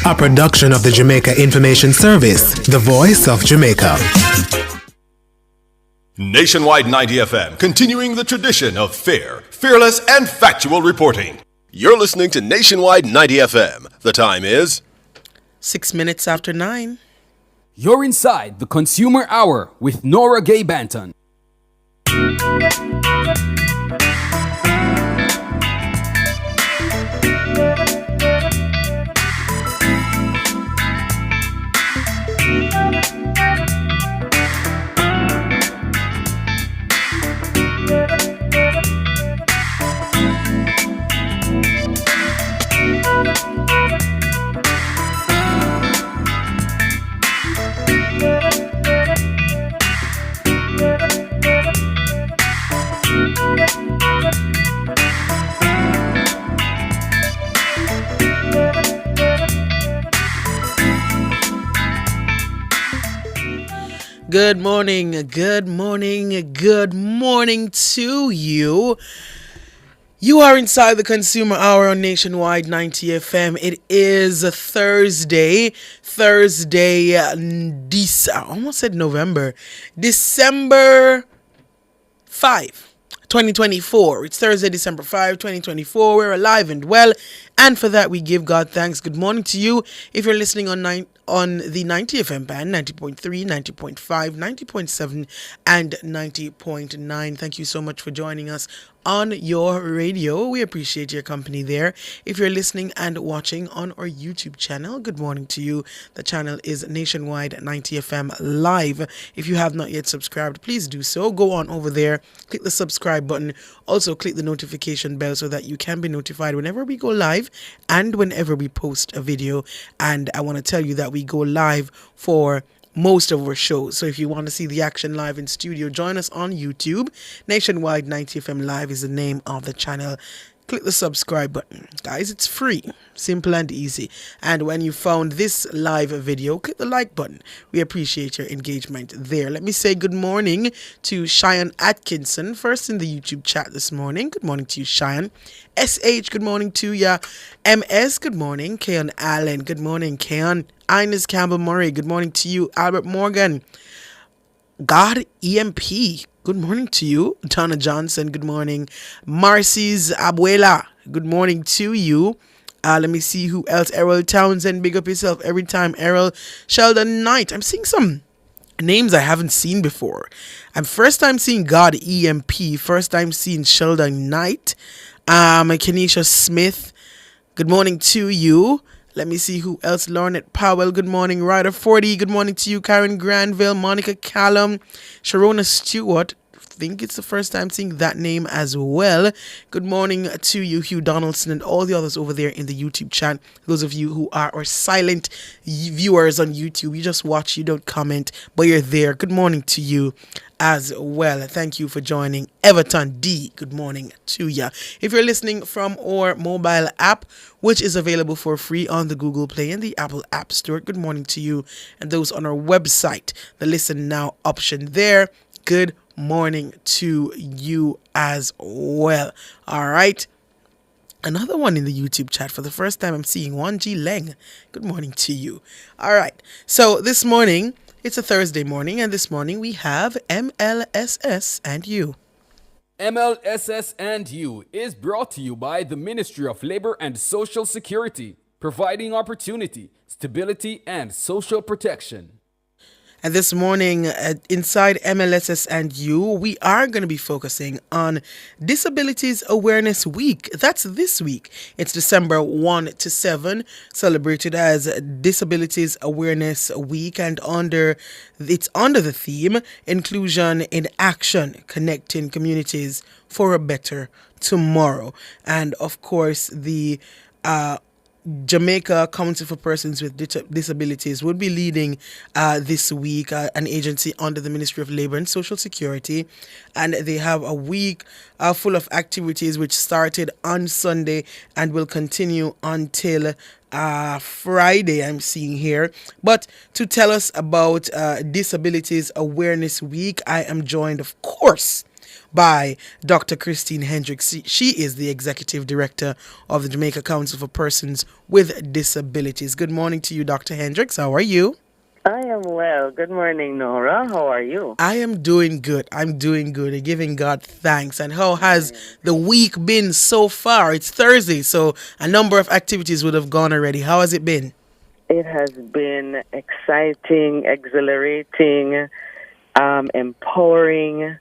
A production of the Jamaica Information Service, the voice of Jamaica. Nationwide 90 FM, continuing the tradition of fair, fearless, and factual reporting. You're listening to Nationwide 90 FM. The time is 6 minutes after 9. You're inside the Consumer Hour with Nora Gay Banton. Good morning to you. You are inside the Consumer Hour on Nationwide 90 FM. It is a Thursday, December 5. 2024. It's Thursday, December 5, 2024. We're alive and well, and for that we give God thanks. Good morning to you. If you're listening on the 90 FM band, 90.3, 90.5, 90.7, and 90.9. Thank you so much for joining us on your radio. We appreciate your company there. If you're listening and watching on our YouTube channel, good morning to you. The channel is Nationwide 90 FM Live. If you have not yet subscribed, please do so. Go on over there, click the subscribe button. Also click the notification bell so that you can be notified whenever we go live and whenever we post a video. And I want to tell you that we go live for most of our shows. So if you want to see the action live in studio, join us on YouTube. Nationwide 90 FM Live is the name of the channel. Click the subscribe button. Guys, it's free, simple and easy. And when you found this live video, click the like button. We appreciate your engagement there. Let me say good morning to Cheyenne Atkinson, first in the YouTube chat this morning. Good morning to you, Cheyenne. SH, good morning to ya. MS, good morning. Keon Allen, good morning. Keon. Ines Campbell Murray, good morning to you. Albert Morgan. God EMP, good morning to you. Donna Johnson, good morning. Marcy's Abuela, good morning to you. Let me see who else. Errol Townsend, big up yourself every time. Errol. Sheldon Knight. I'm seeing some names I haven't seen before. I'm first time seeing God EMP. First time seeing Sheldon Knight. Kenesha Smith, good morning to you. Let me see who else. Lornette Powell, good morning. Ryder 40, good morning to you. Karen Granville, Monica Callum, Sharona Stewart. I think it's the first time seeing that name as well. Good morning to you, Hugh Donaldson, and all the others over there in the YouTube chat. Those of you who are our silent viewers on YouTube, you just watch, you don't comment, but you're there. Good morning to you as well. Thank you for joining. Everton D, good morning to ya. If you're listening from our mobile app, which is available for free on the Google Play and the Apple App Store, good morning to you. And those on our website, the Listen Now option there, good morning to you as well. All right. Another one in the YouTube chat. For the first time, I'm seeing 1G Leng. Good morning to you. All right. So this morning, it's a Thursday morning, and this morning we have MLSS and You. MLSS and You is brought to you by the Ministry of Labor and Social Security, providing opportunity, stability, and social protection. And this morning, inside MLSS and You, we are going to be focusing on Disabilities Awareness Week. That's this week. It's December 1 to 7, celebrated as Disabilities Awareness Week, and it's under the theme, Inclusion in Action, Connecting Communities for a Better Tomorrow. And of course, the Jamaica Council for Persons with Disabilities will be leading this week an agency under the Ministry of Labor and Social Security, and they have a week full of activities which started on Sunday and will continue until Friday, I'm seeing here. But to tell us about Disabilities Awareness Week, I am joined, of course, by Dr. Christine Hendricks. She is the Executive Director of the Jamaica Council for Persons with Disabilities. Good morning to you, Dr. Hendricks. How are you? I am well. Good morning, Nora. How are you? I am doing good. I'm doing good and giving God thanks. And how has the week been so far? It's Thursday, so a number of activities would have gone already. How has it been? It has been exciting, exhilarating, empowering.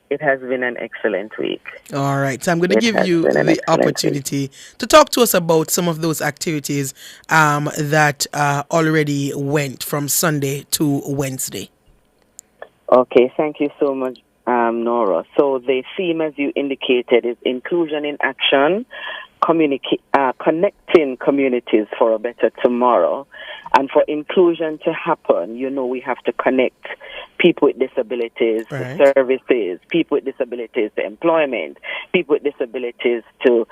It has been an excellent week. All right. So I'm going to give you the opportunity to talk to us about some of those activities that already went from Sunday to Wednesday. Okay, thank you so much, Nora. So the theme, as you indicated, is inclusion in action, connecting communities for a better tomorrow. And for inclusion to happen, we have to connect people with disabilities to services, people with disabilities to employment, people with disabilities to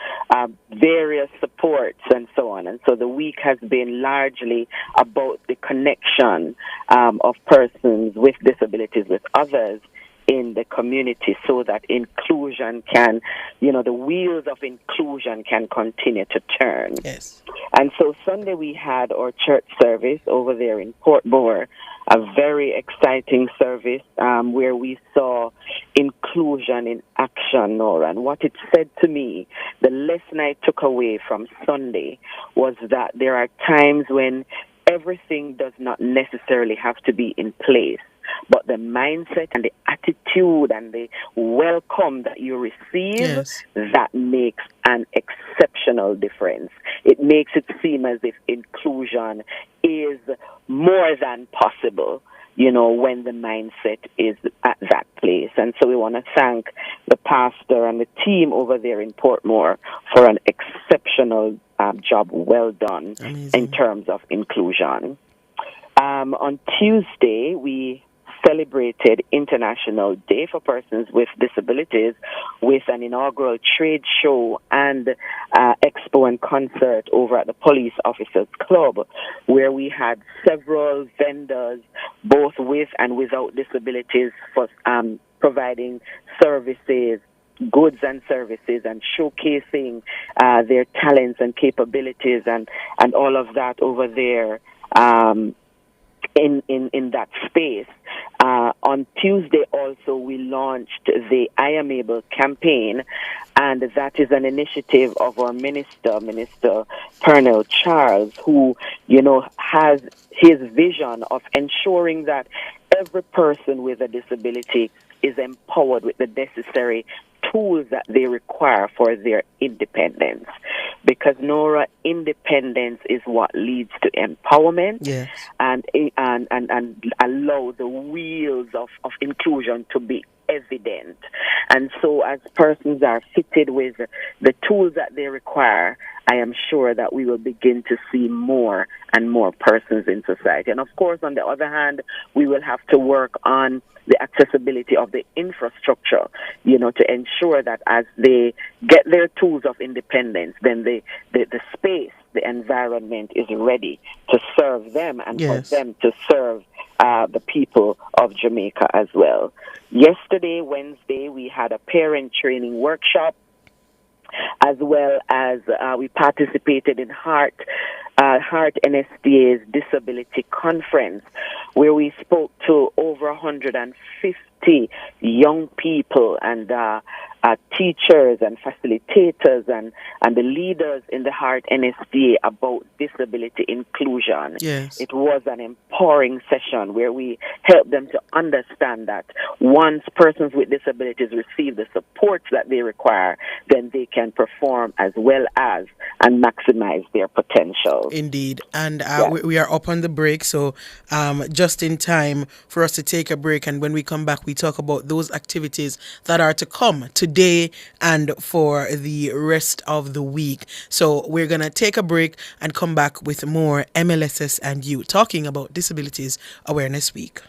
various supports and so on. And so the week has been largely about the connection of persons with disabilities with others in the community so that inclusion can, the wheels of inclusion can continue to turn. Yes. And so Sunday we had our church service over there in Portmore, a very exciting service where we saw inclusion in action, Nora. And what it said to me, the lesson I took away from Sunday was that there are times when everything does not necessarily have to be in place, but the mindset and the attitude and the welcome that you receive, that makes an exceptional difference. It makes it seem as if inclusion is more than possible, when the mindset is at that place. And so we want to thank the pastor and the team over there in Portmore for an exceptional job well done. Amazing. In terms of inclusion. On Tuesday, we celebrated International Day for Persons with Disabilities with an inaugural trade show and expo and concert over at the Police Officers Club, where we had several vendors, both with and without disabilities, for providing services, goods and services, and showcasing their talents and capabilities and all of that over there in that space. On Tuesday also we launched the I Am Able campaign, and that is an initiative of our Minister Pernell Charles, who has his vision of ensuring that every person with a disability is empowered with the necessary tools that they require for their independence. Because, Nora, independence is what leads to empowerment. Yes. and allow the wheels of inclusion to be evident. And so as persons are fitted with the tools that they require, I am sure that we will begin to see more and more persons in society. And of course, on the other hand, we will have to work on the accessibility of the infrastructure, to ensure that as they get their tools of independence, then the space, the environment is ready to serve them and for them to serve the people of Jamaica as well. Yesterday, Wednesday, we had a parent training workshop, as well as we participated in Heart NSDA's Disability Conference, where we spoke to over 150 young people and teachers and facilitators and the leaders in the Heart NSDA about disability inclusion. Yes. It was an empowering session where we helped them to understand that once persons with disabilities receive the support that they require, then they can perform as well as and maximize their potential. Indeed. And we are up on the break, so just in time for us to take a break. And when we come back, we talk about those activities that are to come today and for the rest of the week. So we're going to take a break and come back with more MLSS and You, talking about Disabilities Awareness Week.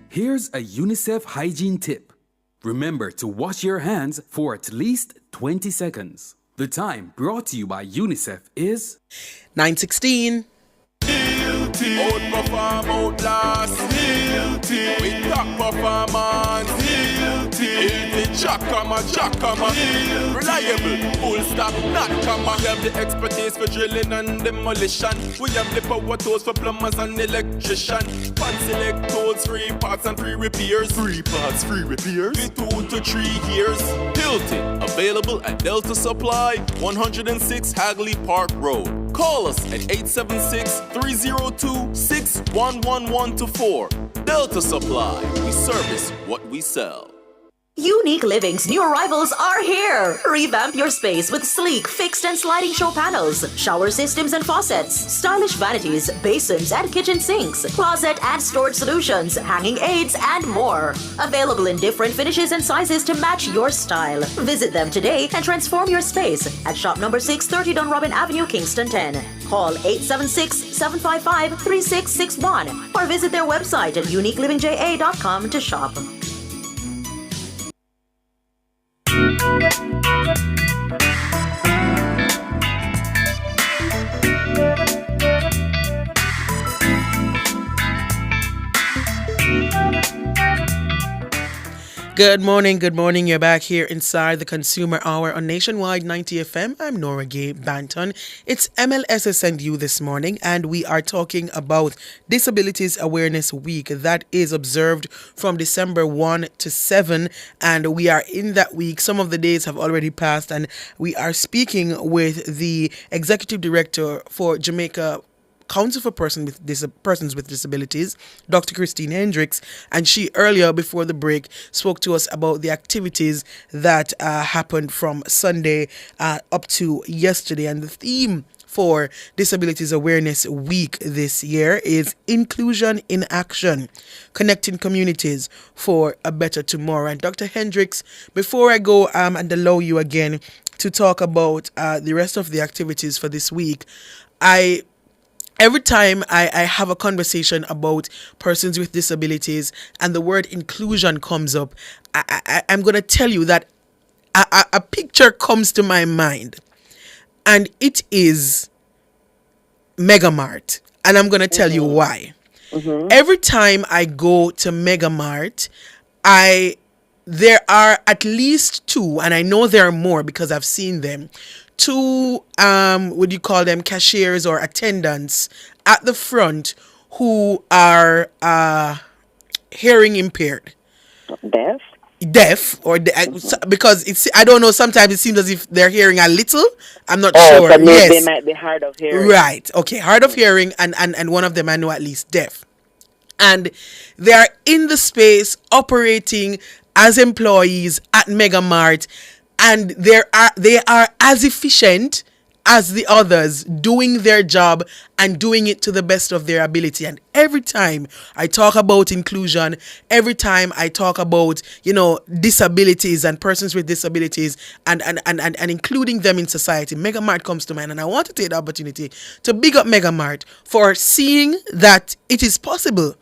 Here's a UNICEF hygiene tip. remember to wash your hands for at least 20 seconds. The time brought to you by UNICEF is 9:16. Outperform, outlast. With top performance. Jackama. Reliable, full stop, not comma. We have the expertise for drilling and demolition. We have the power tools for plumbers and electrician. Pan select tools, 3 parts and 3 repairs. 3 parts, 3 repairs. 2 to 3 years. Hilton, available at Delta Supply, 106 Hagley Park Road. Call us at 876-302-6111-4. Delta Supply, we service what we sell. Unique Living's new arrivals are here. Revamp your space with sleek, fixed and sliding show panels, shower systems and faucets, stylish vanities, basins and kitchen sinks, closet and storage solutions, hanging aids and more. Available in different finishes and sizes to match your style. Visit them today and transform your space at shop number 630 Dunrobin Avenue, Kingston 10. Call 876-755-3661 or visit their website at uniquelivingja.com to shop. Good morning. You're back here inside the Consumer Hour on Nationwide 90 FM. I'm Nora Gay Banton. It's MLSS and you this morning, and we are talking about Disabilities Awareness Week that is observed from December 1 to 7, and we are in that week. Some of the days have already passed, and we are speaking with the Executive Director for Jamaica Council for Persons with Disabilities, Dr. Christine Hendricks, and she earlier before the break spoke to us about the activities that happened from Sunday up to yesterday. And the theme for Disabilities Awareness Week this year is Inclusion in Action, Connecting Communities for a Better Tomorrow. And Dr. Hendricks, before I go and allow you again to talk about the rest of the activities for this week, every time I have a conversation about persons with disabilities and the word inclusion comes up, I'm going to tell you that a picture comes to my mind, and it is Megamart. And I'm going to tell you why. Every time I go to Megamart, there are at least 2, and I know there are more because I've seen them, 2, would you call them cashiers or attendants at the front who are hearing impaired. Deaf, because I don't know, sometimes it seems as if they're hearing a little. I'm not sure. So yes. They might be hard of hearing. Right. Okay. Hard of hearing, and one of them I know at least deaf. And they are in the space operating as employees at Megamart, and they are as efficient as the others, doing their job and doing it to the best of their ability. And every time I talk about inclusion, every time I talk about, disabilities and persons with disabilities and including them in society, Megamart comes to mind. And I want to take the opportunity to big up Megamart for seeing that it is possible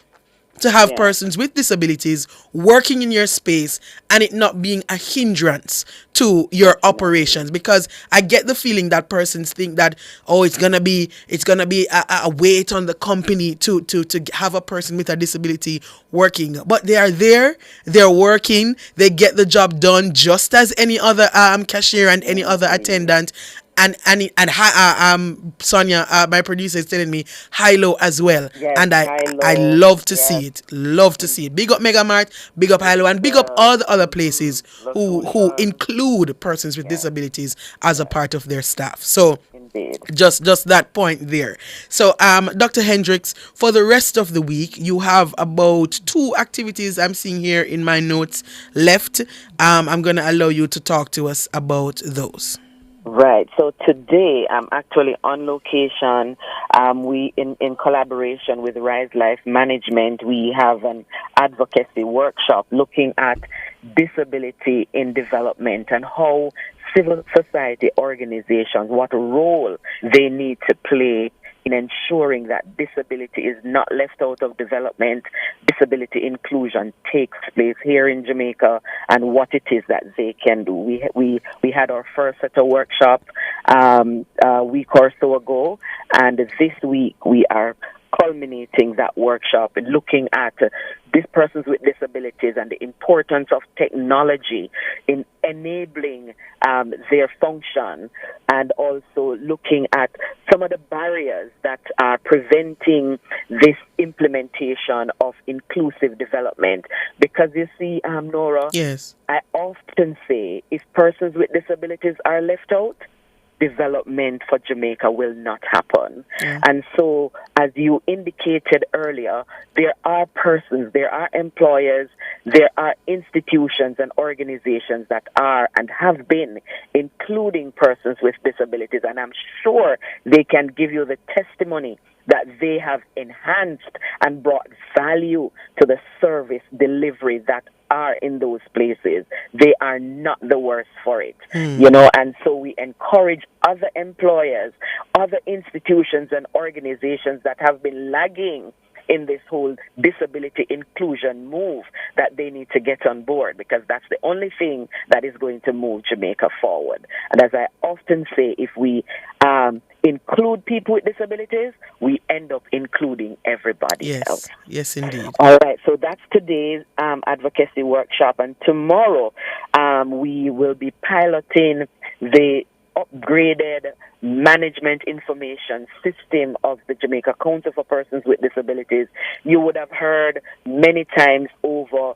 to have persons with disabilities working in your space and it not being a hindrance to your operations, because I get the feeling that persons think that, it's gonna be a weight on the company to have a person with a disability working, but they are there, they're working, they get the job done just as any other cashier and any other attendant. And Sonia, my producer, is telling me high-low as well. Yes, and I love to see it. Love to see it. Big up Megamart, big up high-low, and big up all the other places who include persons with disabilities as a part of their staff. So just that point there. So Dr. Hendricks, for the rest of the week, you have about 2 activities I'm seeing here in my notes left. I'm going to allow you to talk to us about those. Right. So today I'm actually on location. We in collaboration with Rise Life Management, we have an advocacy workshop looking at disability in development and how civil society organizations, what role they need to play in ensuring that disability is not left out of development, disability inclusion takes place here in Jamaica, and what it is that they can do. We had our first set of workshop a week or so ago, and this week we are culminating that workshop and looking at these persons with disabilities and the importance of technology in enabling their function, and also looking at some of the barriers that are preventing this implementation of inclusive development. Because you see, Nora, Yes. I often say if persons with disabilities are left out, development for Jamaica will not happen. And so, as you indicated earlier, there are persons, there are employers, there are institutions and organizations that are and have been including persons with disabilities, and I'm sure they can give you the testimony that they have enhanced and brought value to the service delivery that are in those places. They are not the worse for it, and so we encourage other employers, other institutions and organizations that have been lagging in this whole disability inclusion move, that they need to get on board, because that's the only thing that is going to move Jamaica forward. And as I often say, if we include people with disabilities, we end up including everybody else. Yes, indeed. All right, so that's today's advocacy workshop, and tomorrow we will be piloting the upgraded management information system of the Jamaica Council for Persons with Disabilities. You would have heard many times over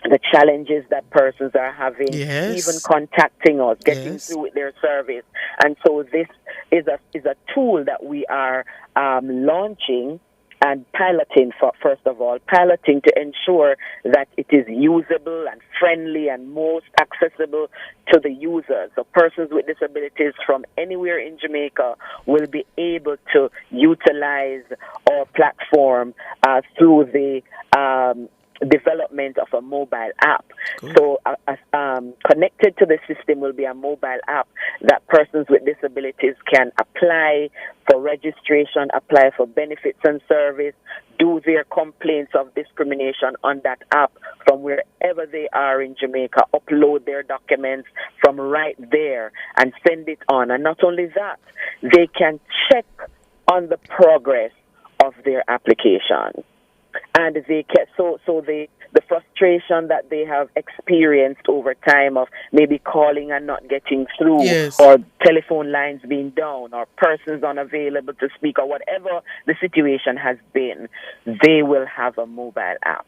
the challenges that persons are having, even contacting us, getting through with their service. And so this is a tool that we are launching and piloting, piloting to ensure that it is usable and friendly and most accessible to the users. So persons with disabilities from anywhere in Jamaica will be able to utilize our platform through the development of a mobile app. So connected to the system will be a mobile app that persons with disabilities can apply for registration, apply for benefits and service, do their complaints of discrimination on that app from wherever they are in Jamaica, upload their documents from right there and send it on. And not only that, they can check on the progress of their application. And they get the frustration that they have experienced over time of maybe calling and not getting through, or telephone lines being down, or persons unavailable to speak, or whatever the situation has been, they will have a mobile app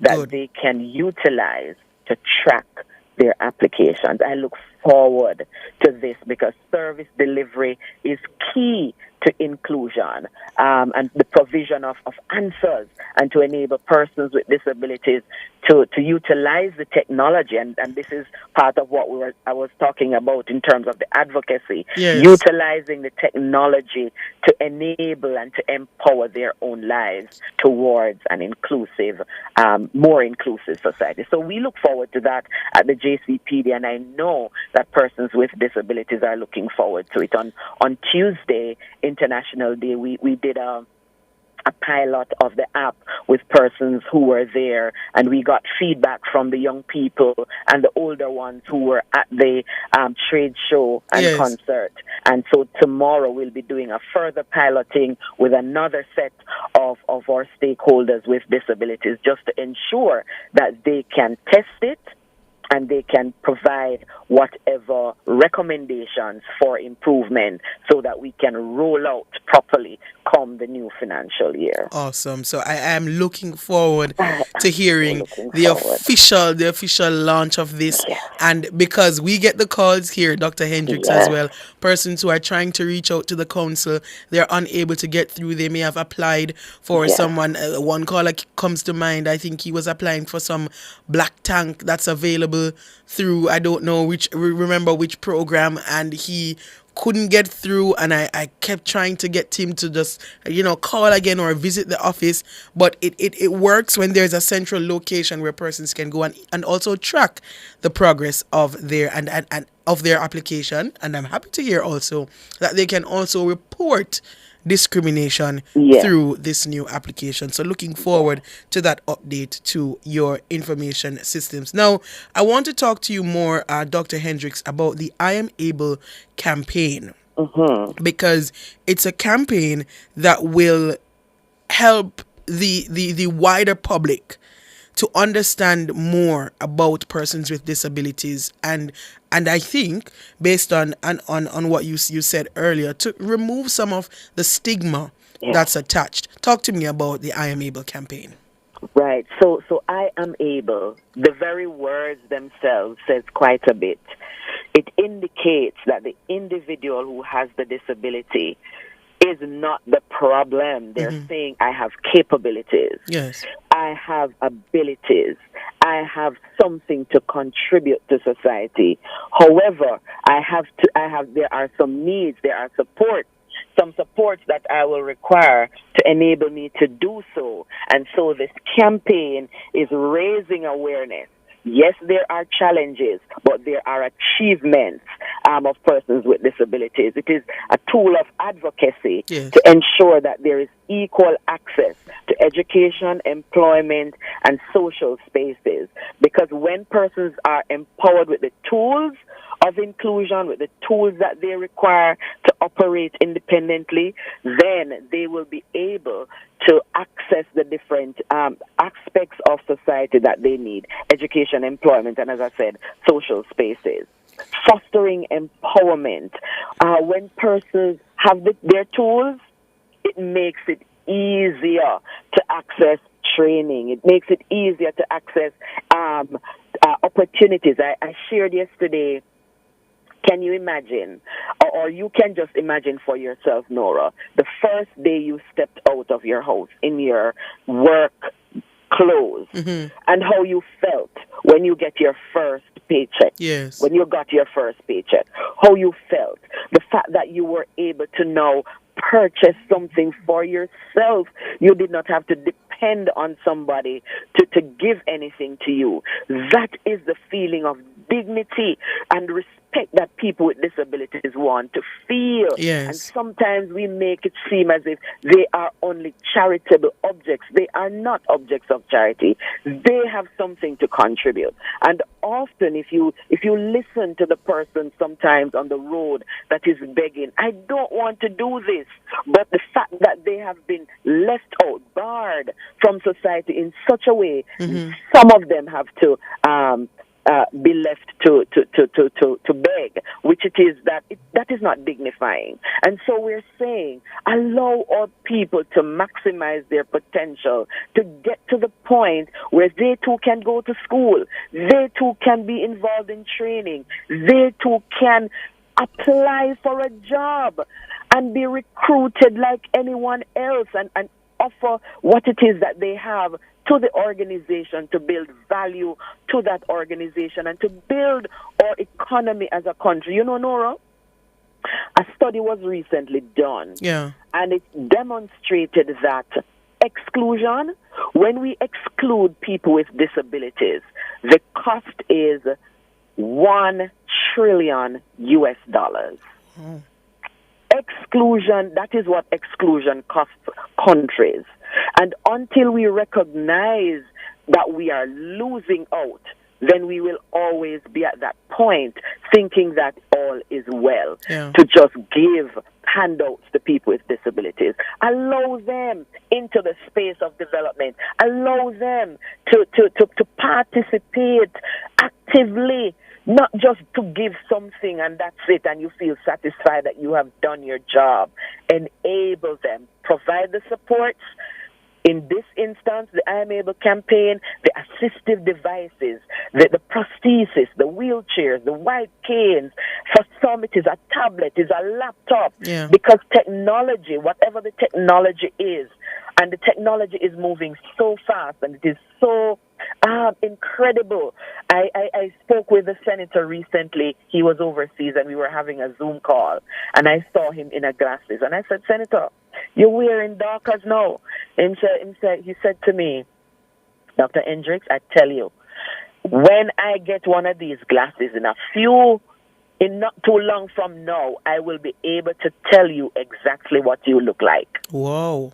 that they can utilize to track their applications. I look forward to this because service delivery is key to inclusion and the provision of answers, and to enable persons with disabilities to utilize the technology. And this is part of what I was talking about in terms of the advocacy, utilizing the technology to enable and to empower their own lives towards an inclusive, more inclusive society. So we look forward to that at the JCPD, and I know that persons with disabilities are looking forward to it. On Tuesday, International Day, we did a pilot of the app with persons who were there, and we got feedback from the young people and the older ones who were at the trade show and concert. And so tomorrow we'll be doing a further piloting with another set of our stakeholders with disabilities, just to ensure that they can test it and they can provide whatever recommendations for improvement so that we can roll out properly come the new financial year. Awesome. So I am looking forward to hearing the official launch of this. And because we get the calls here, Dr. Hendricks, as well, persons who are trying to reach out to the council, they're unable to get through. They may have applied for someone. One caller comes to mind. I think he was applying for some black tank that's available through, I don't know remember which program, and he couldn't get through, and I kept trying to get him to just call again or visit the office. But it works when there's a central location where persons can go and also track the progress of their and of their application, and I'm happy to hear also that they can also report discrimination through this new application. So looking forward to that update to your information systems. Now, I want to talk to you more, Dr. Hendricks, about the I Am Able campaign, because it's a campaign that will help the wider public to understand more about persons with disabilities, and I think based on what you said earlier, to remove some of the stigma that's attached. Talk to me about the I Am Able campaign. Right. So I am able. The very words themselves says quite a bit. It indicates that the individual who has the disability is not the problem. They're saying, I have capabilities. Yes. I have abilities. I have something to contribute to society. However, there are some needs, there are some supports that I will require to enable me to do so. And so this campaign is raising awareness. Yes, there are challenges, but there are achievements of persons with disabilities. It is a tool of advocacy to ensure that there is equal access to education, employment, and social spaces. Because when persons are empowered with the tools of inclusion, with the tools that they require to operate independently, then they will be able to access the different aspects of society that they need: education, employment, and, as I said, social spaces. Fostering empowerment. When persons have their tools, it makes it easier to access training. It makes it easier to access opportunities. I shared yesterday. Can you imagine, or you can just imagine for yourself, Nora, the first day you stepped out of your house in your work clothes, and how you felt when you get your first paycheck. Yes. When you got your first paycheck, how you felt. The fact that you were able to now purchase something for yourself. You did not have to depend on somebody to give anything to you. That is the feeling of dignity and respect that people with disabilities want to feel. Yes. And sometimes we make it seem as if they are only charitable objects. They are not objects of charity. They have something to contribute. And often if you listen to the person sometimes on the road that is begging, I don't want to do this, but the fact that they have been left out, barred from society in such a way, some of them have to be left to beg, which it is that is not dignifying. And so we're saying, allow our people to maximize their potential, to get to the point where they too can go to school, they too can be involved in training, they too can apply for a job and be recruited like anyone else, and offer what it is that they have to the organization, to build value to that organization and to build our economy as a country. You know, Nora, a study was recently done, and it demonstrated that exclusion, when we exclude people with disabilities, the cost is $1 trillion. Exclusion, that is what exclusion costs countries. And until we recognize that we are losing out, then we will always be at that point thinking that all is well, to just give handouts to people with disabilities. Allow them into the space of development. Allow them to participate actively, not just to give something and that's it, and you feel satisfied that you have done your job. Enable them. Provide the supports. In this instance, the I Am Able campaign, the assistive devices, the prosthesis, the wheelchairs, the white canes. For some, it is a tablet, it is a laptop. Because technology, whatever the technology is, and the technology is moving so fast and it is so incredible. I spoke with the senator recently. He was overseas and we were having a Zoom call, and I saw him in a glasses, and I said, Senator, you're wearing darkers now. And he said to me, Dr. Hendricks, I tell you, when I get one of these glasses in a few in not too long from now, I will be able to tell you exactly what you look like. Wow.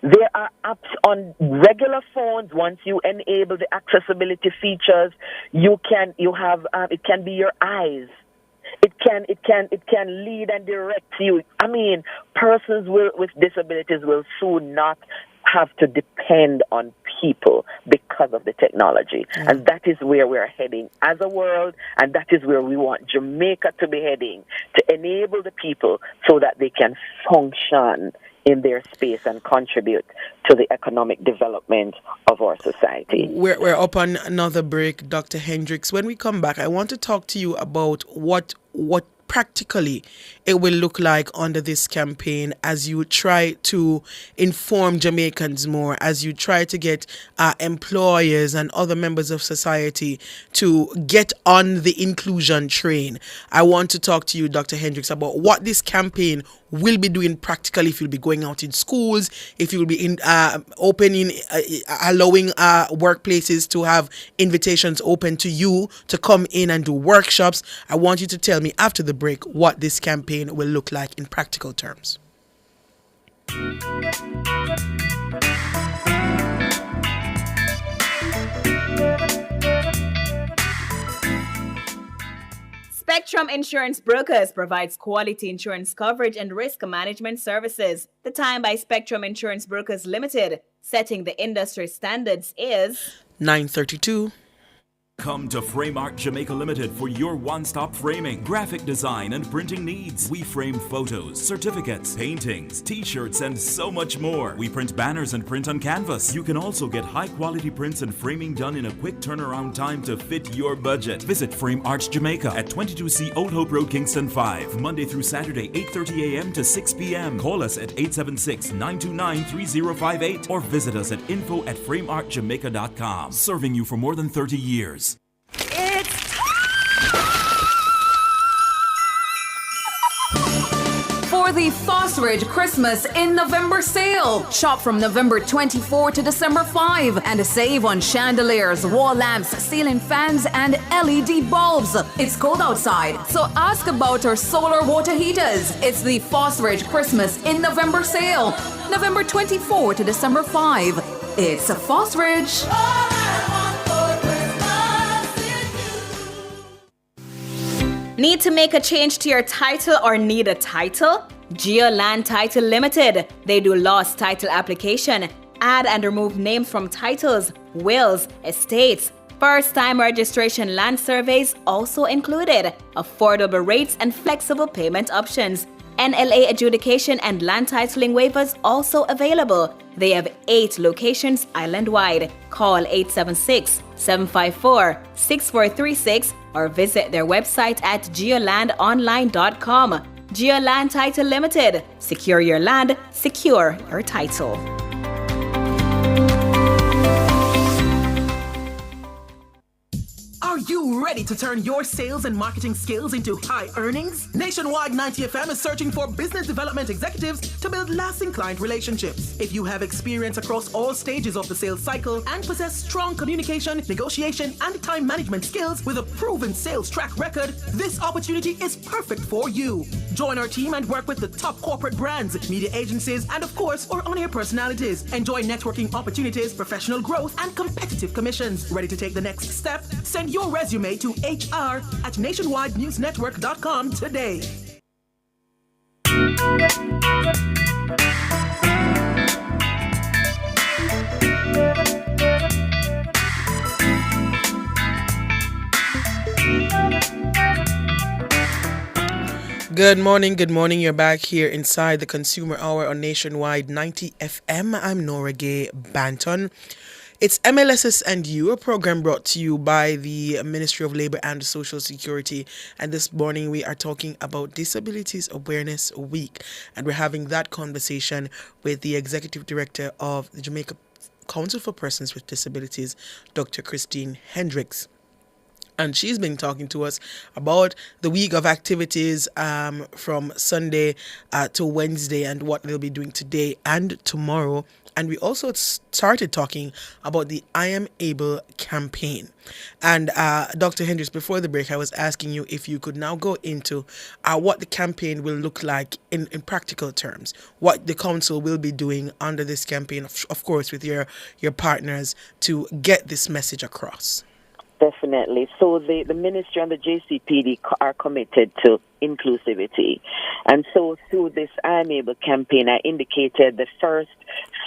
There are apps on regular phones. Once you enable the accessibility features, it can be your eyes. It can lead and direct you. I mean, persons with disabilities will soon not have to depend on people because of the technology. Yeah. And that is where we're heading as a world, and that is where we want Jamaica to be heading, to enable the people so that they can function in their space and contribute to the economic development of our society. We're up on another break, Dr. Hendricks. When we come back, I want to talk to you about what practically it will look like under this campaign as you try to inform Jamaicans more, as you try to get employers and other members of society to get on the inclusion train. I want to talk to you, Dr. Hendricks, about what this campaign will be doing practically, if you'll be going out in schools, if you'll be allowing workplaces to have invitations open to you to come in and do workshops. I want you to tell me after the break what this campaign will look like in practical terms. Spectrum Insurance Brokers provides quality insurance coverage and risk management services. The time by Spectrum Insurance Brokers Limited, setting the industry standards, is 9:32. Come to Frame Art Jamaica Limited for your one-stop framing, graphic design, and printing needs. We frame photos, certificates, paintings, t-shirts, and so much more. We print banners and print on canvas. You can also get high-quality prints and framing done in a quick turnaround time to fit your budget. Visit Frame Arts Jamaica at 22C Old Hope Road, Kingston 5, Monday through Saturday, 8:30 a.m. to 6 p.m. Call us at 876-929-3058 or visit us at info@frameartjamaica.com. Serving you for more than 30 years. For the Fosridge Christmas in November sale. Shop from November 24 to December 5 and save on chandeliers, wall lamps, ceiling fans, and LED bulbs. It's cold outside, so ask about our solar water heaters. It's the Fosridge Christmas in November sale. November 24 to December 5. It's a Fosridge. Need to make a change to your title or need a title? GeoLand Title Limited. They do lost title application, add and remove names from titles, wills, estates. First-time registration land surveys also included. Affordable rates and flexible payment options. NLA adjudication and land titling waivers also available. They have 8 locations island-wide. Call 876-754-6436 or visit their website at geolandonline.com. GeoLand Title Limited. Secure your land, secure your title. Are you ready to turn your sales and marketing skills into high earnings? Nationwide 90 FM is searching for business development executives to build lasting client relationships. If you have experience across all stages of the sales cycle and possess strong communication, negotiation, and time management skills with a proven sales track record, this opportunity is perfect for you. Join our team and work with the top corporate brands, media agencies, and of course, our on-air personalities. Enjoy networking opportunities, professional growth, and competitive commissions. Ready to take the next step? Send your resume to hr@nationwidenewsnetwork.com today. Good morning. You're back here inside the Consumer Hour on Nationwide 90 FM. I'm Nora Gay Banton. It's MLSS and You, a program brought to you by the Ministry of Labour and Social Security. And this morning we are talking about Disabilities Awareness Week. And we're having that conversation with the Executive Director of the Jamaica Council for Persons with Disabilities, Dr. Christine Hendricks. And she's been talking to us about the week of activities from Sunday to Wednesday and what they'll be doing today and tomorrow And we also started talking about the I Am Able campaign. And Dr. Hendricks, before the break, I was asking you if you could now go into what the campaign will look like in practical terms, what the council will be doing under this campaign, of course, with your partners to get this message across. Definitely. So the ministry and the JCPD are committed to inclusivity. And so through this I Am Able campaign, I indicated the first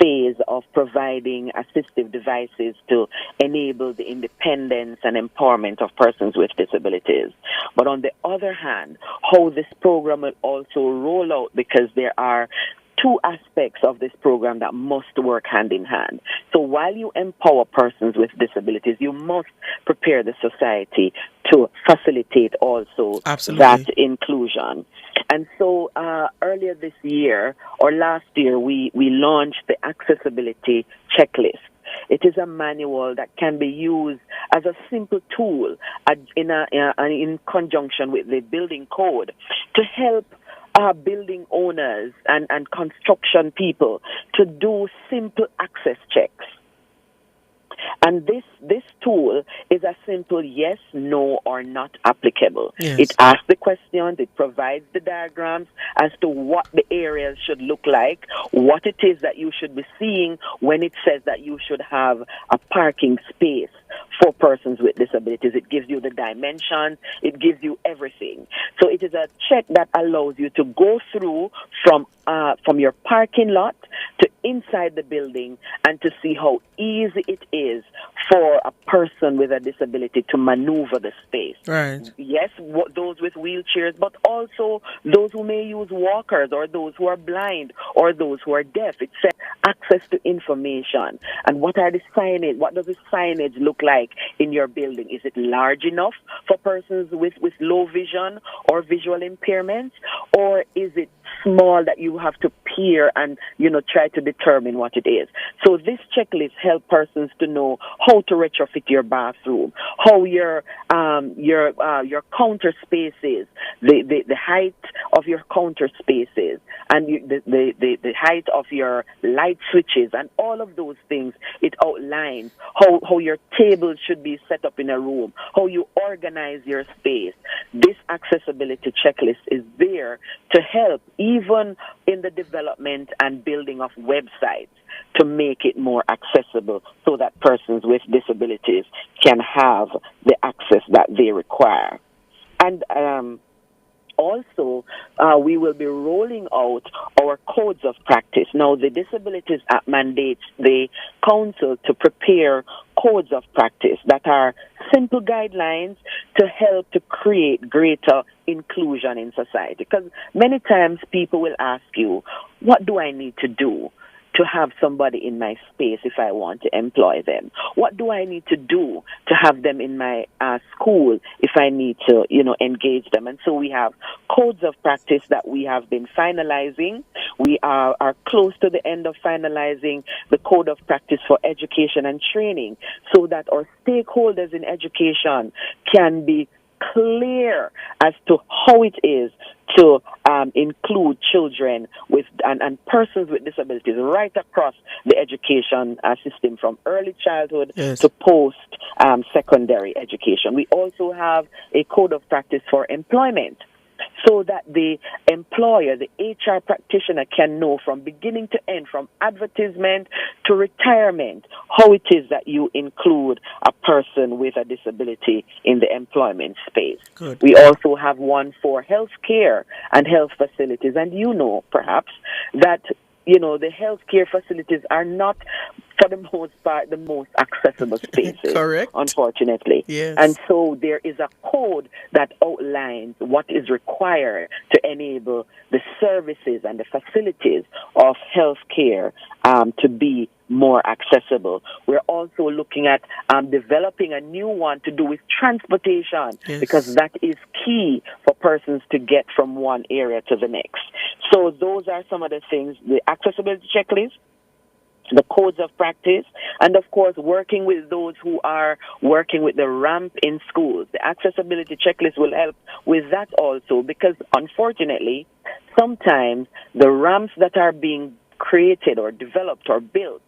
phase of providing assistive devices to enable the independence and empowerment of persons with disabilities. But on the other hand, how this program will also roll out, because there are two aspects of this program that must work hand in hand. So while you empower persons with disabilities, you must prepare the society to facilitate also that inclusion. And so earlier this year, or last year, we launched the accessibility checklist. It is a manual that can be used as a simple tool in conjunction with the building code to help building owners and construction people to do simple access checks. And this tool is a simple yes, no, or not applicable. Yes. It asks the questions, it provides the diagrams as to what the areas should look like, what it is that you should be seeing when it says that you should have a parking space for persons with disabilities. It gives you the dimensions, it gives you everything. So it is a check that allows you to go through from your parking lot to inside the building and to see how easy it is for a person with a disability to maneuver the space. Right. Yes, those with wheelchairs, but also those who may use walkers, or those who are blind, or those who are deaf. It says access to information. And what are the signage? What does the signage look like in your building? Is it large enough for persons with low vision or visual impairments? Or is it small that you have to peer and, try to determine what it is? So this checklist helps persons to know how to retrofit your bathroom, how your counter spaces, the height of your counter spaces, and the height of your light switches, and all of those things. It outlines how your tables should be set up in a room, how you organize your space. This accessibility checklist is there to help even in the development and building of websites to make it more accessible so that persons with disabilities can have the access that they require. And also, we will be rolling out our codes of practice. Now, the Disabilities Act mandates the council to prepare codes of practice that are simple guidelines to help to create greater inclusion in society. Because many times people will ask you, what do I need to do to have somebody in my space if I want to employ them? What do I need to do to have them in my school if I need to, engage them? And so we have codes of practice that we have been finalizing. We are close to the end of finalizing the code of practice for education and training so that our stakeholders in education can be clear as to how it is to include children with and persons with disabilities right across the education system, from early childhood to post secondary education. We also have a code of practice for employment, so that the employer, the HR practitioner, can know from beginning to end, from advertisement to retirement, how it is that you include a person with a disability in the employment space. Good. We also have one for health care and health facilities. And perhaps, that the healthcare facilities are not, for the most part, the most accessible spaces. Correct. Unfortunately. Yes. And so there is a code that outlines what is required to enable the services and the facilities of healthcare to be more accessible. We're also looking at developing a new one to do with transportation, because that is key for persons to get from one area to the next. So those are some of the things: the accessibility checklist, the codes of practice, and of course working with those who are working with the ramp in schools. The accessibility checklist will help with that also, because unfortunately sometimes the ramps that are being created or developed or built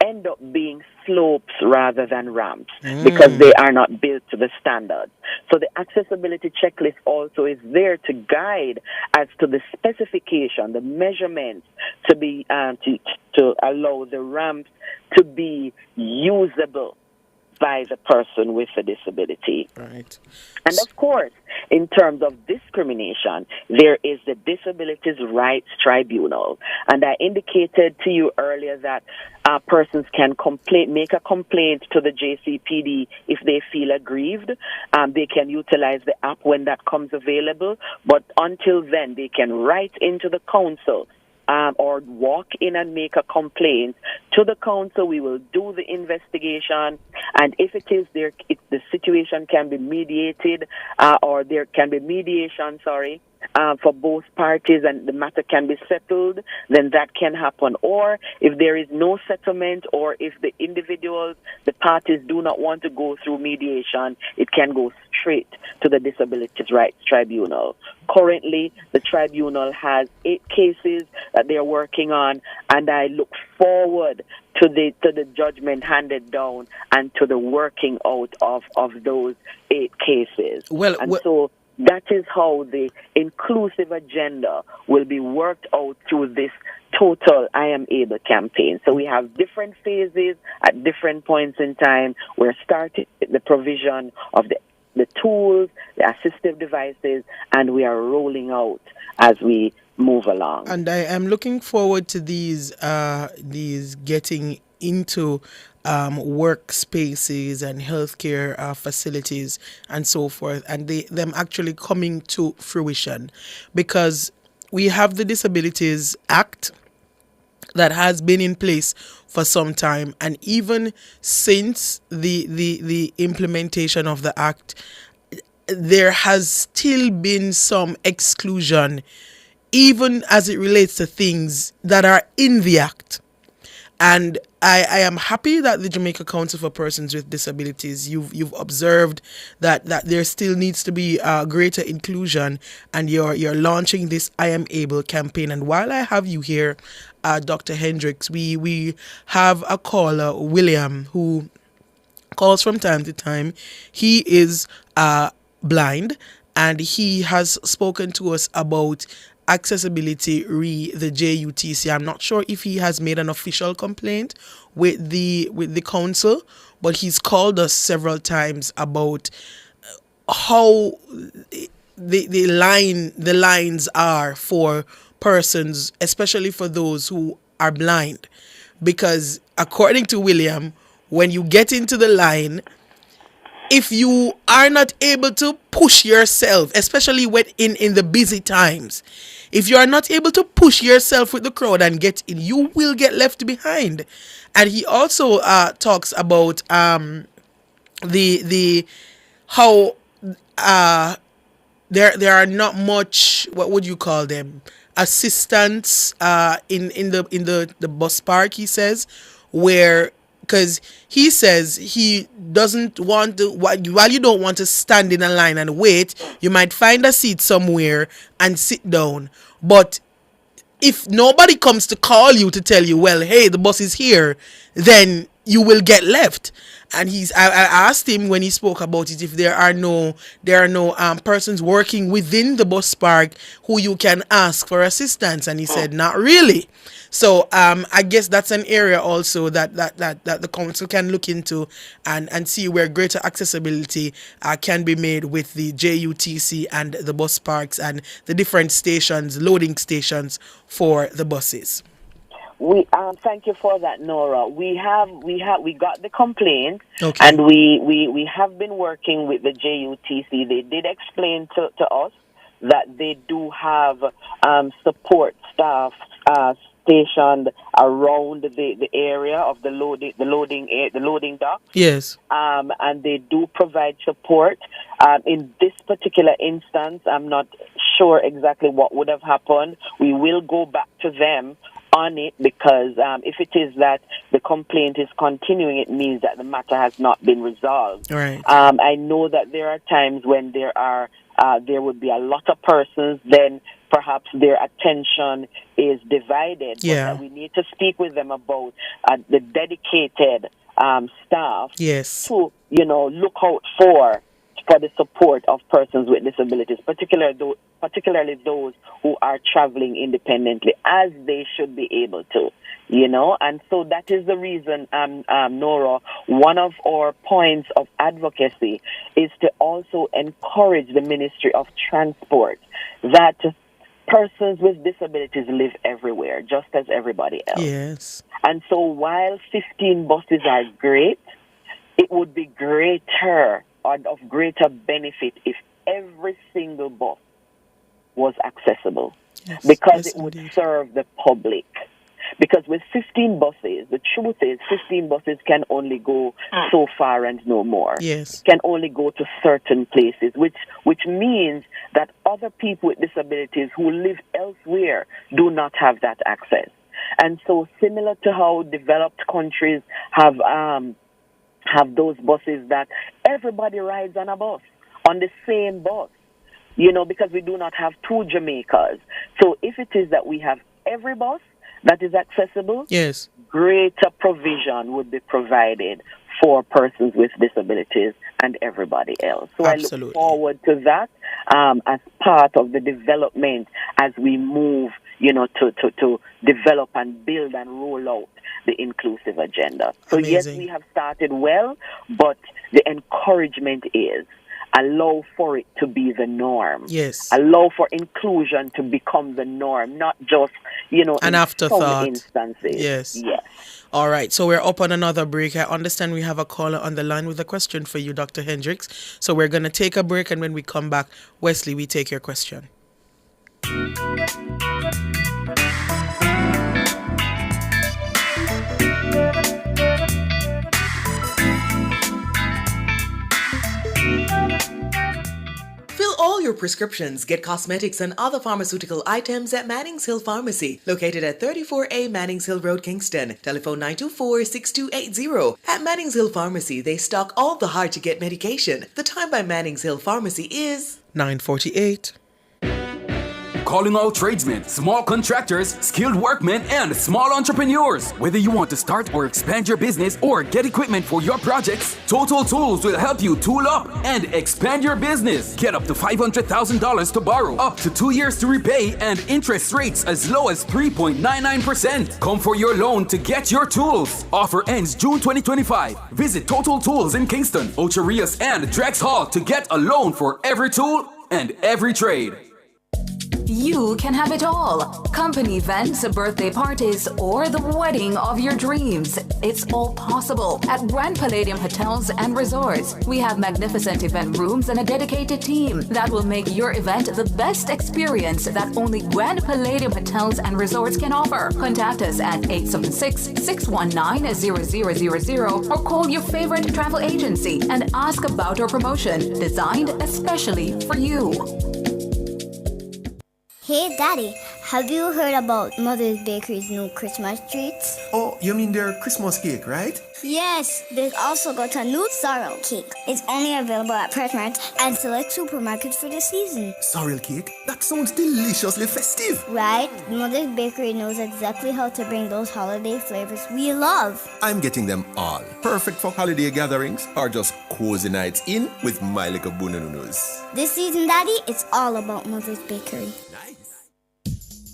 end up being slopes rather than ramps because they are not built to the standards. So the accessibility checklist also is there to guide as to the specification, the measurements to be to allow the ramps to be usable by the person with a disability. Right. And of course, in terms of discrimination, there is the Disabilities Rights Tribunal. And I indicated to you earlier that persons can make a complaint to the JCPD if they feel aggrieved. They can utilize the app when that comes available. But until then, they can write into the council or walk in and make a complaint to the council. We will do the investigation, and if it is there, the situation can be mediated, or there can be mediation, for both parties, and the matter can be settled, then that can happen. Or if there is no settlement, or if the individuals, the parties do not want to go through mediation, it can go straight to the Disabilities Rights Tribunal. Currently, the tribunal has 8 cases that they are working on, and I look forward to the judgment handed down and to the working out of those 8 cases. So that is how the inclusive agenda will be worked out through this total I Am Able campaign. So we have different phases at different points in time. We're starting the provision of the tools, the assistive devices, and we are rolling out as we move along. And I am looking forward to these getting into workspaces and healthcare facilities and so forth, and them actually coming to fruition, because we have the Disabilities Act that has been in place for some time, and even since the implementation of the act, there has still been some exclusion, even as it relates to things that are in the act. And I am happy that the Jamaica Council for Persons with Disabilities, you've observed that there still needs to be greater inclusion, and you're launching this I Am Able campaign. And while I have you here, Dr. Hendricks, we have a caller, William, who calls from time to time. He is blind, and he has spoken to us about accessibility the JUTC. I'm not sure if he has made an official complaint with the council, but he's called us several times about how the lines are for persons, especially for those who are blind. Because according to William, when you get into the line, if you are not able to push yourself, especially when in the busy times, if you are not able to push yourself with the crowd and get in, you will get left behind. And he also talks about the how there are not much, what would you call them, assistants in the bus park, he says, where, because he says he doesn't want to, while you don't want to stand in a line and wait, you might find a seat somewhere and sit down. But if nobody comes to call you to tell you, well, hey, the bus is here, then you will get left. And I asked him when he spoke about it if there are no persons working within the bus park who you can ask for assistance, and he said not really. So I guess that's an area also that the council can look into and see where greater accessibility can be made with the JUTC and the bus parks and the different stations, loading stations for the buses. We thank you for that, Nora. We got the complaint, okay, and we have been working with the JUTC. They did explain to us that they do have support staff stationed around the area of the loading dock. Yes. And they do provide support. In this particular instance, I'm not sure exactly what would have happened. We will go back to them on it, because if it is that the complaint is continuing, it means that the matter has not been resolved. Right. I know that there are times when there would be a lot of persons, then perhaps their attention is divided. Yeah. But that we need to speak with them about the dedicated staff Yes. to, look out for the support of persons with disabilities, particularly those who are traveling independently, as they should be able to, And so that is the reason, Nora, one of our points of advocacy is to also encourage the Ministry of Transport that persons with disabilities live everywhere, just as everybody else. Yes. And so while 15 buses are great, it would be greater or of greater benefit if every single bus was accessible, because it would serve the public. Because with 15 buses, the truth is 15 buses can only go so far and no more. Yes. Can only go to certain places, which means that other people with disabilities who live elsewhere do not have that access. And so similar to how developed countries have those buses that everybody rides on a bus, on the same bus, because we do not have two Jamaicas. So if it is that we have every bus that is accessible, yes, greater provision would be provided for persons with disabilities and everybody else. So Absolutely. I look forward to that as part of the development as we move, to develop and build and roll out the inclusive agenda. So Amazing. Yes, we have started well, but the encouragement is allow for it to be the norm. Yes. Allow for inclusion to become the norm, not just, an afterthought. Some instances. Yes. Yes. All right, so we're up on another break. I understand we have a caller on the line with a question for you, Dr. Hendricks. So we're going to take a break, and when we come back, Wesley, we take your question. Fill all your prescriptions, get cosmetics and other pharmaceutical items at Mannings Hill Pharmacy, located at 34A Mannings Hill Road, Kingston. Telephone 924-6280. At Mannings Hill Pharmacy, they stock all the hard-to-get medication. The time by Mannings Hill Pharmacy is 9:48. Calling all tradesmen, small contractors, skilled workmen, and small entrepreneurs. Whether you want to start or expand your business or get equipment for your projects, Total Tools will help you tool up and expand your business. Get up to $500,000 to borrow, up to 2 years to repay, and interest rates as low as 3.99%. Come for your loan to get your tools. Offer ends June 2025. Visit Total Tools in Kingston, Ocho Rios, and Drex Hall to get a loan for every tool and every trade. You can have it all. Company events, birthday parties, or the wedding of your dreams. It's all possible at Grand Palladium Hotels and Resorts. We have magnificent event rooms and a dedicated team that will make your event the best experience that only Grand Palladium Hotels and Resorts can offer. Contact us at 876-619-0000 or call your favorite travel agency and ask about our promotion designed especially for you. Hey Daddy, have you heard about Mother's Bakery's new Christmas treats? Oh, you mean their Christmas cake, right? Yes, they've also got a new sorrel cake. It's only available at Pressmart and select supermarkets for the season. Sorrel cake? That sounds deliciously festive. Right? Mother's Bakery knows exactly how to bring those holiday flavors we love. I'm getting them all. Perfect for holiday gatherings or just cozy nights in with my little bununus. This season, Daddy, it's all about Mother's Bakery.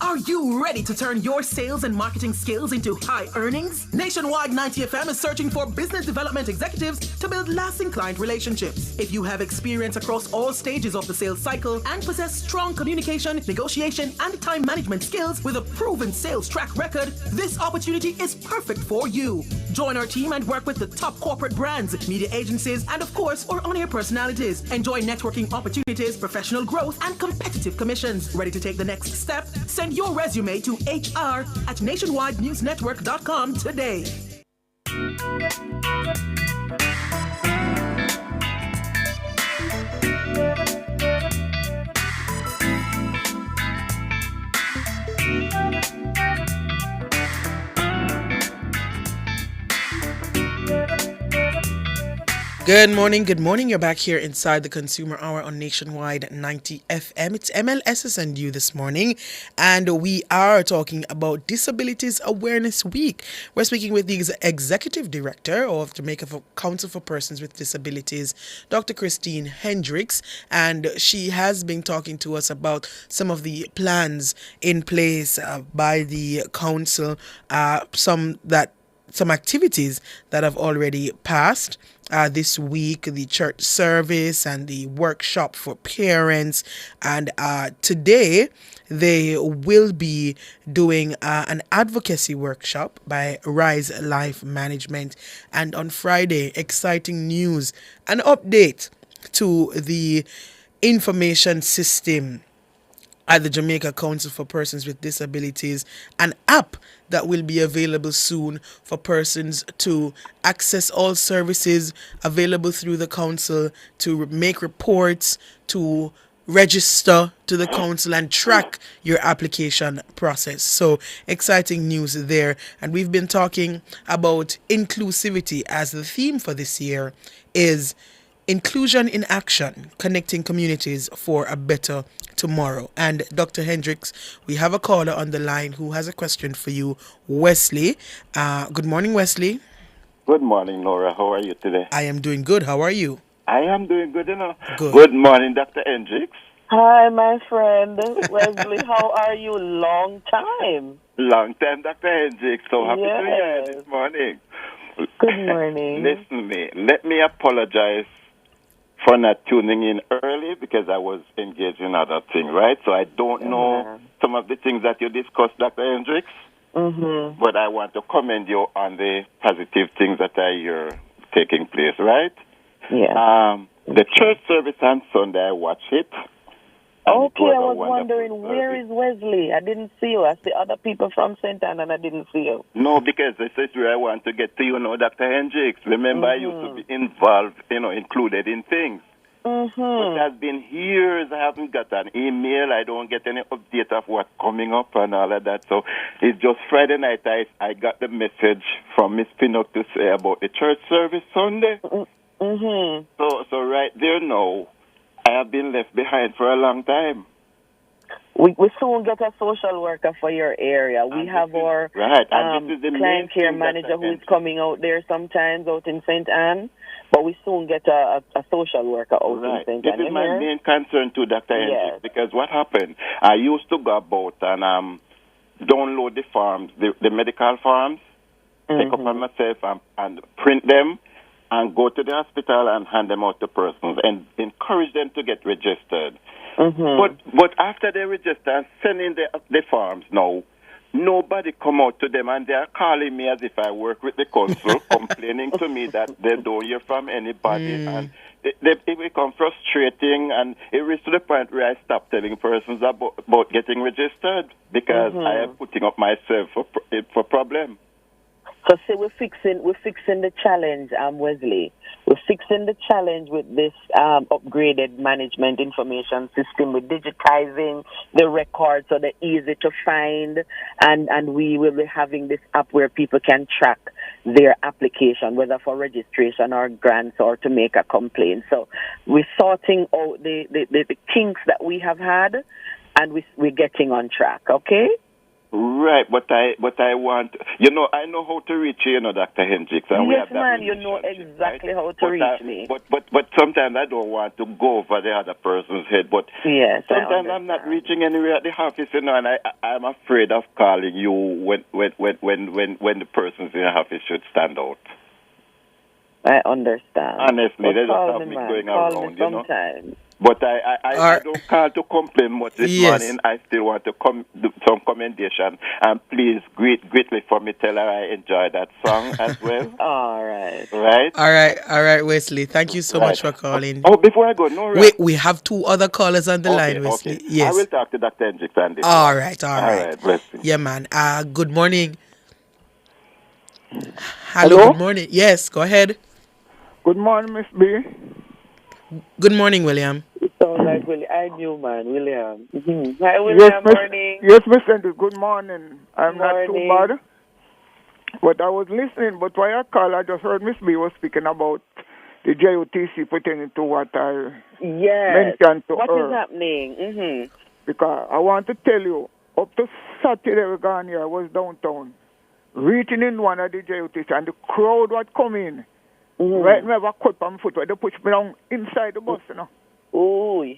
Are you ready to turn your sales and marketing skills into high earnings? Nationwide 90 FM is searching for business development executives to build lasting client relationships. If you have experience across all stages of the sales cycle and possess strong communication, negotiation, and time management skills with a proven sales track record, this opportunity is perfect for you. Join our team and work with the top corporate brands, media agencies, and of course, our on-air personalities. Enjoy networking opportunities, professional growth, and competitive commissions. Ready to take the next step? Send your resume to hr@nationwidenewsnetwork.com today. Good morning, good morning. You're back here inside the Consumer Hour on Nationwide 90 FM. It's MLSS and you this morning, and we are talking about Disabilities Awareness Week. We're speaking with the Executive Director of Jamaica Council for Persons with Disabilities, Dr. Christine Hendricks, and she has been talking to us about some of the plans in place by the council, some activities that have already passed. This week, the church service and the workshop for parents. And today, they will be doing an advocacy workshop by Rise Life Management. And on Friday, exciting news, an update to the information system at the Jamaica Council for Persons with Disabilities, an app that will be available soon for persons to access all services available through the council, to make reports, to register to the council and track your application process. So exciting news there. And we've been talking about inclusivity as the theme for this year is inclusion in action, connecting communities for a better tomorrow. And Dr. Hendricks, we have a caller on the line who has a question for you, Wesley. Good morning, Wesley. Good morning, Laura. How are you today? I am doing good. How are you? I am doing good, Good. Good morning, Dr. Hendricks. Hi, my friend Wesley. How are you? Long time. Long time, Dr. Hendricks. So happy to hear you Yes. this morning. Good morning. Listen to me. Let me apologize for not tuning in early because I was engaged in other things, right? So I don't know some of the things that you discussed, Dr. Hendricks. Mm-hmm. But I want to commend you on the positive things that I hear taking place, right? Yeah. The church service on Sunday, I watched it. Okay, I was wondering, where is Wesley? I didn't see you. I see other people from St. Anne and I didn't see you. No, because this is where I want to get to, Dr. Hendricks. Remember, I used to be involved, included in things. Mm-hmm. But it has been years. I haven't got an email. I don't get any update of what's coming up and all of that. So it's just Friday night I got the message from Miss Pinnock to say about the church service Sunday. Mm-hmm. So right there now, I have been left behind for a long time. We soon get a social worker for your area. We have our client care manager who is coming out there sometimes out in St. Anne, but we soon get a social worker out in St. Anne. This is my main concern too, Dr. Hendricks, because what happened, I used to go about and download the forms, the medical forms, take up on myself and print them, and go to the hospital and hand them out to persons and encourage them to get registered. But after they register and send in the forms now, nobody come out to them and they are calling me as if I work with the council, complaining to me that they don't hear from anybody. And it becomes frustrating, and it reaches to the point where I stop telling persons about getting registered because I am putting up myself for problem. So say we're fixing the challenge, Wesley. We're fixing the challenge with this upgraded management information system. We're digitizing the records so they're easy to find, and we will be having this app where people can track their application, whether for registration or grants or to make a complaint. So we're sorting out the kinks that we have had, and we're getting on track, okay? Right, but I want, I know how to reach you, Dr. Hendricks. And yes, man, you know exactly how to reach me. But sometimes I don't want to go over the other person's head. But yes, sometimes I'm not reaching anywhere at the office, and I'm afraid of calling you when the persons in the office should stand out. I understand. Honestly, they just have me going around, But I don't call to complain much this morning. I still want to do some commendation. And please greatly for me tell her I enjoy that song as well. All right. Right? All right, Wesley. Thank you so much for calling. Oh, before I go, no. Wait, we have two other callers on the line, Wesley. Okay. Yes. I will talk to Dr. Hendricks on this. All right. All right, bless you. Yeah, man. Good morning. Hello, good morning. Yes, go ahead. Good morning, Miss B. Good morning, William. It sounds like William. I knew, man, William. Mm-hmm. Hi, William. Morning. Yes, Miss Andrews. Good morning. I'm morning. not too bad. But I was listening, but while I called, I just heard Miss B was speaking about the JOTC pertaining to what I Yes. mentioned to What her. is happening? Mm-hmm. Because I want to tell you, up to Saturday we gone here, I was downtown, reaching in one of the JOTC, and the crowd was coming. Right, me have a cut on my foot, they push me down inside the bus, you know. Ooh.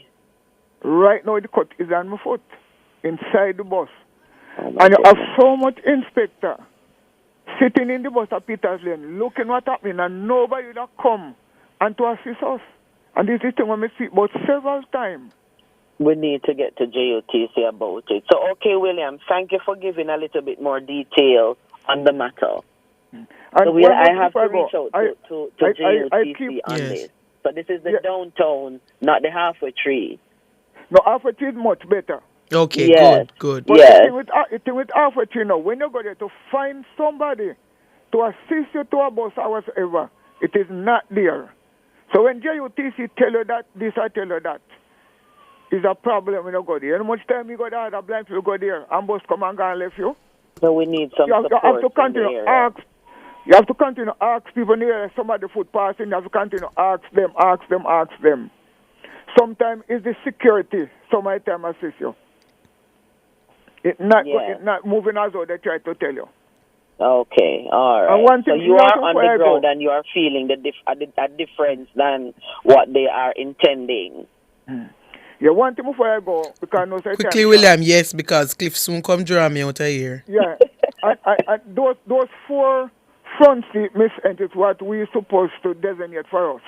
Right now the cut is on my foot, inside the bus. Oh, and you have so much inspector sitting in the bus at Peters Lane, looking what happening, and nobody that come and to assist us. And this is the thing when we see about several times. We need to get to JOTC about it. So, okay, William, thank you for giving a little bit more detail on the matter. And so I have to reach out to JOTC on Yes. this. So this is the downtown, not the halfway tree. No, halfway tree is much better. Okay, Yes. good. But the thing with halfway tree now, when you go there to find somebody to assist you to a bus or whatever, it is not there. So when JOTC tell you that, this I tell you that, is a problem when you go there. How much time you go there, the blind people go there, and bus come and go and left you? So we need some you have to continue in the ask. You have to continue ask people near some of the foot passing. You have to continue ask them. Sometimes it's the security. Some of the time assist you. It's not moving as though they try to tell you. Okay, all right. And one So thing, you are on the ground go. and you are feeling a difference than what they are intending. Yeah, one thing before I go, because no Quickly, William, yes, because Cliff soon come draw me out of here. Yeah, those 4 front seat misentries is what we supposed to designate for us.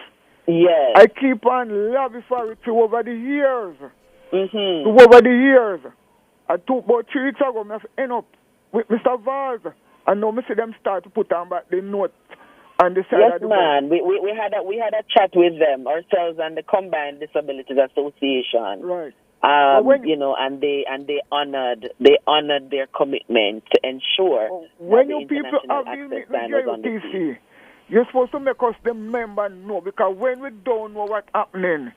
Yes. I keep on lobbying for it over the years. Mm-hmm. Over the years. About 3 weeks ago, I end up with Mr. Vaz, and now I see them start to put on back the note on the side Yes, of the man. We had a chat with them ourselves and the Combined Disabilities Association. Right. And they honored their commitment to ensure when that you the people international have been access with the line was on the JOTC, you're supposed to make us the member know, because when we don't know what's happening,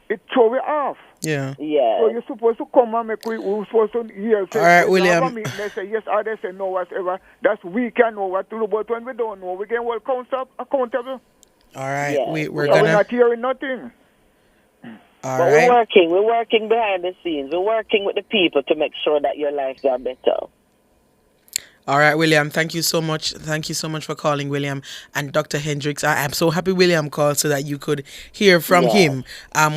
it throw it off. Yeah. Yeah. So you're supposed to come and make we're supposed to hear. All right, William. They say yes or they say no, whatever. That's we can know what to do, but when we don't know, we can hold accountable. All right, Yeah. we're So gonna. we're not hearing nothing. All But right. we're working behind the scenes. We're working with the people to make sure that your lives are better. All right, William, thank you so much. Thank you so much for calling, William. And Dr. Hendricks, I am so happy William called so that you could hear from him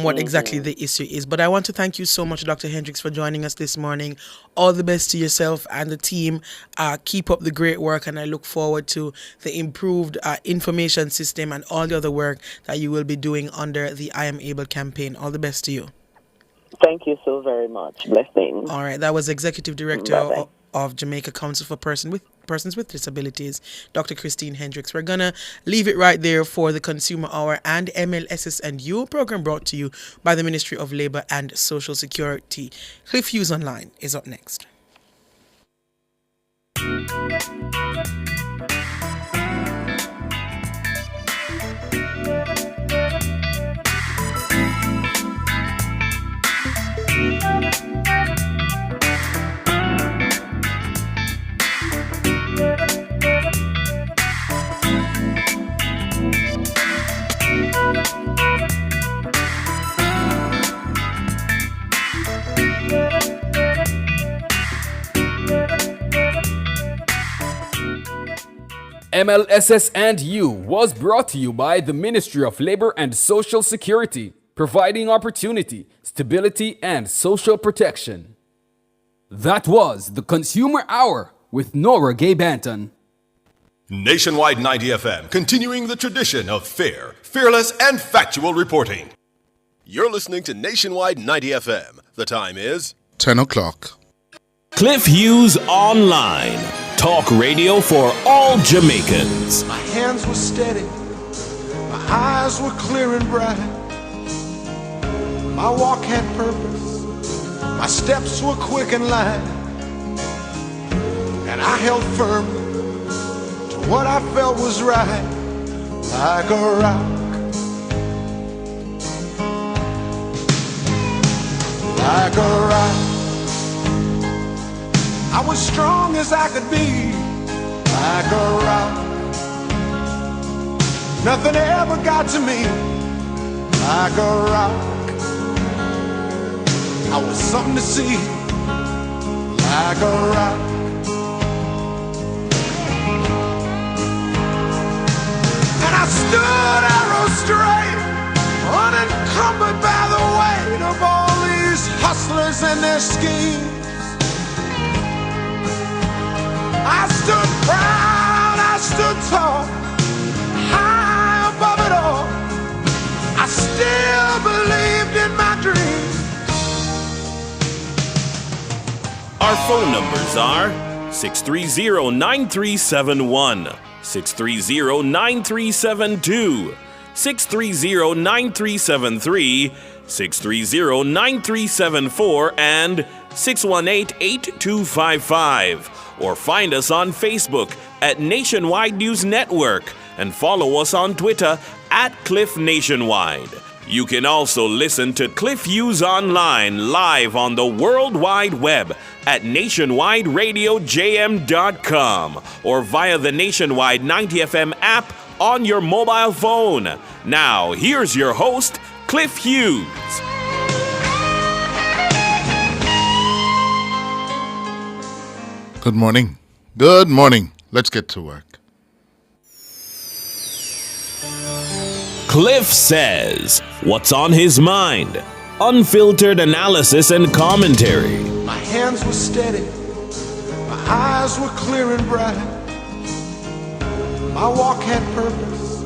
what exactly the issue is. But I want to thank you so much, Dr. Hendricks, for joining us this morning. All the best to yourself and the team. Keep up the great work, and I look forward to the improved information system and all the other work that you will be doing under the I Am Able campaign. All the best to you. Thank you so very much. Blessings. All right, that was Executive Director of Jamaica Council for Persons with Disabilities, Dr. Christine Hendricks. We're going to leave it right there for the Consumer Hour and MLSS&U, program brought to you by the Ministry of Labour and Social Security. Cliff Hughes Online is up next. MLSS and You was brought to you by the Ministry of Labor and Social Security, providing opportunity, stability, and social protection. That was the Consumer Hour with Nora Gay Banton. Nationwide 90 FM, continuing the tradition of fair, fearless, and factual reporting. You're listening to Nationwide 90 FM. The time is 10 o'clock. Cliff Hughes Online. Talk radio for all Jamaicans. My hands were steady. My eyes were clear and bright. My walk had purpose. My steps were quick and light. And I held firm to what I felt was right, like a rock. Like a rock. I was strong as I could be, like a rock. Nothing ever got to me like a rock. I was something to see like a rock. And I stood arrow straight, unencumbered by the weight of all these hustlers and their schemes. I stood proud, I stood tall, high above it all. I still believed in my dreams. Our phone numbers are 630-9371, 630-9372, 630-9373, 630-9374, and 618-8255. Or find us on Facebook at Nationwide News Network and follow us on Twitter at Cliff Nationwide. You can also listen to Cliff Hughes online live on the World Wide Web at nationwideradiojm.com or via the Nationwide 90 FM app on your mobile phone. Now, here's your host, Cliff Hughes. Good morning. Good morning. Let's get to work. Cliff says, what's on his mind? Unfiltered analysis and commentary. My hands were steady, my eyes were clear and bright. My walk had purpose,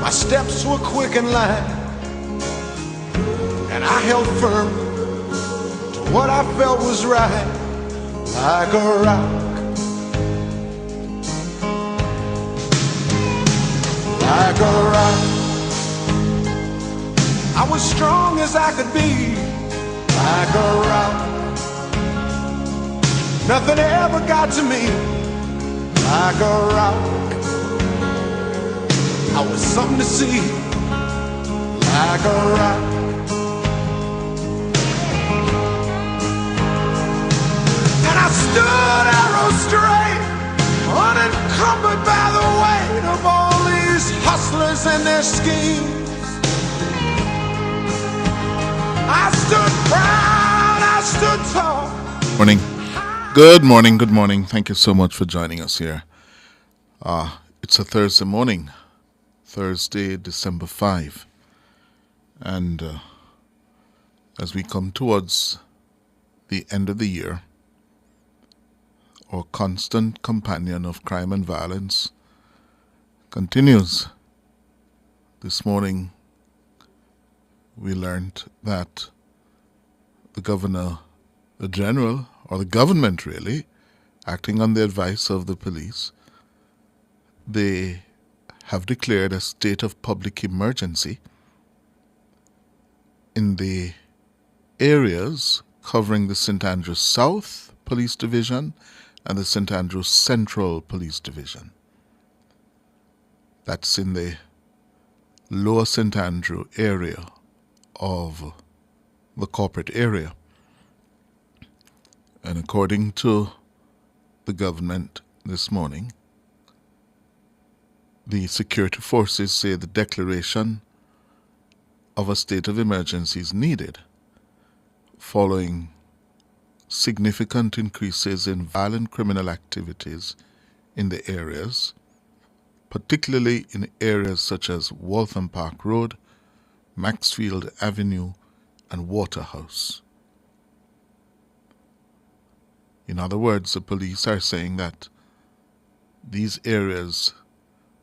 my steps were quick and light. And I held firm to what I felt was right, like a rock. Like a rock. I was strong as I could be, like a rock. Nothing ever got to me, like a rock. I was something to see, like a rock. And I stood arrow straight, unencumbered by the weight of all these hustlers and their schemes. I stood proud, I stood tall. Morning. Good morning, good morning. Thank you so much for joining us here. It's a Thursday morning, Thursday, December 5. And as we come towards the end of the year, our constant companion of crime and violence continues. This morning, we learned that the Governor General, or the government really, acting on the advice of the police, they have declared a state of public emergency in the areas covering the St. Andrews South Police Division and the St. Andrews Central Police Division. That's in the Lower St. Andrew area of the corporate area. And according to the government this morning, the security forces say the declaration of a state of emergency is needed following significant increases in violent criminal activities in the areas, particularly in areas such as Waltham Park Road, Maxfield Avenue, and Waterhouse. In other words, the police are saying that these areas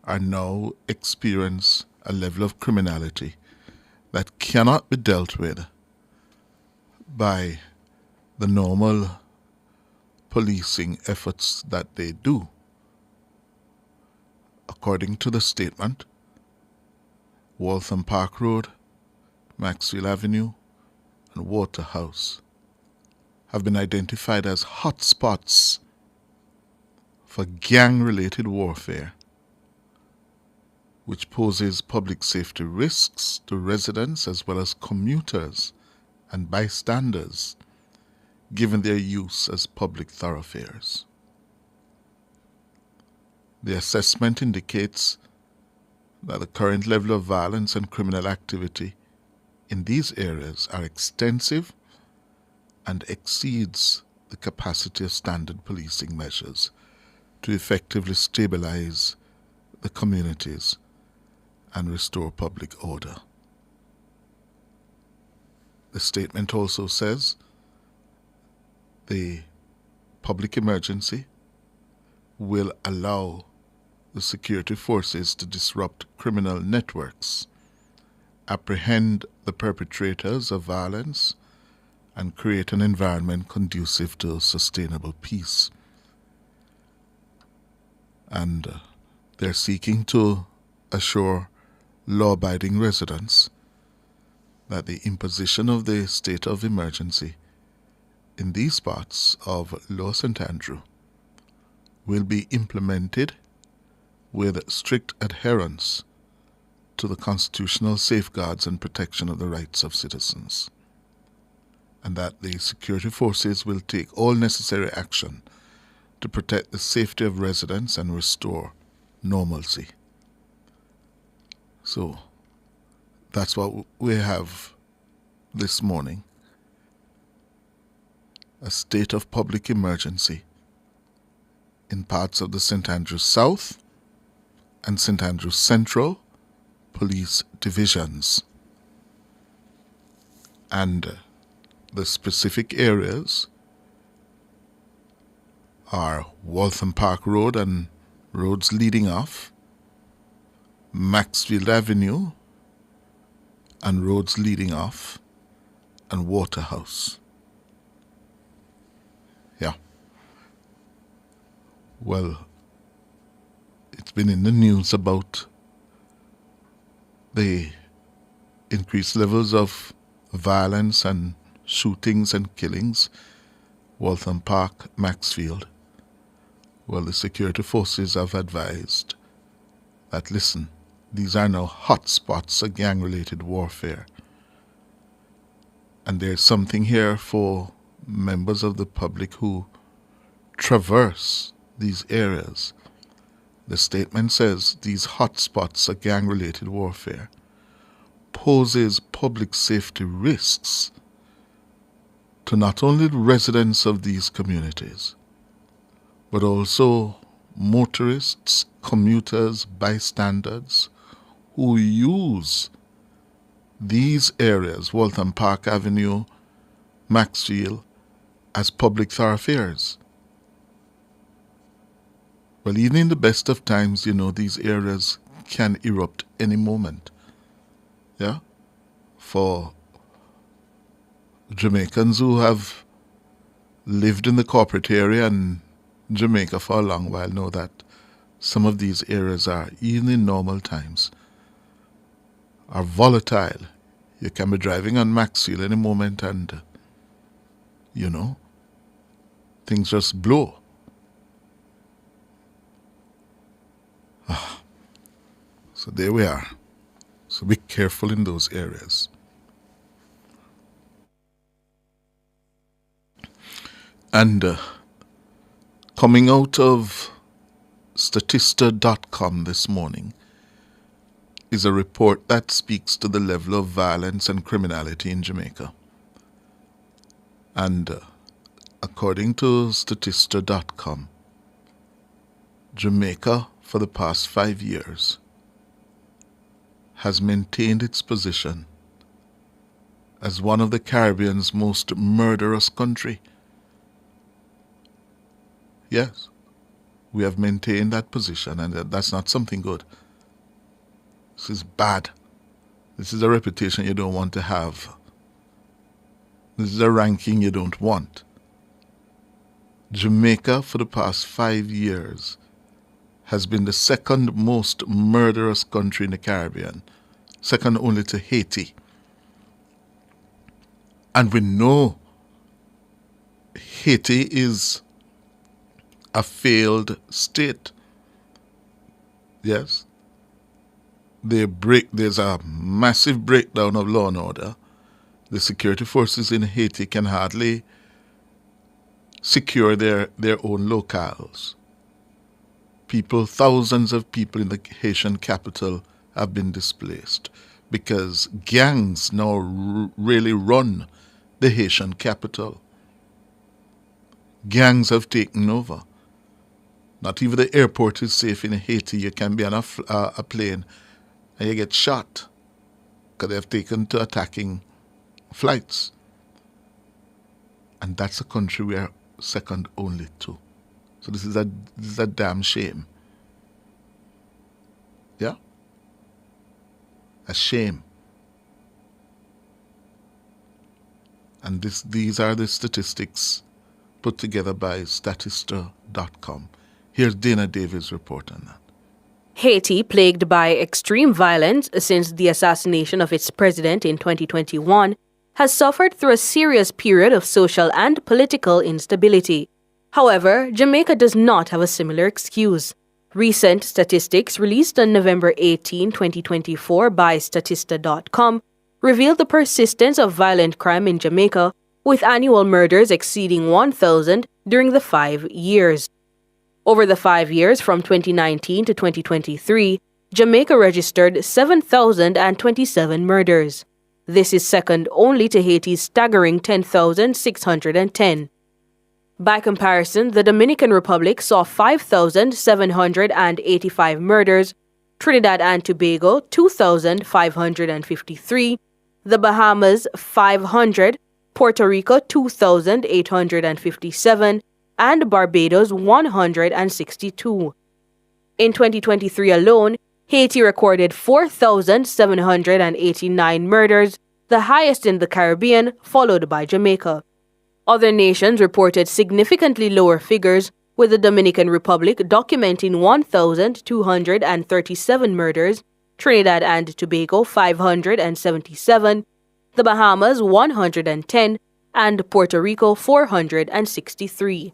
are now experience a level of criminality that cannot be dealt with by the normal policing efforts that they do. According to the statement, Waltham Park Road, Maxfield Avenue, and Waterhouse have been identified as hotspots for gang-related warfare, which poses public safety risks to residents as well as commuters and bystanders, given their use as public thoroughfares. The assessment indicates that the current level of violence and criminal activity in these areas are extensive and exceeds the capacity of standard policing measures to effectively stabilize the communities and restore public order. The statement also says the public emergency will allow the security forces to disrupt criminal networks, apprehend the perpetrators of violence, and create an environment conducive to sustainable peace. And they're seeking to assure law-abiding residents that the imposition of the state of emergency in these parts of Lower St. Andrew will be implemented with strict adherence to the constitutional safeguards and protection of the rights of citizens, and that the security forces will take all necessary action to protect the safety of residents and restore normalcy. So that's what we have this morning. A state of public emergency in parts of the St. Andrews South and St. Andrews Central police divisions. And the specific areas are Waltham Park Road and roads leading off, Maxfield Avenue and roads leading off, and Waterhouse. Yeah. Well, it's been in the news about the increased levels of violence and shootings and killings, Waltham Park, Maxfield. Well, the security forces have advised that, listen, these are now hot spots of gang-related warfare. And there's something here for members of the public who traverse these areas. The statement says these hot spots of gang-related warfare poses public safety risks to not only the residents of these communities, but also motorists, commuters, bystanders who use these areas, Waltham Park Avenue, Maxfield, as public thoroughfares. Well, even in the best of times, these areas can erupt any moment. Yeah? For Jamaicans who have lived in the corporate area and Jamaica for a long while know that some of these areas are, even in normal times, are volatile. You can be driving on Maxfield any moment and, things just blow. So there we are. So be careful in those areas. And coming out of Statista.com this morning is a report that speaks to the level of violence and criminality in Jamaica. And according to Statista.com, Jamaica, for the past 5 years, has maintained its position as one of the Caribbean's most murderous country. Yes, we have maintained that position, and that's not something good. This is bad. This is a reputation you don't want to have. This is a ranking you don't want. Jamaica, for the past 5 years, has been the second most murderous country in the Caribbean, second only to Haiti. And we know Haiti is a failed state. Yes. There's a massive breakdown of law and order. The security forces in Haiti can hardly secure their own locales. Thousands of people in the Haitian capital have been displaced because gangs now really run the Haitian capital. Gangs have taken over. Not even the airport is safe in Haiti. You can be on a plane and you get shot because they have taken to attacking flights. And that's a country we are second only to. So this is a damn shame. Yeah? A shame. And these are the statistics put together by Statista.com. Here's Dana Davis' report on that. Haiti, plagued by extreme violence since the assassination of its president in 2021, has suffered through a serious period of social and political instability. However, Jamaica does not have a similar excuse. Recent statistics released on November 18, 2024 by Statista.com revealed the persistence of violent crime in Jamaica, with annual murders exceeding 1,000 during the 5 years. Over the 5 years from 2019 to 2023, Jamaica registered 7,027 murders. This is second only to Haiti's staggering 10,610. By comparison, the Dominican Republic saw 5,785 murders, Trinidad and Tobago 2,553, the Bahamas 500, Puerto Rico 2,857, and Barbados 162. In 2023 alone, Haiti recorded 4,789 murders, the highest in the Caribbean, followed by Jamaica. Other nations reported significantly lower figures, with the Dominican Republic documenting 1,237 murders, Trinidad and Tobago 577, the Bahamas 110, and Puerto Rico 463.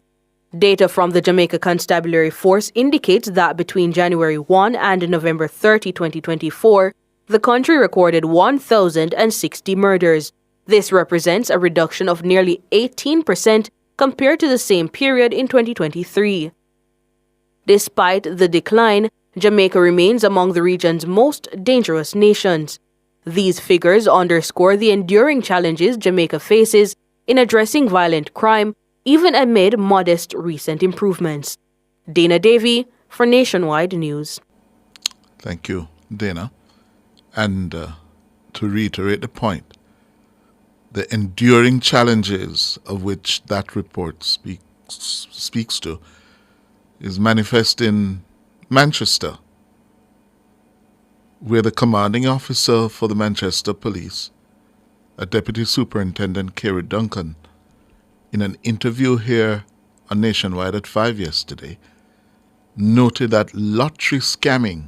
Data from the Jamaica Constabulary Force indicates that between January 1 and November 30, 2024, the country recorded 1,060 murders. This represents a reduction of nearly 18% compared to the same period in 2023. Despite the decline, Jamaica remains among the region's most dangerous nations. These figures underscore the enduring challenges Jamaica faces in addressing violent crime, even amid modest recent improvements. Dana Davey for Nationwide News. Thank you, Dana. And to reiterate the point, the enduring challenges of which that report speaks to is manifest in Manchester, where the commanding officer for the Manchester Police, a Deputy Superintendent Kerry Duncan, in an interview here on Nationwide at 5 yesterday, noted that lottery scamming,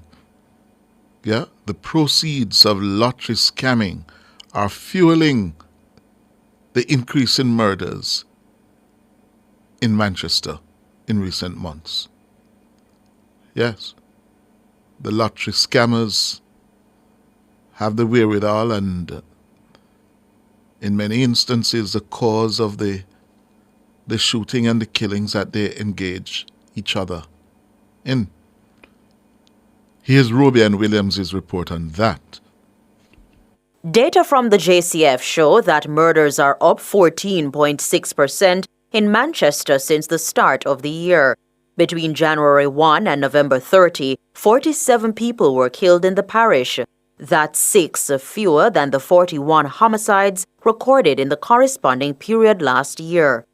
the proceeds of lottery scamming are fueling the increase in murders in Manchester in recent months. Yes, the lottery scammers have the wherewithal and in many instances the cause of the shooting and the killings that they engage each other in. Here's Roby and Williams' report on that. Data from the JCF show that murders are up 14.6% in Manchester since the start of the year. Between January 1 and November 30, 47 people were killed in the parish. That's 6 fewer than the 41 homicides recorded in the corresponding period last year.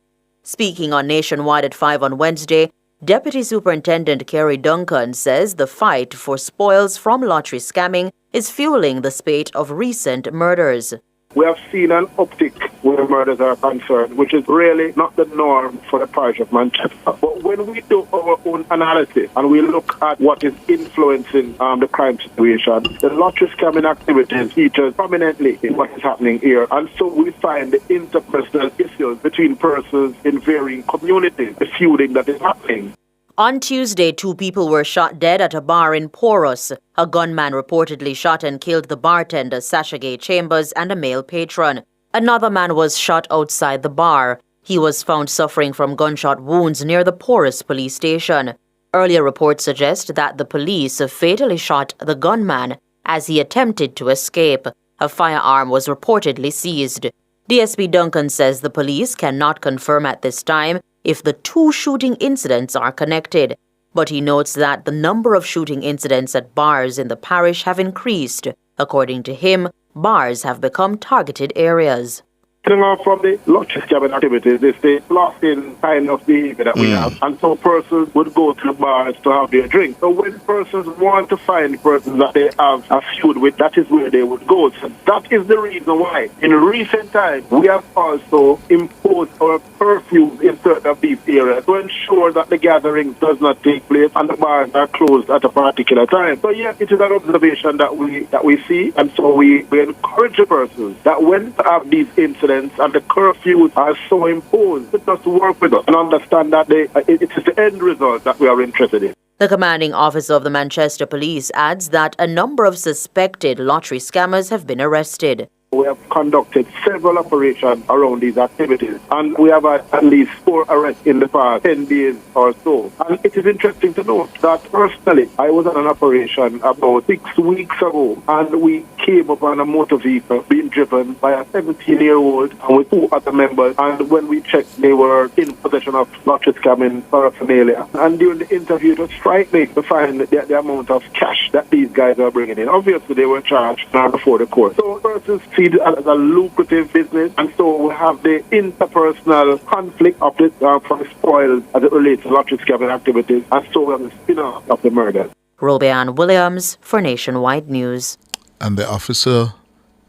Speaking on Nationwide at 5 on Wednesday, Deputy Superintendent Kerry Duncan says the fight for spoils from lottery scamming is fueling the spate of recent murders. We have seen an uptick where murders are concerned, which is really not the norm for the parish of Manchester. But when we do our own analysis and we look at what is influencing the crime situation, the lottery scamming activities features prominently in what is happening here. And so we find the interpersonal issues between persons in varying communities, the feuding that is happening. On Tuesday, 2 people were shot dead at a bar in Poros. A gunman reportedly shot and killed the bartender, Sashagay Chambers, and a male patron. Another man was shot outside the bar. He was found suffering from gunshot wounds near the Poros police station. Earlier reports suggest that the police fatally shot the gunman as he attempted to escape. A firearm was reportedly seized. DSP Duncan says the police cannot confirm at this time if the two shooting incidents are connected, but he notes that the number of shooting incidents at bars in the parish have increased. According to him, bars have become targeted areas. From the lottery scamming activities, it's the blasting kind of behavior that we have. And so persons would go to the bars to have their drink. So when persons want to find persons that they have a feud with, that is where they would go. So that is the reason why in recent times we have also imposed our curfews in certain of these areas to ensure that the gathering does not take place and the bars are closed at a particular time. So yes, it is an observation that we see, and so we encourage the persons that when they have these incidents and the curfews are so imposed, to just work with us and understand that it is the end result that we are interested in. The commanding officer of the Manchester Police adds that a number of suspected lottery scammers have been arrested. We have conducted several operations around these activities, and we have had at least 4 arrests in the past 10 days or so. And it is interesting to note that personally, I was on an operation about 6 weeks ago, and we came upon a motor vehicle being driven by a 17-year-old and with 2 other members. And when we checked, they were in possession of lottery scamming paraphernalia. And during the interview, it was frightening to find the amount of cash that these guys are bringing in. Obviously, they were charged before the court. So persons see it as a lucrative business, and so we have the interpersonal conflict of the for the spoils as it relates to lottery scamming activities, and so we have the spin-off of the murder. Robeanne Williams for Nationwide News. And the officer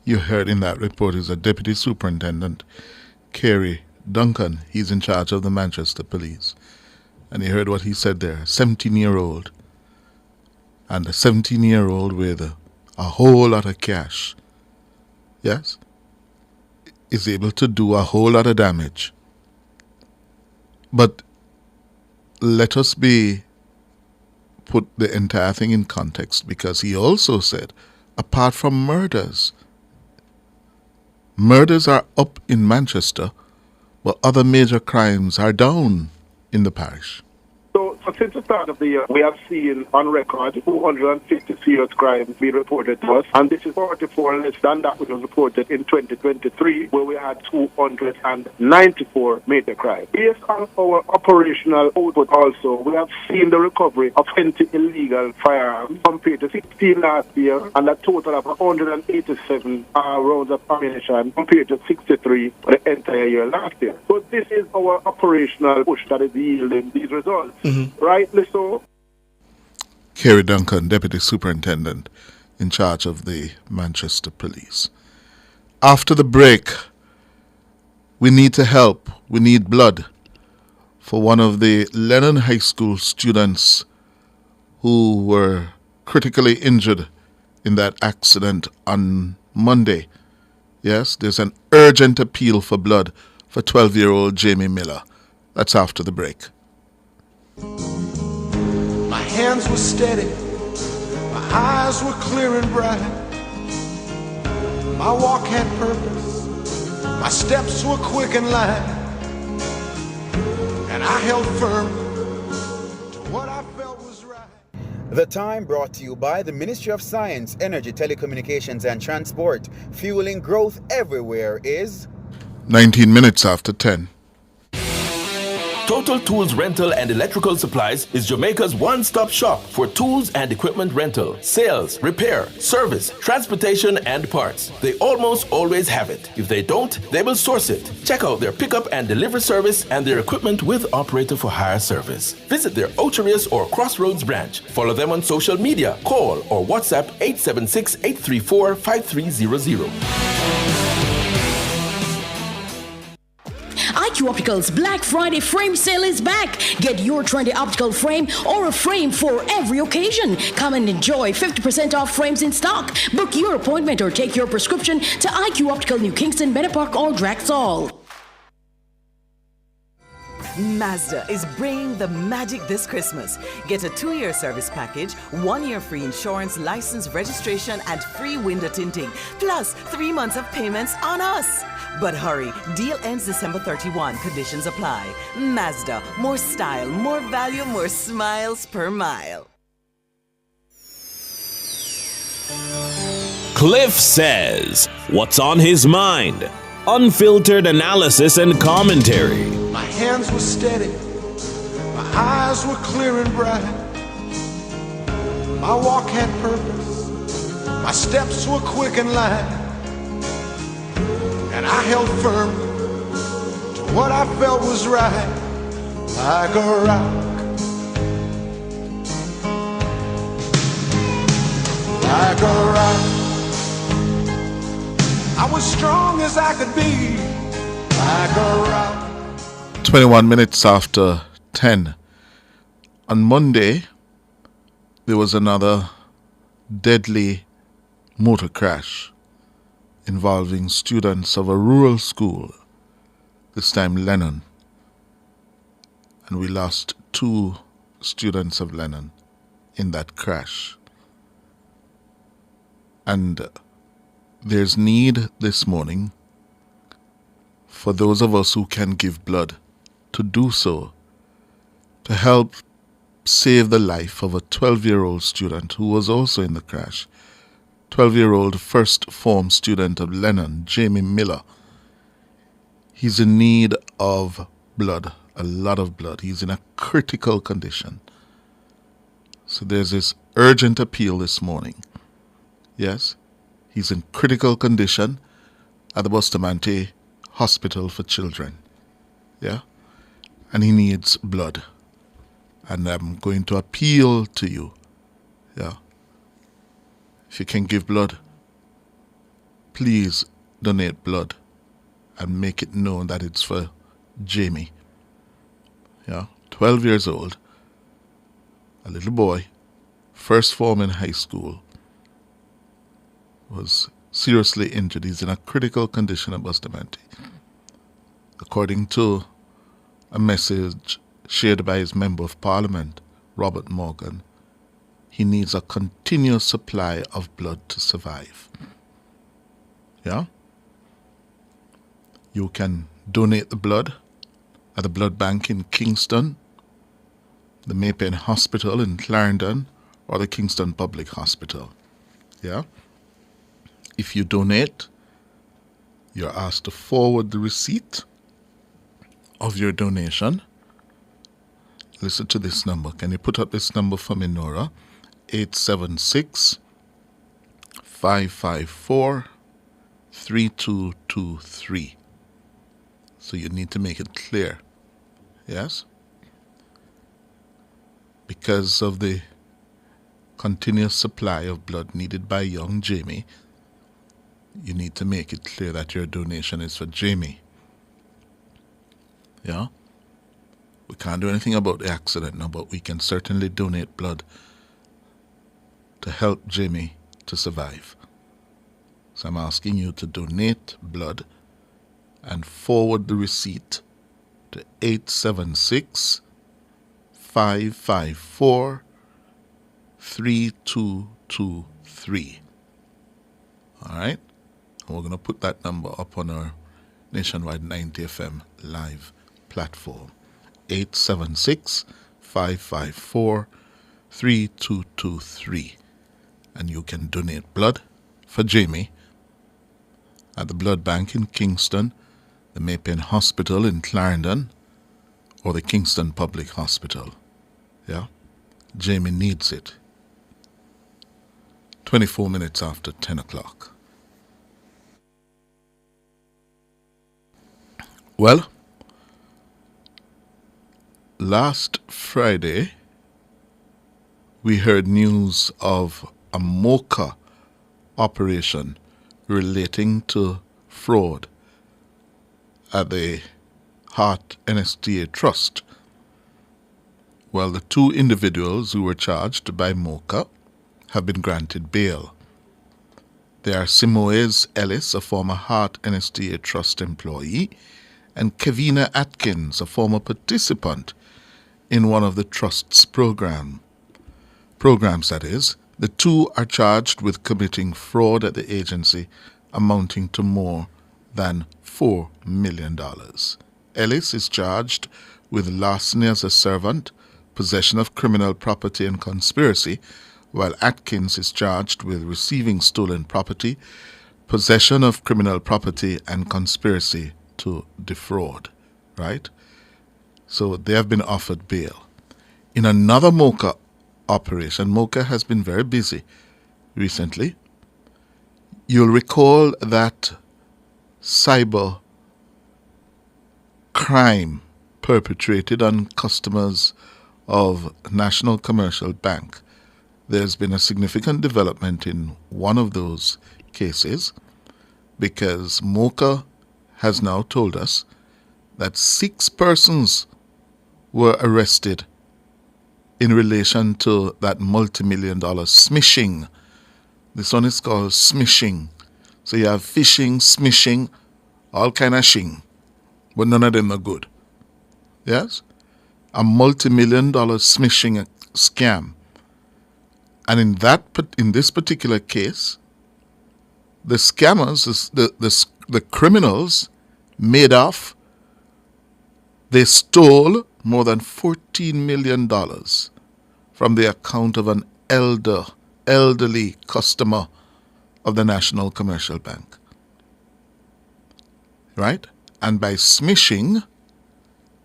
you heard in that report is a Deputy Superintendent, Kerry Duncan. He's in charge of the Manchester Police. And you heard what he said there, 17-year-old. And a 17-year-old with a whole lot of cash. Yes, is able to do a whole lot of damage. But let us put the entire thing in context, because he also said, apart from murders are up in Manchester, but other major crimes are down in the parish. So since the start of the year, we have seen on record 250 serious crimes being reported to us, and this is 44 less than that which was reported in 2023, where we had 294 major crimes. Based on our operational output also, we have seen the recovery of 20 illegal firearms compared to 16 last year, and a total of 187 rounds of ammunition compared to 63 for the entire year last year. So this is our operational push that is yielding these results. Rightly so. Kerry Duncan, Deputy Superintendent in charge of the Manchester Police. After the break, we need to help. We need blood for one of the Lennon High School students who were critically injured in that accident on Monday. Yes, there's an urgent appeal for blood for 12-year-old Jamie Miller. That's after the break. My hands were steady, my eyes were clear and bright. My walk had purpose, my steps were quick and light. And I held firm to what I felt was right. The Time brought to you by the Ministry of Science, Energy, Telecommunications and Transport. Fueling growth everywhere is 19 minutes after 10. Total Tools Rental and Electrical Supplies is Jamaica's one-stop shop for tools and equipment rental, sales, repair, service, transportation, and parts. They almost always have it. If they don't, they will source it. Check out their pickup and deliver service and their equipment with operator for hire service. Visit their Ocherius or Crossroads branch. Follow them on social media. Call or WhatsApp 876-834-5300. IQ Optical's Black Friday frame sale is back. Get your trendy optical frame or a frame for every occasion. Come and enjoy 50% off frames in stock. Book your appointment or take your prescription to IQ Optical New Kingston, Bennett Park or Draxall. Mazda is bringing the magic this Christmas. Get a 2-year service package, 1 year free insurance, license, registration, and free window tinting, plus 3 months of payments on us. But hurry, deal ends December 31. Conditions apply. Mazda, more style, more value, more smiles per mile. Cliff Says, what's on his mind? Unfiltered analysis and commentary. My hands were steady, my eyes were clear and bright. My walk had purpose, my steps were quick and light. And I held firm to what I felt was right, like a rock. Like a rock. I was strong as I could be, like a rock. 21 minutes after 10. On Monday, there was another deadly motor crash involving students of a rural school, this time Lennon. And we lost 2 students of Lennon in that crash. And there's need this morning for those of us who can give blood to do so, to help save the life of a 12-year-old student who was also in the crash. 12-year-old first form student of Lennon, Jamie Miller. He's in need of blood, a lot of blood. He's in a critical condition. So there's this urgent appeal this morning. Yes, he's in critical condition at the Bustamante Hospital for Children. Yeah, and he needs blood. And I'm going to appeal to you. Yeah. If you can give blood, please donate blood and make it known that it's for Jamie. Yeah. 12 years old. A little boy. First form in high school. Was seriously injured. He's in a critical condition at Bustamante. According to a message shared by his Member of Parliament, Robert Morgan, he needs a continuous supply of blood to survive. Yeah? You can donate the blood at the blood bank in Kingston, the Maypen Hospital in Clarendon, or the Kingston Public Hospital. Yeah? If you donate, you're asked to forward the receipt of your donation. Listen to this number. Can you put up this number for me, Nora? 876-554-3223. So you need to make it clear. Yes? Because of the continuous supply of blood needed by young Jamie, you need to make it clear that your donation is for Jamie. Yeah? We can't do anything about the accident now, but we can certainly donate blood to help Jamie to survive. So I'm asking you to donate blood and forward the receipt to 876-554-3223. All right? And we're going to put that number up on our Nationwide 90 FM live platform. 876-554-3223. And you can donate blood for Jamie at the blood bank in Kingston, the Maypen Hospital in Clarendon, or the Kingston Public Hospital. Yeah? Jamie needs it. 24 minutes after 10 o'clock. Well, last Friday, we heard news of a MOCA operation relating to fraud at the Heart NSTA Trust. Well, the 2 individuals who were charged by MOCA have been granted bail. They are Simoes Ellis, a former Heart NSTA Trust employee, and Kevina Atkins, a former participant in one of the Trust's programs, that is. The 2 are charged with committing fraud at the agency amounting to more than $4 million. Ellis is charged with larceny as a servant, possession of criminal property and conspiracy, while Atkins is charged with receiving stolen property, possession of criminal property, and conspiracy to defraud, right? So they have been offered bail. In another MOCA operation, MOCA has been very busy recently. You'll recall that cyber crime perpetrated on customers of National Commercial Bank. There's been a significant development in one of those cases because MOCA has now told us that 6 persons were arrested in relation to that multi-million-dollar smishing. This one is called smishing. So you have phishing, smishing, all kind of shing, but none of them are good. Yes? A multi-million-dollar smishing scam. And in this particular case, the scammers, the criminals made off. They stole more than $14 million from the account of an elderly customer of the National Commercial Bank. Right? And by smishing,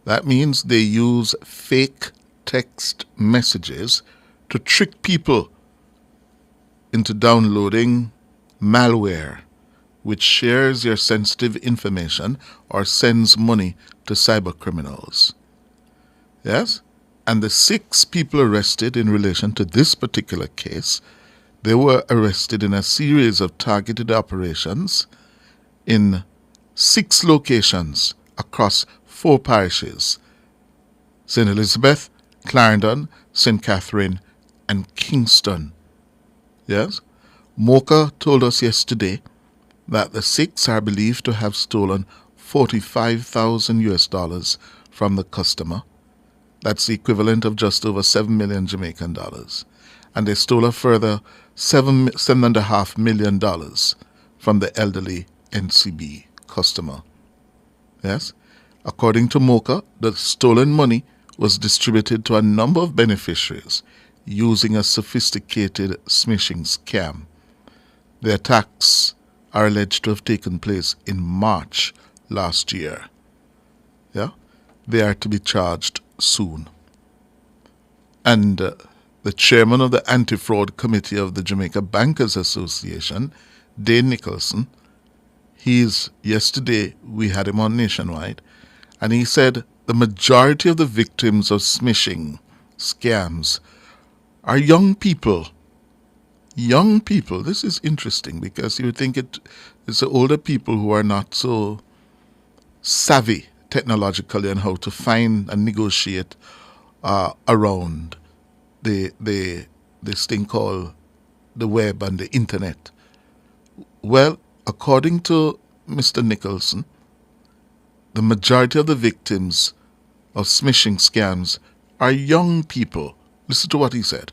that means they use fake text messages to trick people into downloading malware, which shares your sensitive information or sends money to cyber criminals. Yes? And the 6 people arrested in relation to this particular case, they were arrested in a series of targeted operations in 6 locations across 4 parishes: St. Elizabeth, Clarendon, St. Catherine, and Kingston. Yes? MOCA told us yesterday that the 6 are believed to have stolen $45,000 from the customer. That's the equivalent of just over 7 million Jamaican dollars. And they stole a further $7.5 million from the elderly NCB customer. Yes? According to MOCA, the stolen money was distributed to a number of beneficiaries using a sophisticated smishing scam. The attacks are alleged to have taken place in March last year. Yeah? They are to be charged soon. And the chairman of the Anti-Fraud Committee of the Jamaica Bankers Association, Dane Nicholson, yesterday we had him on Nationwide, and he said the majority of the victims of smishing scams are young people. Young people. This is interesting because you would think it's the older people who are not so savvy technologically on how to find and negotiate around this thing called the web and the internet. Well, according to Mr. Nicholson, the majority of the victims of smishing scams are young people. Listen to what he said.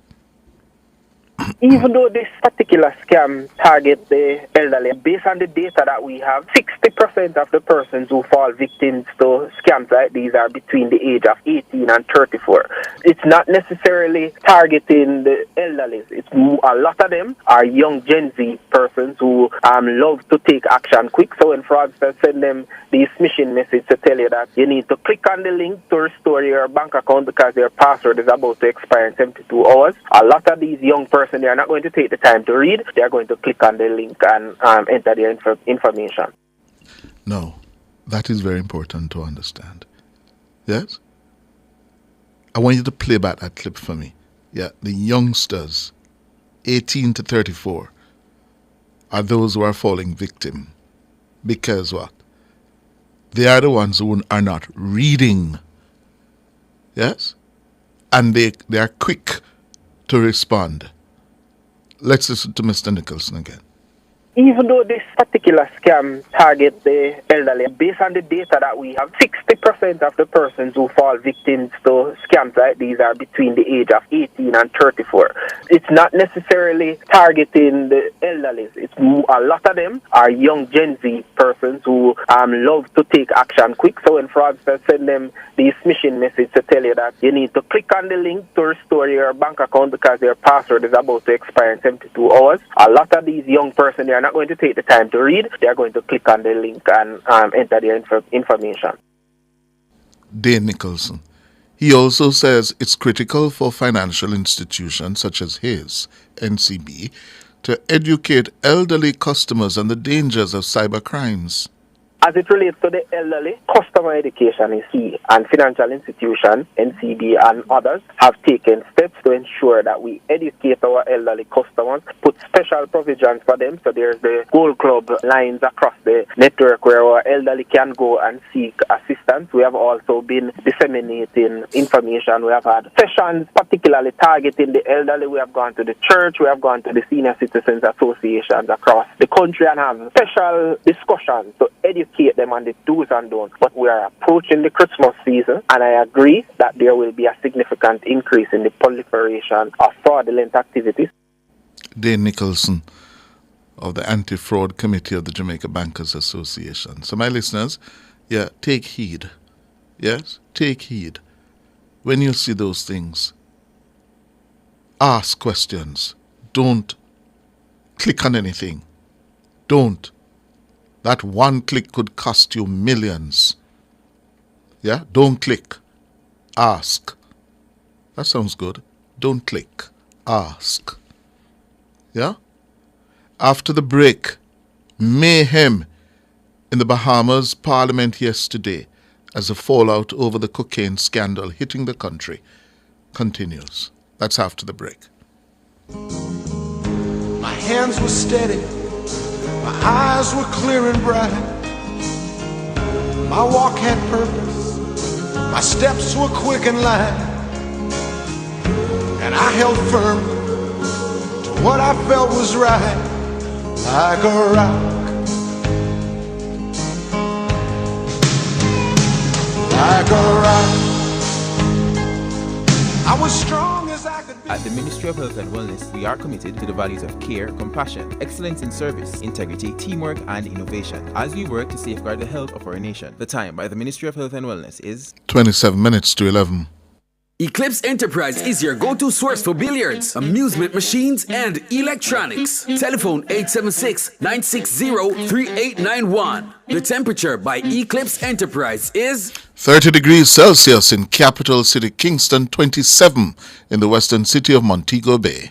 Even though this particular scam targets the elderly, based on the data that we have, 60% of the persons who fall victims to scams like these are between the age of 18 and 34. It's not necessarily targeting the elderly. A lot of them are young Gen Z persons who love to take action quick. So when fraudsters send them these smishing message to tell you that you need to click on the link to restore your bank account because your password is about to expire in 72 hours, a lot of these young persons, they are not going to take the time to read. They are going to click on the link and enter their information. No, that is very important to understand. Yes? I want you to play back that clip for me. Yeah, the youngsters, 18 to 34, are those who are falling victim. Because what? They are the ones who are not reading. Yes? And they are quick to respond. Let's listen to Mr. Nicholson again. Even though this particular scam targets the elderly, based on the data that we have, 60% of the persons who fall victims to scams like these are between the age of 18 and 34. It's not necessarily targeting the elderly. It's a lot of them are young Gen Z persons who love to take action quick. So when fraudsters send them these smishing message to tell you that you need to click on the link to restore your bank account because your password is about to expire in 72 hours, a lot of these young persons are not going to take the time to read. They are going to click on the link and enter their information. Dane Nicholson. He also says it's critical for financial institutions such as his, NCB, to educate elderly customers on the dangers of cybercrimes. As it relates to the elderly, customer education is key, and financial institutions, NCB and others, have taken steps to ensure that we educate our elderly customers, put special provisions for them. So there's the Gold Club lines across the network where our elderly can go and seek assistance. We have also been disseminating information. We have had sessions particularly targeting the elderly. We have gone to the church. We have gone to the senior citizens associations across the country and have special discussions to educate them on the do's and don'ts. But we are approaching the Christmas season, and I agree that there will be a significant increase in the proliferation of fraudulent activities. Dane Nicholson of the Anti-Fraud Committee of the Jamaica Bankers Association. So my listeners, take heed. Yes, take heed. When you see those things, ask questions. Don't click on anything. Don't. That one click could cost you millions. Yeah? Don't click. Ask. That sounds good. Don't click. Ask. Yeah? After the break, mayhem in the Bahamas Parliament yesterday as the fallout over the cocaine scandal hitting the country continues. That's after the break. My hands were steady. My eyes were clear and bright. My walk had purpose. My steps were quick and light. And I held firm to what I felt was right, like a rock, like a rock. I was strong as I could be. At the Ministry of Health and Wellness, we are committed to the values of care, compassion, excellence in service, integrity, teamwork, and innovation as we work to safeguard the health of our nation. The time by the Ministry of Health and Wellness is 27 minutes to 11. Eclipse Enterprise is your go-to source for billiards, amusement machines, and electronics. Telephone 876-960-3891. The temperature by Eclipse Enterprise is 30 degrees Celsius in capital city Kingston, 27 in the western city of Montego Bay.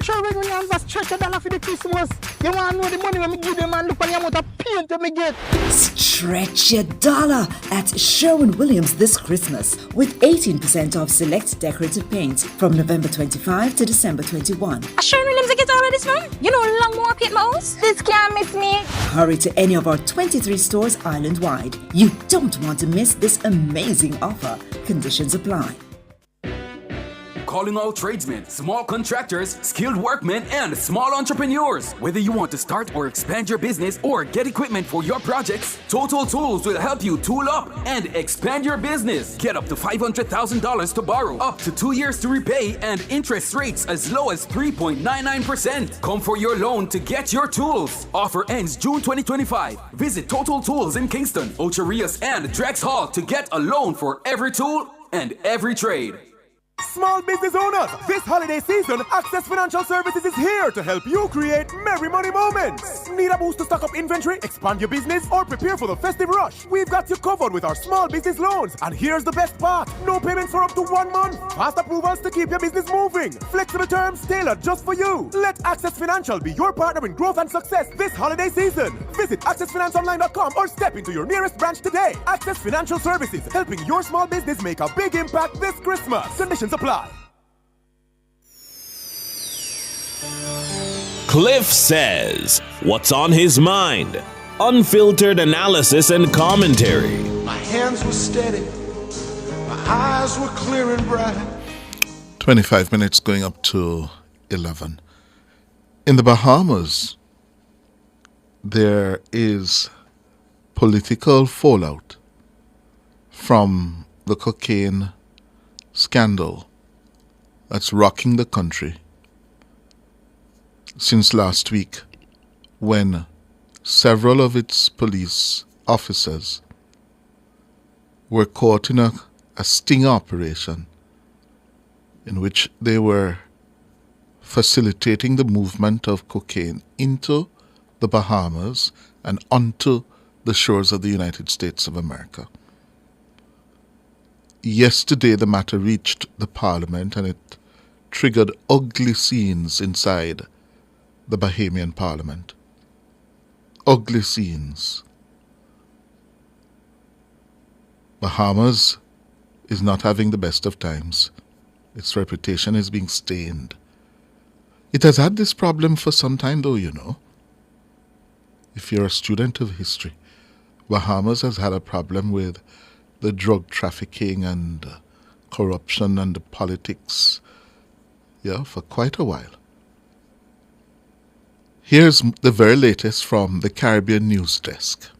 Sure, when you have stretch a dollar for the Christmas, you want to know the money when me give them and look on the amount of paint that me get. Stretch your dollar at Sherwin-Williams this Christmas with 18% off select decorative paint from November 25 to December 21. Sherwin-Williams, I get all of this, man. You know, long more paint mouse. This can't miss me. Hurry to any of our 23 stores island-wide. You don't want to miss this amazing offer. Conditions apply. Calling all tradesmen, small contractors, skilled workmen, and small entrepreneurs. Whether you want to start or expand your business or get equipment for your projects, Total Tools will help you tool up and expand your business. Get up to $500,000 to borrow, up to 2 years to repay, and interest rates as low as 3.99%. Come for your loan to get your tools. Offer ends June 2025. Visit Total Tools in Kingston, Ocho Rios, and Drex Hall to get a loan for every tool and every trade. Small business owners, this holiday season, Access Financial Services is here to help you create merry money moments. Need a boost to stock up inventory, expand your business, or prepare for the festive rush? We've got you covered with our small business loans. And here's the best part. No payments for up to 1 month. Fast approvals to keep your business moving. Flexible terms tailored just for you. Let Access Financial be your partner in growth and success this holiday season. Visit accessfinanceonline.com or step into your nearest branch today. Access Financial Services, helping your small business make a big impact this Christmas. Conditions apply. Cliff says, what's on his mind? Unfiltered analysis and commentary. My hands were steady. My eyes were clear and bright. 25 minutes going up to 11. In the Bahamas, there is political fallout from the cocaine scandal that's rocking the country since last week, when several of its police officers were caught in a sting operation in which they were facilitating the movement of cocaine into the Bahamas and onto the shores of the United States of America. Yesterday, the matter reached the Parliament and it triggered ugly scenes inside the Bahamian Parliament. Ugly scenes. Bahamas is not having the best of times. Its reputation is being stained. It has had this problem for some time, though, you know. If you're a student of history, Bahamas has had a problem with the drug trafficking and corruption and the politics, for quite a while. Here's the very latest from the Caribbean News Desk.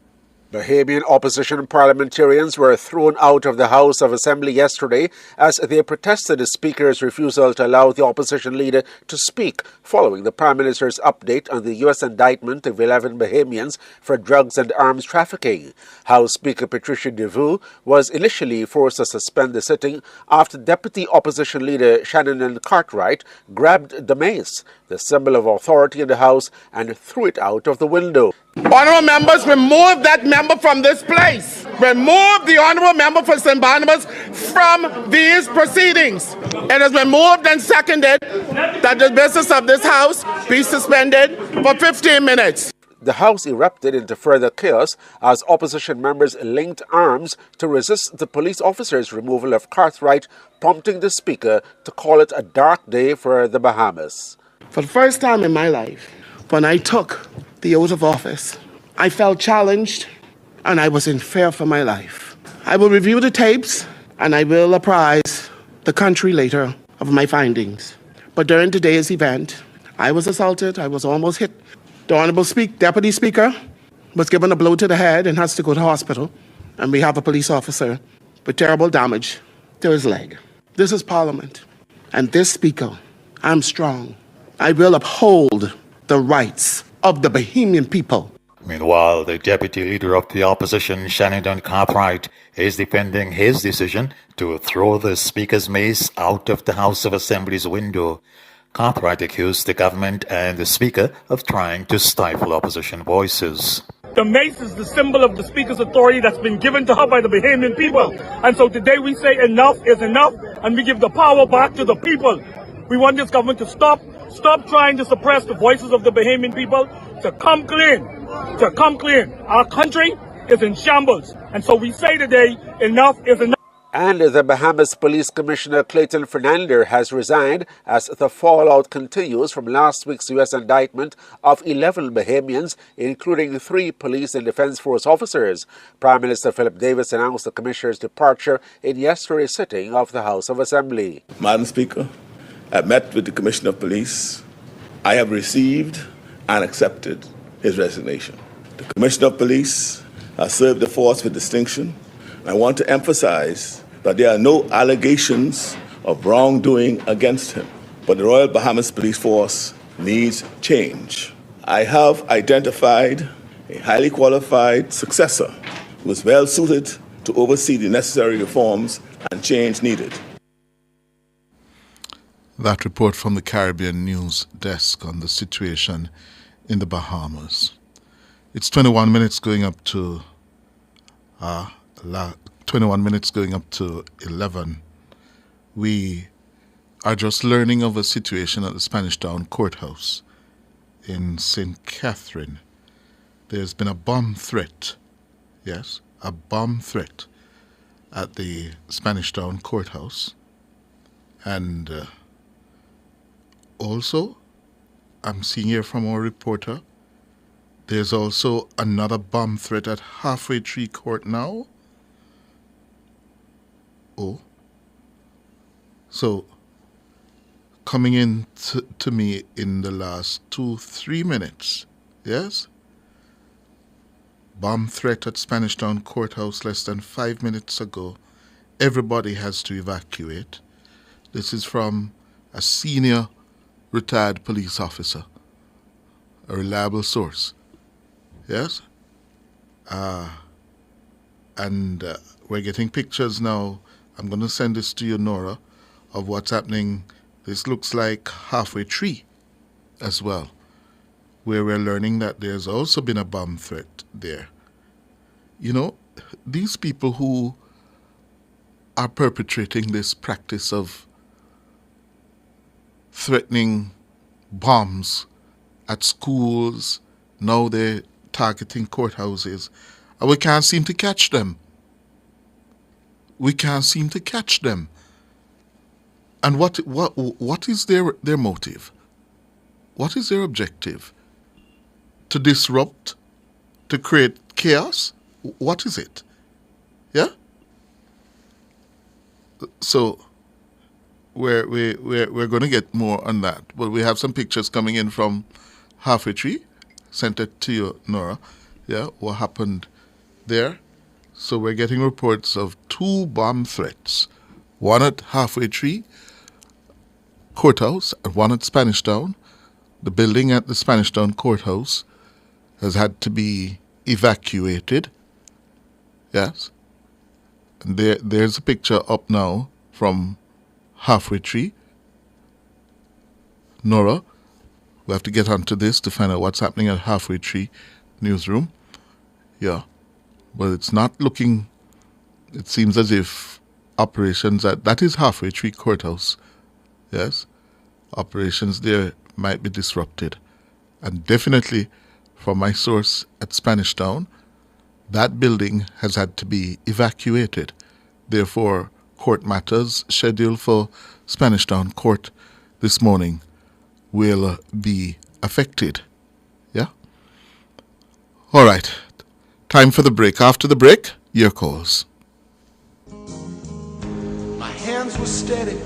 Bahamian opposition parliamentarians were thrown out of the House of Assembly yesterday as they protested the Speaker's refusal to allow the opposition leader to speak following the Prime Minister's update on the U.S. indictment of 11 Bahamians for drugs and arms trafficking. House Speaker Patricia DeVue was initially forced to suspend the sitting after Deputy Opposition Leader Shannon Cartwright grabbed the mace, the symbol of authority in the House, and threw it out of the window. Honourable members, remove that member from this place. Remove the honourable member for St. Barnabas from these proceedings. It has been moved and seconded that the business of this House be suspended for 15 minutes. The House erupted into further chaos as opposition members linked arms to resist the police officers' removal of Cartwright, prompting the Speaker to call it a dark day for the Bahamas. For the first time in my life, when I took the oath of office, I felt challenged and I was in fear for my life. I will review the tapes and I will apprise the country later of my findings. But during today's event, I was assaulted, I was almost hit. The Honourable Deputy Speaker was given a blow to the head and has to go to hospital. And we have a police officer with terrible damage to his leg. This is Parliament. And this Speaker, I'm strong. I will uphold the rights of the Bahamian people. Meanwhile, the Deputy Leader of the Opposition, Shannon Cartwright, is defending his decision to throw the Speaker's mace out of the House of Assembly's window. Cartwright accused the government and the Speaker of trying to stifle opposition voices. The mace is the symbol of the Speaker's authority that's been given to her by the Bahamian people. And so today we say enough is enough, and we give the power back to the people. We want this government to stop trying to suppress the voices of the Bahamian people, to come clean. Our country is in shambles. And so we say today, enough is enough. And the Bahamas Police Commissioner Clayton Fernandez has resigned as the fallout continues from last week's U.S. indictment of 11 Bahamians, including 3 police and defense force officers. Prime Minister Philip Davis announced the commissioner's departure in yesterday's sitting of the House of Assembly. Madam Speaker, I met with the Commissioner of Police. I have received and accepted his resignation. The Commissioner of Police has served the force with distinction. I want to emphasize that there are no allegations of wrongdoing against him, but the Royal Bahamas Police Force needs change. I have identified a highly qualified successor who is well suited to oversee the necessary reforms and change needed. That report from the Caribbean News Desk on the situation in the Bahamas. It's 21 minutes going up to 11. We are just learning of a situation at the Spanish Town Courthouse in St. Catherine. There's been a bomb threat. Yes, a bomb threat at the Spanish Town Courthouse. And also, I'm seeing here from our reporter, there's also another bomb threat at Halfway Tree Court now. Oh. So, coming in to me in the last 2-3 minutes. Yes? Bomb threat at Spanish Town Courthouse less than 5 minutes ago. Everybody has to evacuate. This is from a senior retired police officer, a reliable source. Yes? And we're getting pictures now. I'm going to send this to you, Nora, of what's happening. This looks like Halfway Tree as well, where we're learning that there's also been a bomb threat there. You know, these people who are perpetrating this practice of threatening bombs at schools, now they're targeting courthouses, and we can't seem to catch them. We can't seem to catch them. And what is their motive? What is their objective? To disrupt? To create chaos? What is it? Yeah? So we're going to get more on that. But we have some pictures coming in from Halfway Tree. Sent it to you, Nora. Yeah, what happened there? So we're getting reports of 2 bomb threats. One at Halfway Tree Courthouse and one at Spanish Town. The building at the Spanish Town Courthouse has had to be evacuated. Yes. And there's a picture up now from Halfway Tree. Nora, we have to get onto this to find out what's happening at Halfway Tree newsroom. Yeah. But it's not looking, it seems as if operations that is Halfway Tree Courthouse. Yes. Operations there might be disrupted. And definitely, from my source at Spanish Town, that building has had to be evacuated. Therefore, court matters scheduled for Spanish Town Court this morning will be affected. Yeah? All right. Time for the break. After the break, your calls. My hands were steady.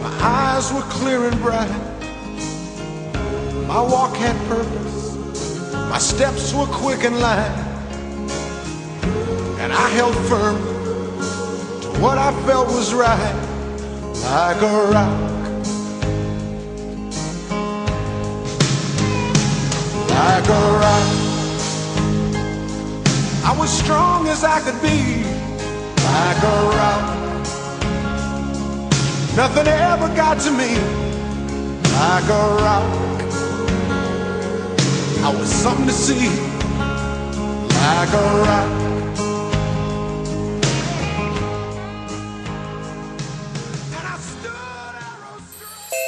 My eyes were clear and bright. My walk had purpose. My steps were quick and light. And I held firm to what I felt was right, like a rock. Like a rock. I was strong as I could be, like a rock. Nothing ever got to me, like a rock. I was something to see, like a rock.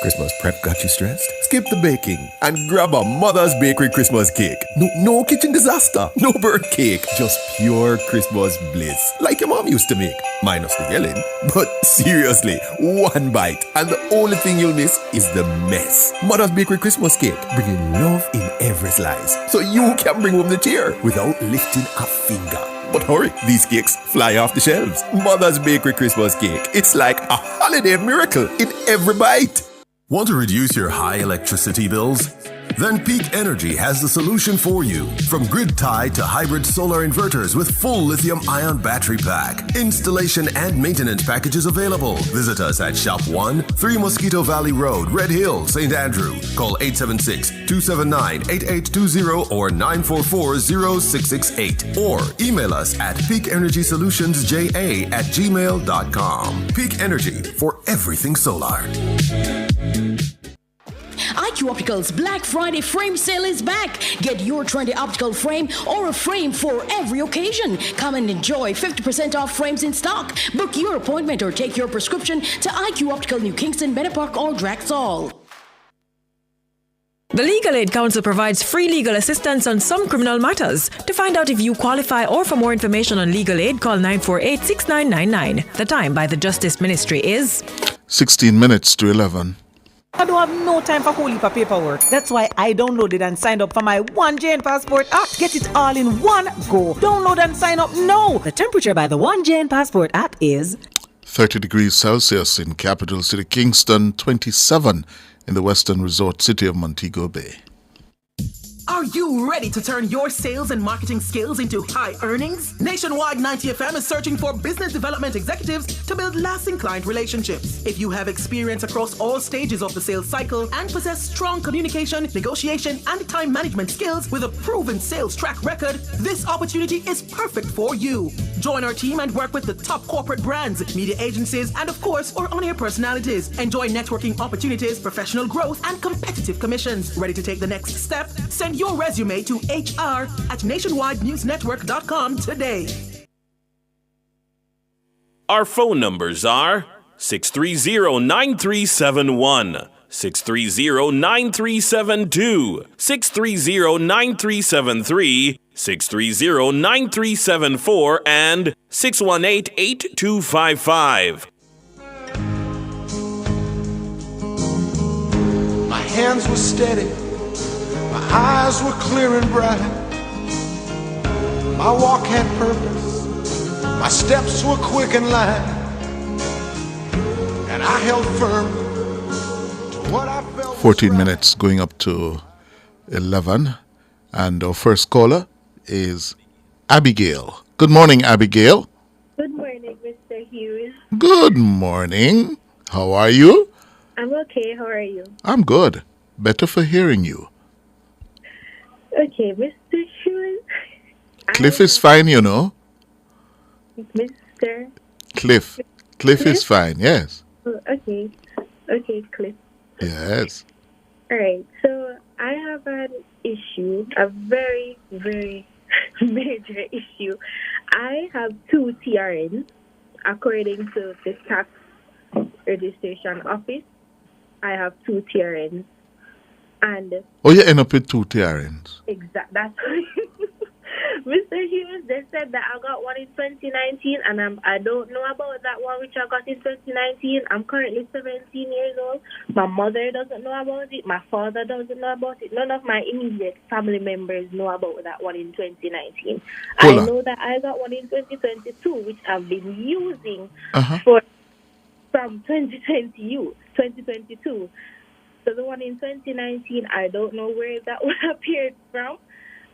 Christmas prep got you stressed? Skip the baking and grab a Mother's Bakery Christmas cake. No kitchen disaster, no burnt cake, just pure Christmas bliss, like your mom used to make, minus the yelling. But seriously, one bite and the only thing you'll miss is the mess. Mother's Bakery Christmas cake, bringing love in every slice, so you can bring home the cheer without lifting a finger. But hurry, these cakes fly off the shelves. Mother's Bakery Christmas cake, it's like a holiday miracle in every bite. Want to reduce your high electricity bills? Then Peak Energy has the solution for you. From grid-tied to hybrid solar inverters with full lithium-ion battery pack. Installation and maintenance packages available. Visit us at Shop 1, 3 Mosquito Valley Road, Red Hill, St. Andrew. Call 876-279-8820 or 944-0668. Or email us at peakenergysolutionsja@gmail.com. Peak Energy, for everything solar. IQ Optical's Black Friday frame sale is back. Get your trendy optical frame or a frame for every occasion. Come and enjoy 50% off frames in stock. Book your appointment or take your prescription to IQ Optical New Kingston, Meadow Park or Draxall. The Legal Aid Council provides free legal assistance on some criminal matters. To find out if you qualify or for more information on legal aid, call 948-6999. The time by the Justice Ministry is 16 minutes to 11. I don't have no time for whole heap of paperwork. That's why I downloaded and signed up for my One Jane Passport app. Get it all in one go. Download and sign up now. The temperature by the One Jane Passport app is 30 degrees Celsius in capital city Kingston, 27 in the western resort city of Montego Bay. Are you ready to turn your sales and marketing skills into high earnings? Nationwide 90 FM is searching for business development executives to build lasting client relationships. If you have experience across all stages of the sales cycle and possess strong communication, negotiation, and time management skills with a proven sales track record, this opportunity is perfect for you. Join our team and work with the top corporate brands, media agencies, and of course, our on-air personalities. Enjoy networking opportunities, professional growth, and competitive commissions. Ready to take the next step? Send your resume to hr@nationwidenewsnetwork.com today. Our phone numbers are 630-9371, 630-9372, 630-9373, 630-9374, and 618-8255. My hands were steady, my eyes were clear and bright. My walk had purpose, my steps were quick and light. And I held firm to what I felt. 14 minutes going up to 11. And our first caller is Abigail. Good morning, Abigail. Good morning, Mr. Hughes. Good morning. How are you? I'm okay. How are you? I'm good. Better for hearing you. Okay, Mr. Hughes. Cliff is fine, you know. Mr. Cliff. Cliff is fine, yes. Oh, okay. Okay, Cliff. Yes. All right. So I have an issue, a very, very major issue. I have 2 TRNs according to the tax registration office. I have 2 TRNs. And oh, you end up with 2 TRNs. Exactly. That's Mr. Hughes, they said that I got one in 2019, and I don't know about that one which I got in 2019. I'm currently 17 years old. My mother doesn't know about it. My father doesn't know about it. None of my immediate family members know about that one in 2019. I know that I got one in 2022, which I've been using from 2022. So the one in 2019, I don't know where that one appeared from.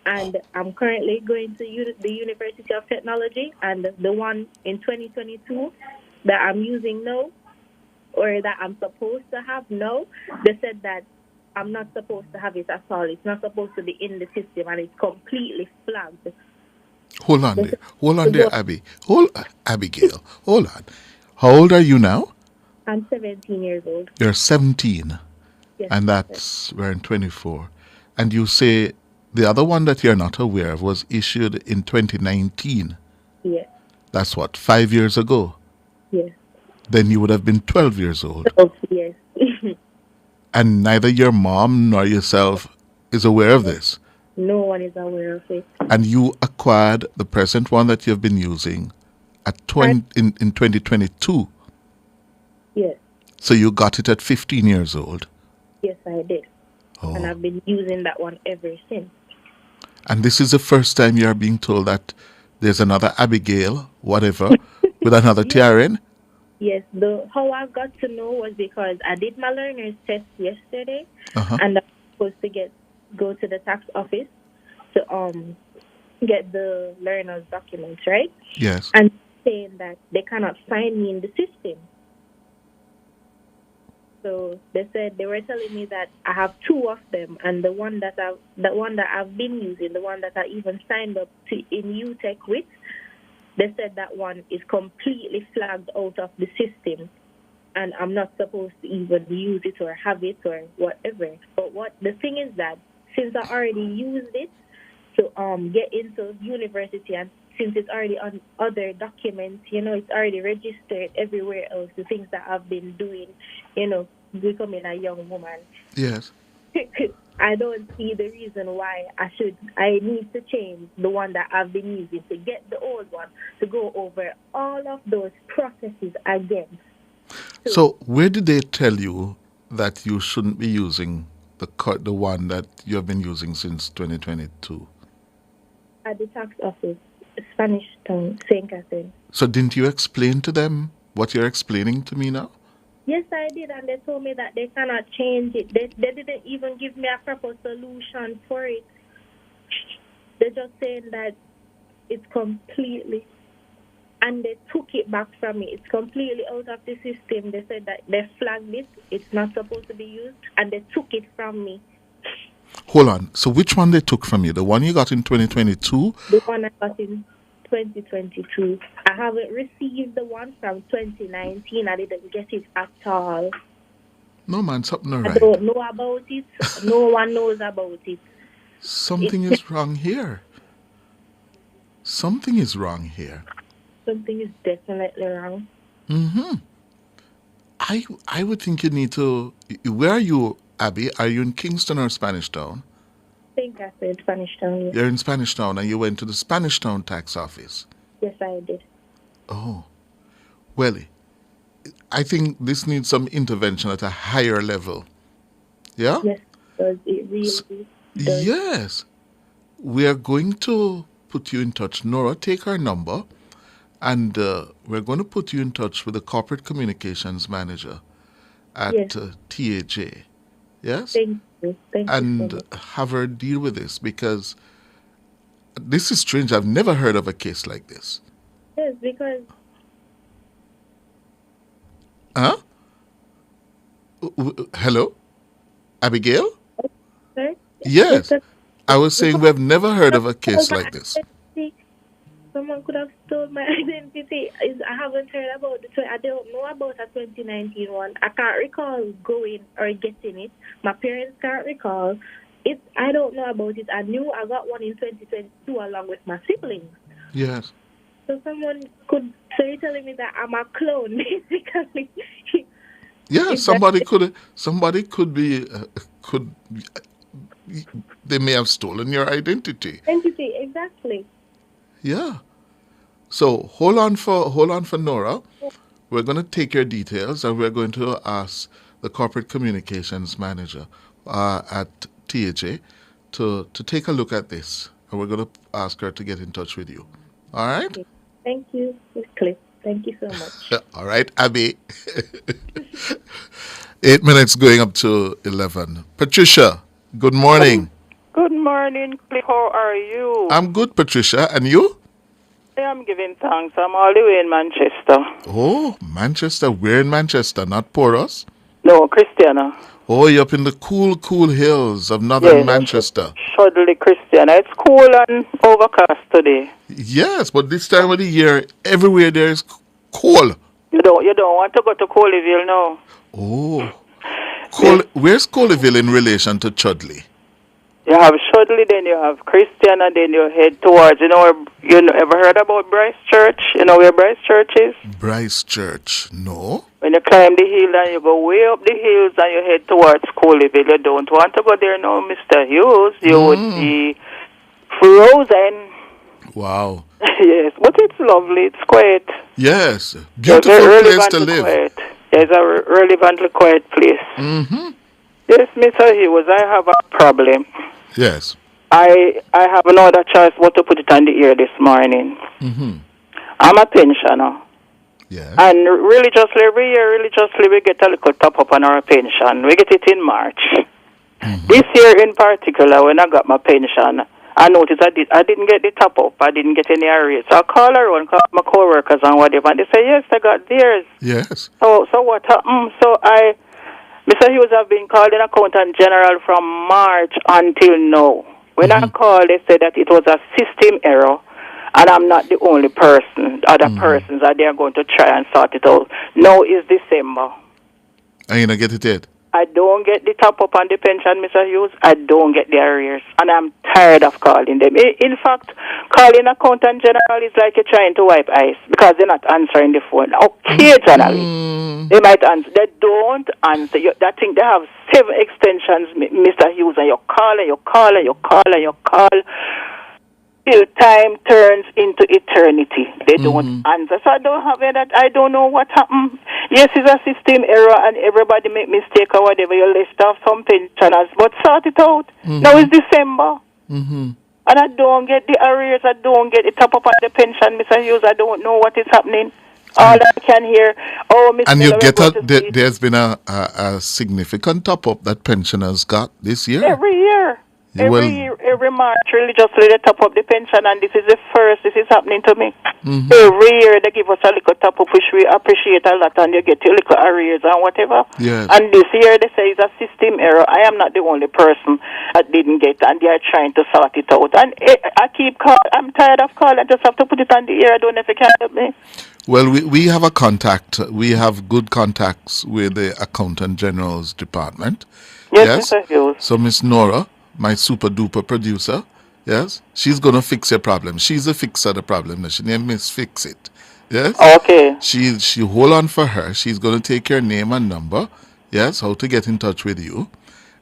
And I'm currently going to the University of Technology. And the one in 2022 that I'm using now, or that I'm supposed to have now, they said that I'm not supposed to have it at all. It's not supposed to be in the system, and it's completely flagged. Hold on there. Hold on there, Abby. Abigail. Hold on. How old are you now? I'm 17 years old. You're 17. Yes, and that's, we're in 24. And you say the other one that you're not aware of was issued in 2019. Yes. That's what, 5 years ago? Yes. Then you would have been 12 years old. Oh, yes. And neither your mom nor yourself is aware of this. No one is aware of it. And you acquired the present one that you've been using at in 2022. Yes. So you got it at 15 years old. Yes, I did. Oh. And I've been using that one ever since. And this is the first time you're being told that there's another Abigail, whatever, with another TRN? Yes, how I got to know was because I did my learner's test yesterday, and I was supposed to go to the tax office to get the learner's documents, right? Yes. And saying that they cannot find me in the system. So they said they were telling me that I have 2 of them, and the one that I've been using, the one that I even signed up to in UTech with, they said that one is completely flagged out of the system, and I'm not supposed to even use it or have it or whatever. But the thing is that since I already used it to get into university, and since it's already on other documents, it's already registered everywhere else, the things that I've been doing, becoming a young woman. Yes. I don't see the reason why I need to change the one that I've been using to get the old one to go over all of those processes again. So where did they tell you that you shouldn't be using the one that you have been using since 2022? At the tax office, Spanish Town, St. Catherine. So didn't you explain to them what you're explaining to me now? Yes, I did, and they told me that they cannot change it. They didn't even give me a proper solution for it. They're just saying that it's completely, and they took it back from me. It's completely out of the system. They said that they flagged it. It's not supposed to be used, and they took it from me. Hold on. So which one they took from you? The one you got in 2022? The one I got in 2022. I haven't received the one from 2019. I didn't get it at all. No, man, something not I right. don't know about it. No one knows about it. Something is wrong here. Something is wrong here. Something is definitely wrong. Mm-hmm. I would think you need to... Where are you, Abby? Are you in Kingston or Spanish Town? I think I said Spanish Town. Yes. You're in Spanish Town and you went to the Spanish Town tax office. Yes, I did. Oh. Well, I think this needs some intervention at a higher level. Yeah? Yes, because it really does. Yes. We are going to put you in touch. Nora, take our number. And we're going to put you in touch with the corporate communications manager at THA. Yes? Thank you. Thank you so much. Have her deal with this, because this is strange. I've never heard of a case like this. Yes, because... Huh? Hello? Abigail? Sir? Yes. I was saying we've never heard of a case like this. Someone could have stole my identity. I haven't heard about it. I don't know about a 2019 one. I can't recall going or getting it. My parents can't recall it. I don't know about it. I knew I got one in 2022 along with my siblings. Yes. So someone could... So you're telling me that I'm a clone, basically? Yeah, somebody could be... They may have stolen your identity. Identity, exactly. Yeah. So hold on for Nora. We're going to take your details and we're going to ask the corporate communications manager at THA to take a look at this. And we're going to ask her to get in touch with you. All right? Okay. Thank you, Miss Cliff. Thank you so much. All right, Abby. 8 minutes going up to 11. Patricia, good morning. Good morning, Cliff. How are you? I'm good, Patricia. And you? I am giving thanks. I'm all the way in Manchester. Oh, Manchester. We're in Manchester, not Porus? No, Christiana. Oh, you're up in the cool hills of northern Manchester. Shudley, Christiana. It's cool and overcast today. Yes, but this time of the year, everywhere there is cold. You don't want to go to Coleyville now. Oh. Where's Coleyville in relation to Chudley? You have Shudley, then you have Christiana, then you head towards, ever heard about Bryce Church? You know where Bryce Church is? Bryce Church, no. When you climb the hill and you go way up the hills and you head towards Coleyville, you don't want to go there now, Mr. Hughes. You would be frozen. Wow. Yes, but it's lovely. It's quiet. Yes, beautiful place to live. Quiet. It's a relevantly quiet place. Mm-hmm. Yes, Mr. Hughes, I have a problem. Yes. I have no other choice but to put it on the air this morning. Mm-hmm. I'm a pensioner. Yes. And every year, we get a little top-up on our pension. We get it in March. Mm-hmm. This year in particular, when I got my pension, I noticed I didn't get the top-up. I didn't get any arrears. So I call around, call my co-workers and whatever, and they say, yes, I got theirs. Yes. So what happened? So Mr. Hughes, have been called an accountant general from March until now. When I called, they said that it was a system error, and I'm not the only person. Other persons are there going to try and sort it out. Now is December. And you don't get it yet? I don't get the top-up on the pension, Mr. Hughes. I don't get the arrears. And I'm tired of calling them. In fact, calling accountant general is like you're trying to wipe ice because they're not answering the phone. Occasionally, they might answer. They don't answer. I think they have 7 extensions, Mr. Hughes, and you call and you call and you call and you call. Till time turns into eternity. They don't answer. So I don't have that. I don't know what happened. Yes, it's a system error and everybody make mistake or whatever. You left off some pensioners, but sort it out. Now it's December. And I don't get the arrears. I don't get the top up on the pension, Mr. Hughes. I don't know what is happening. All I can hear, Miss And you Miller, get we're a, going to see there's been a significant top-up that pensioners got this year. every year. Well, Every March, religiously they top up the pension, and this is the first this is happening to me. Mhm. Every year they give us a little top up, which we appreciate a lot, and you get your little arrears and whatever. Yes. And this year they say it's a system error. I am not the only person that didn't get, and they are trying to sort it out. And I keep calling. I'm tired of calling. I just have to put it on the air. I don't know if you can help me. Well, we have a contact. We have good contacts with the Accountant General's department. Yes, Mr. Hughes. So Miss Nora, my super duper producer, yes, she's gonna fix your problem. She's a fixer of the problem. She named Miss Fix It. Yes. Okay. She hold on for her. She's gonna take your name and number. Yes, how to get in touch with you,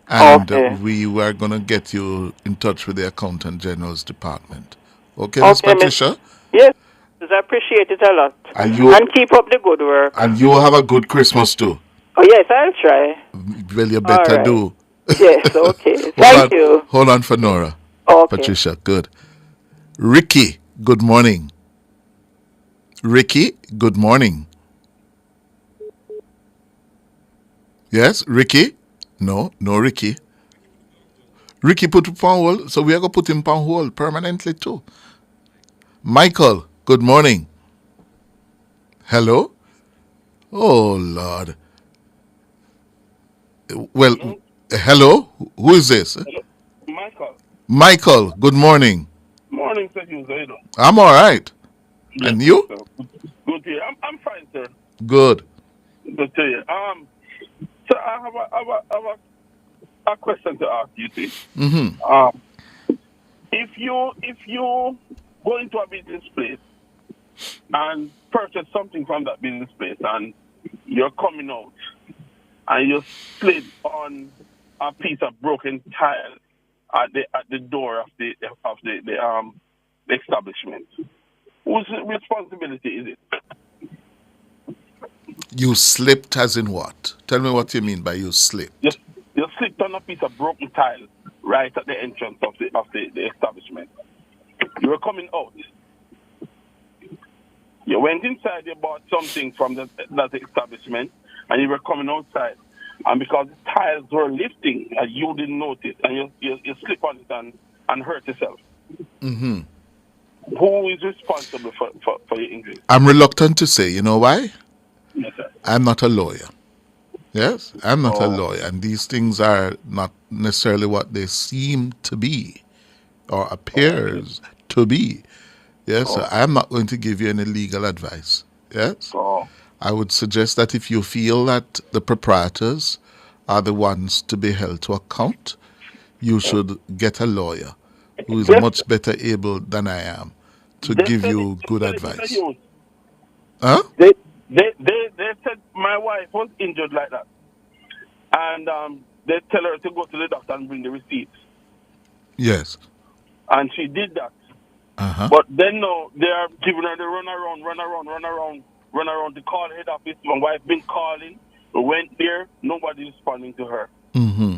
and Okay. we were gonna get you in touch with the Accountant General's department. Okay, Miss Okay, Patricia. Yes, I appreciate it a lot. And you keep up the good work. and you have a good Christmas too. Oh yes, I'll try. Well, you better right. do. Yes, okay. Thank you. Hold on for Nora. Okay. Patricia, good. Ricky, good morning. Ricky, good morning. Yes, Ricky? No Ricky. Ricky put him on hold, so we are going to put him on hold permanently too. Michael, good morning. Hello? Oh, Lord. Well, hello? Who is this? Michael. Michael, good morning. Morning, Sir Hughes. How you doing? I'm all right. Yes, And you? sir. Good to hear. I'm fine, sir. Good. Good to hear. So I have a question to ask you, see. Mm-hmm. If you go into a business place and purchase something from that business place and you're coming out and you slid on a piece of broken tile at the door of the establishment, whose responsibility is it? You slipped as in what? Tell me what you mean by you slipped. You slipped on a piece of broken tile right at the entrance of the establishment. You were coming out. You went inside, you bought something from that establishment, and you were coming outside. And because the tiles were lifting, and you didn't notice, and you slip on it and hurt yourself. Mm-hmm. Who is responsible for your injury? I'm reluctant to say. You know why? Yes, sir. I'm not a lawyer. Yes, I'm not a lawyer, and these things are not necessarily what they seem to be or appears to be. Yes, so I'm not going to give you any legal advice. Yes, I would suggest that if you feel that the proprietors are the ones to be held to account, you should get a lawyer who is much better able than I am to give you good advice. Huh? They said my wife was injured like that, and they tell her to go to the doctor and bring the receipts, Yes. and she did that. Uh-huh. But then now they are giving her the run around to call head office. My wife been calling. We went there, nobody responding to her. Mm-hmm.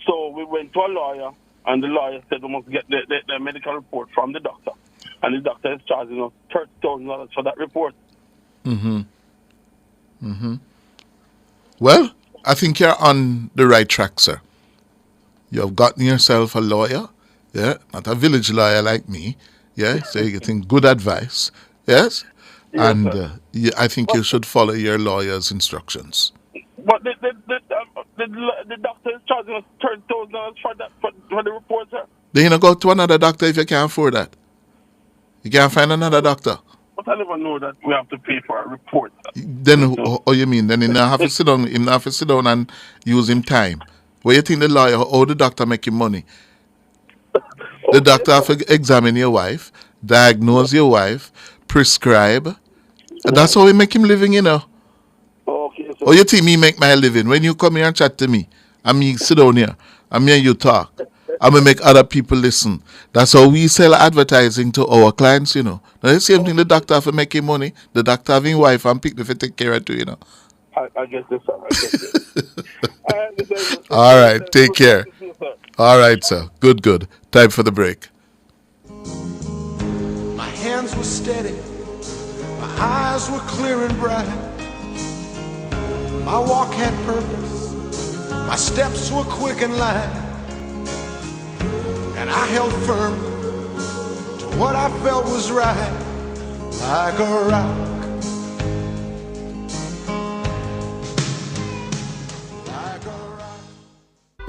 So we went to a lawyer, and the lawyer said we must get the medical report from the doctor, and the doctor is charging us $30,000 for that report. Mm-hmm. Mm-hmm. Well, I think you're on the right track, sir. You have gotten yourself a lawyer, yeah, not a village lawyer like me, yeah, so you're getting good advice, yes? And I think you should follow your lawyer's instructions. But the doctor is charging us $30,000 for the report, sir. Then you go to another doctor if you can't afford that. You can't find another doctor. But I never know that we have to pay for a report. Then, oh, you mean, then you have to sit down and use him time. What you think the lawyer, how the doctor make him money? The doctor have to examine your wife, diagnose your wife, prescribe. That's how we make him living, you know. Okay, Or you think me make my living? When you come here and chat to me, and me sit down here, and me and you talk, and we make other people listen. That's how we sell advertising to our clients, you know. Now, the same thing the doctor have to make him money. The doctor having wife and pick if take care of too, you know. I guess this, sir. I guess this. All right, take care. All right, sir. Good. Time for the break. My hands were steady, my eyes eyes were clear and bright. My walk had purpose. My steps were quick and light. And I held firm to what I felt was right, like a rock.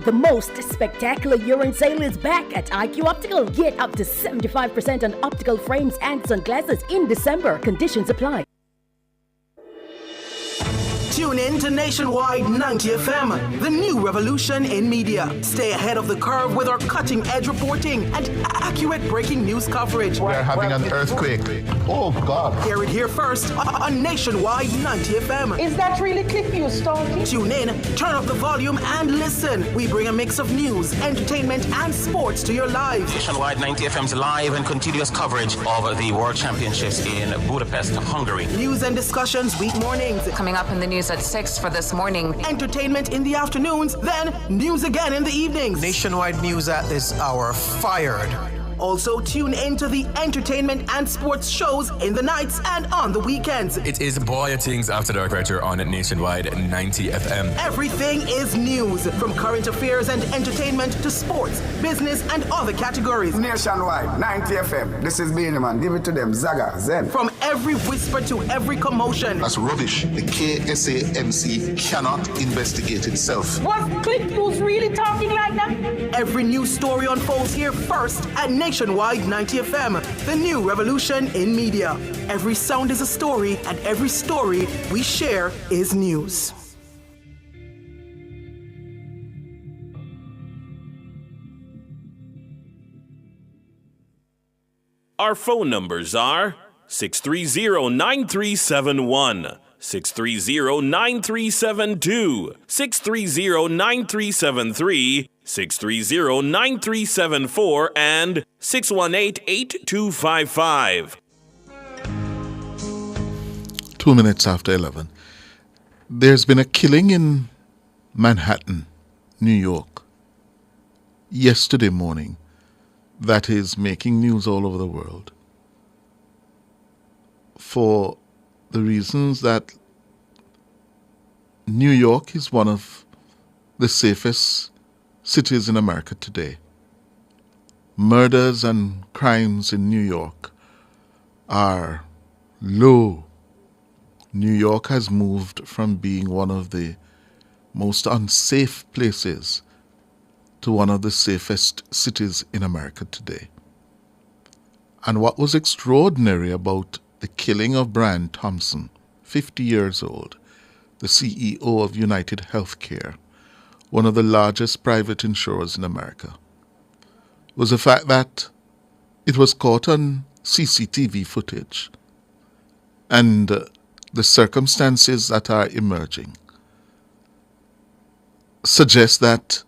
The most spectacular year-end sale is back at IQ Optical. Get up to 75% on optical frames and sunglasses in December. Conditions apply. Tune in to Nationwide 90 FM, the new revolution in media. Stay ahead of the curve with our cutting-edge reporting and accurate breaking news coverage. We are having an earthquake. Oh, God. Hear it here first on Nationwide 90 FM. Is that really Cliff Hughes talking? Tune in, turn up the volume, and listen. We bring a mix of news, entertainment, and sports to your lives. Nationwide 90 FM's live and continuous coverage of the World Championships in Budapest, Hungary. News and discussions week mornings. Coming up in the news at 6 for this morning. Entertainment in the afternoons, then news again in the evenings. Nationwide news at this hour, fired. Also tune in to the entertainment and sports shows in the nights and on the weekends. It is Boy Things After Dark right here on Nationwide 90 FM. Everything is news, from current affairs and entertainment to sports, business, and other categories. Nationwide 90 FM. This is Benjamin. Give it to them. Zaga, Zen. From every whisper to every commotion. That's rubbish. The KSAMC cannot investigate itself. Was Cliff Hughes really talking like that? Every news story unfolds here first at Nationwide 90 FM, the new revolution in media. Every sound is a story, and every story we share is news. Our phone numbers are 630-9371, 630-9372, 630-9373, 630-9374, and 618-8255. 2 minutes after 11. There's been a killing in Manhattan, New York, yesterday morning that is making news all over the world for the reasons that New York is one of the safest cities in America today. Murders and crimes in New York are low. New York has moved from being one of the most unsafe places to one of the safest cities in America today. And what was extraordinary about the killing of Brian Thompson, 50 years old, the CEO of United Healthcare, one of the largest private insurers in America, was the fact that it was caught on CCTV footage, and the circumstances that are emerging suggest that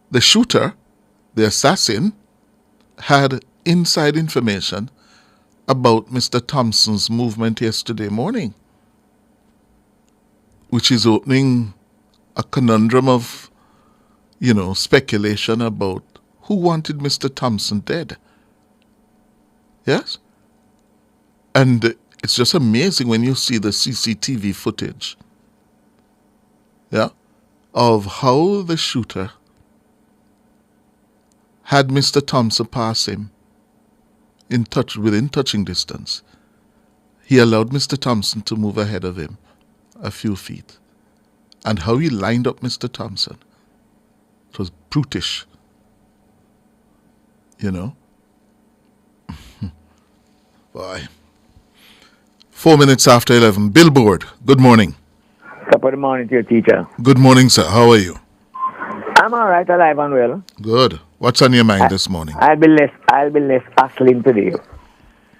the shooter, the assassin, had inside information about Mr. Thompson's movement yesterday morning, which is opening a conundrum of, speculation about who wanted Mr. Thompson dead. Yes? And it's just amazing when you see the CCTV footage, of how the shooter had Mr. Thompson pass him within touching distance. He allowed Mr. Thompson to move ahead of him a few feet. And how he lined up Mr. Thompson. It was brutish. Boy. 4 minutes after 11. Billboard, good morning. Top of the morning to your teacher. Good morning, sir. How are you? I'm all right, alive and well. Good. What's on your mind this morning? I'll be less hustling today.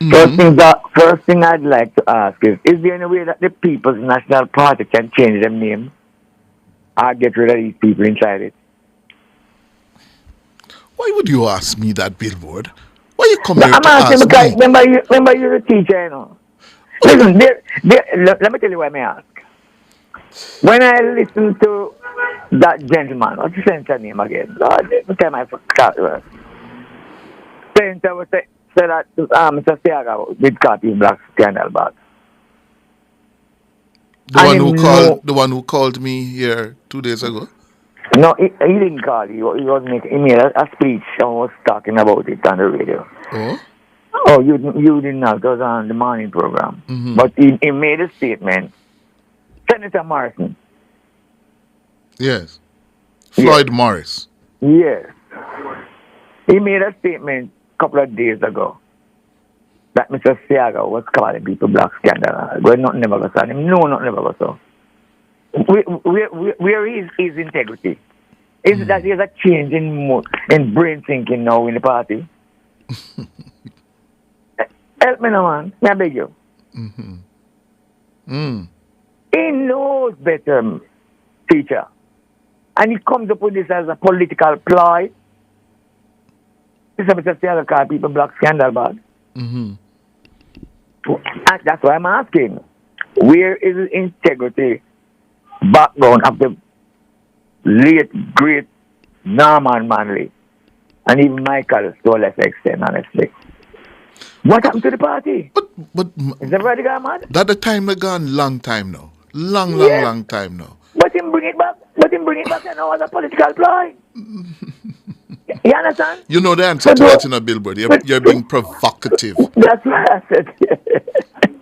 First thing I'd like to ask is there any way that the People's National Party can change their name or get rid of these people inside it? Why would you ask me that, Billboard? Why you come here I'm to asking ask because me? remember you're a teacher, Listen, let me tell you why I ask. When I listen to that gentleman, what's the center name again? Lord, every time I forgot the center was say that Mr. Seaga did copy Black Scandal back. The one who called me here 2 days ago. No, he didn't call. He made a speech and was talking about it on the radio. Oh? Oh, you didn't know. It was on the morning program. Mm-hmm. But he made a statement. Senator Morrison. Yes. Floyd Morris. Yes. He made a statement a couple of days ago that Mr. Siaga was calling people black scandal. Well, nothing never goes on him. No, nothing never goes on. Where is his integrity? Is it that there's a change in brain thinking now in the party? Help me now, man. I beg you. He knows better, teacher. And he comes up with this as a political ploy. This is Mr. Siaga call people black scandal bad. That's why I'm asking. Where is his integrity? Background of the late, great Norman Manley and even Michael to a lesser extent, honestly. What happened to the party? But is everybody gone mad? That the time they gone long time now. Long time now. But him bring it back and now as a political ploy. You understand? You know the answer to that in a billboard. You're being provocative. That's what I said.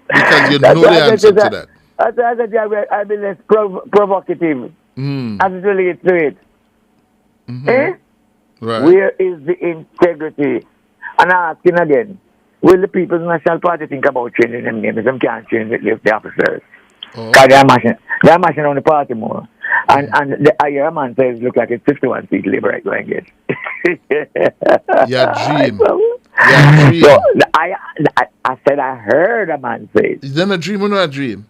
Because you know the answer to that. I said I'll be less provocative as it relates to it. Eh? Right. Where is the integrity? And I'm asking again, will the People's National Party think about changing them names? Them can't change it if the officers. Because they're mashing on the party more. And the higher man says look like it's 51 seat Labour right going to get. Your dream. So I said I heard a man say it. Is that a dream or not a dream?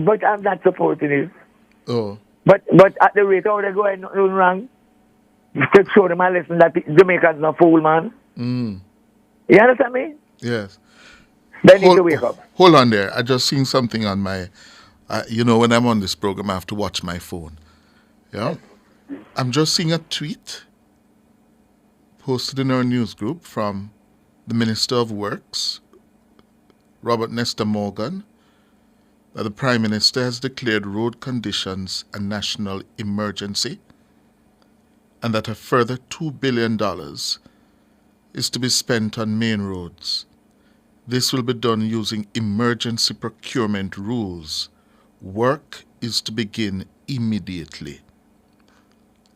But I'm not supporting it. Oh. But at the rate how they're going, nothing wrong. To show them a lesson that Jamaicans not fool, man. You understand me? Yes. They need to wake up. Hold on there. I just seen something on my, when I'm on this program, I have to watch my phone. Yeah. I'm just seeing a tweet posted in our news group from the Minister of Works, Robert Nesta Morgan, that the Prime Minister has declared road conditions a national emergency and that a further $2 billion is to be spent on main roads. This will be done using emergency procurement rules. Work is to begin immediately.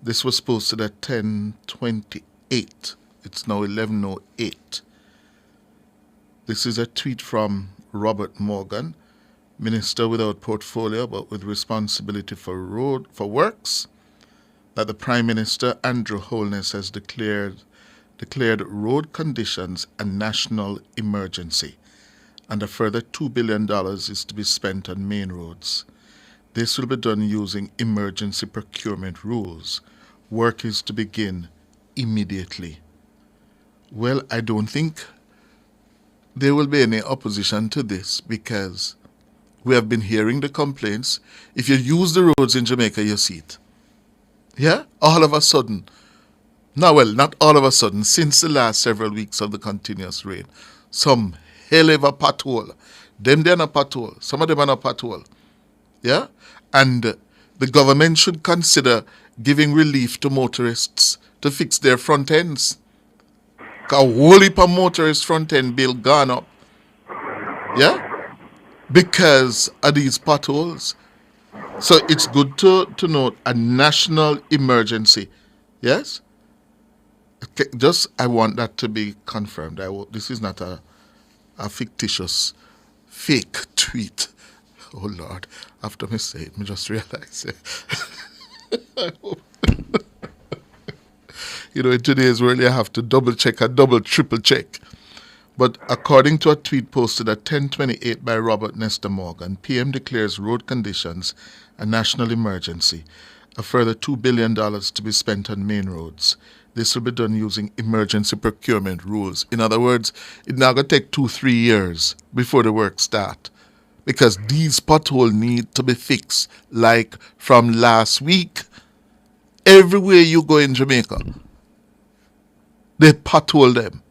This was posted at 10:28. It's now 11:08. This is a tweet from Robert Morgan, Minister without portfolio but with responsibility for works, that the Prime Minister Andrew Holness has declared road conditions a national emergency, and a further $2 billion is to be spent on main roads. This will be done using emergency procurement rules. Work is to begin immediately. Well, I don't think there will be any opposition to this because we have been hearing the complaints. If you use the roads in Jamaica, you see it. Yeah? All of a sudden. No, well, not all of a sudden. Since the last several weeks of the continuous rain, some hell of a pothole. Them they're not pothole. Some of them are not pothole. Yeah? And the government should consider giving relief to motorists to fix their front ends. A whole heap of motorist front end bill gone up. Yeah? Because of these potholes. So it's good to note a national emergency. Yes? Okay, I want that to be confirmed. This is not a fictitious, fake tweet. Oh Lord, after me say it, me just realize it. I hope. In today's world, you have to double check and triple check. But according to a tweet posted at 10:28 by Robert Nesta Morgan, PM declares road conditions a national emergency. A further $2 billion to be spent on main roads. This will be done using emergency procurement rules. In other words, it's now going to take 2-3 years before the work start. Because these potholes need to be fixed like from last week. Everywhere you go in Jamaica, they pothole them.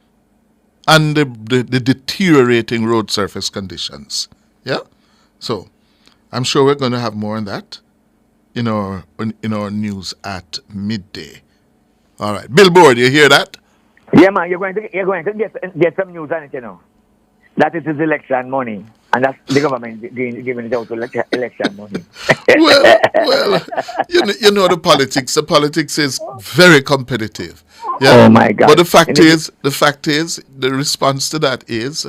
And the deteriorating road surface conditions. Yeah? So, I'm sure we're going to have more on that in our news at midday. All right. Billboard, you hear that? Yeah, man, you're going to get some news on it, you know. That it is election money. And that's the government giving it out to election money. well, you know the politics. The politics is very competitive. Yeah? Oh my God! But the fact is, the response to that is,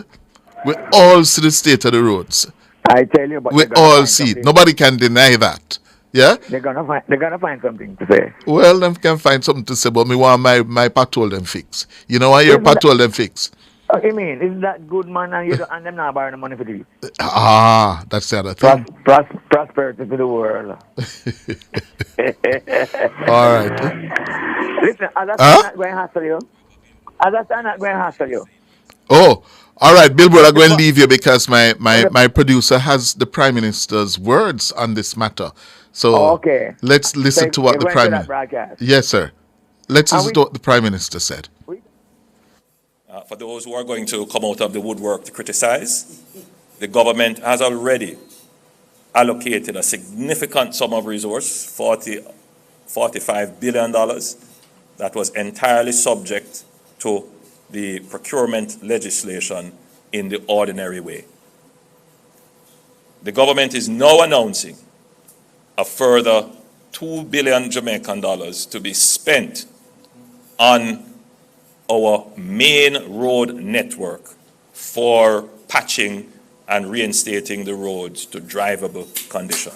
we all see the state of the roads. I tell you, but we all see it. Nobody can deny that. Yeah. They're gonna find something to say. Well, them can find something to say, but me want my patrol them fix. You know why your patrol them fix? What you mean? Isn't that good, man? And them not borrowing the money for this. That's the other thing. Prosperity to the world. All right. Listen, as I stand not going to hassle you. As I stand not going to hassle you. Oh, all right, Billboard, I'm going to leave you because my producer has the Prime Minister's words on this matter. So let's listen to what the Prime Minister... Yes, sir. Let's listen to what the Prime Minister said. For those who are going to come out of the woodwork to criticize, the government has already allocated a significant sum of resource, $45 billion, that was entirely subject to the procurement legislation in the ordinary way. The government is now announcing a further $2 billion Jamaican dollars to be spent on our main road network for patching and reinstating the roads to drivable condition.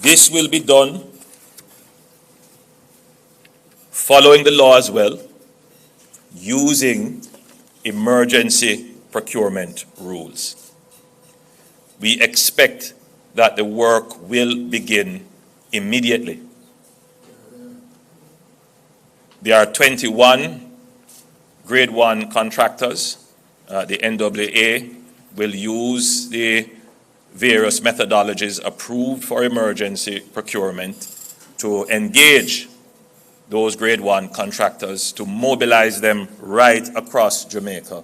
This will be done following the law as well, using emergency procurement rules. We expect that the work will begin immediately. There are 21 grade 1 contractors. The NWA will use the various methodologies approved for emergency procurement to engage those grade 1 contractors, to mobilize them right across Jamaica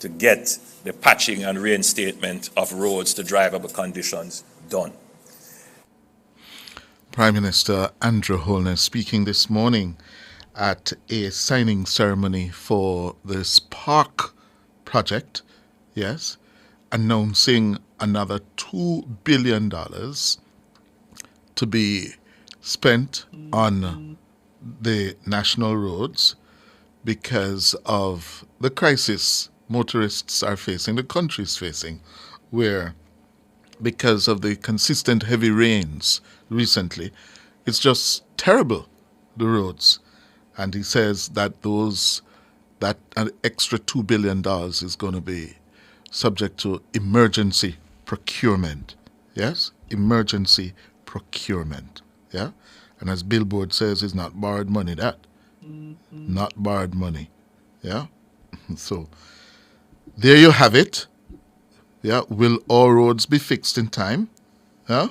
to get the patching and reinstatement of roads to drivable conditions done. Prime Minister Andrew Holness speaking this morning at a signing ceremony for the Spark project, yes, announcing another $2 billion to be spent on the national roads because of the crisis motorists are facing, the country is facing, where because of the consistent heavy rains recently, it's just terrible, the roads. And he says that that an extra $2 billion is going to be subject to emergency procurement. Yes? Emergency procurement. Yeah? And as Billboard says, it's not borrowed money, that. Not borrowed money. Yeah? So, there you have it. Yeah? Will all roads be fixed in time? Yeah?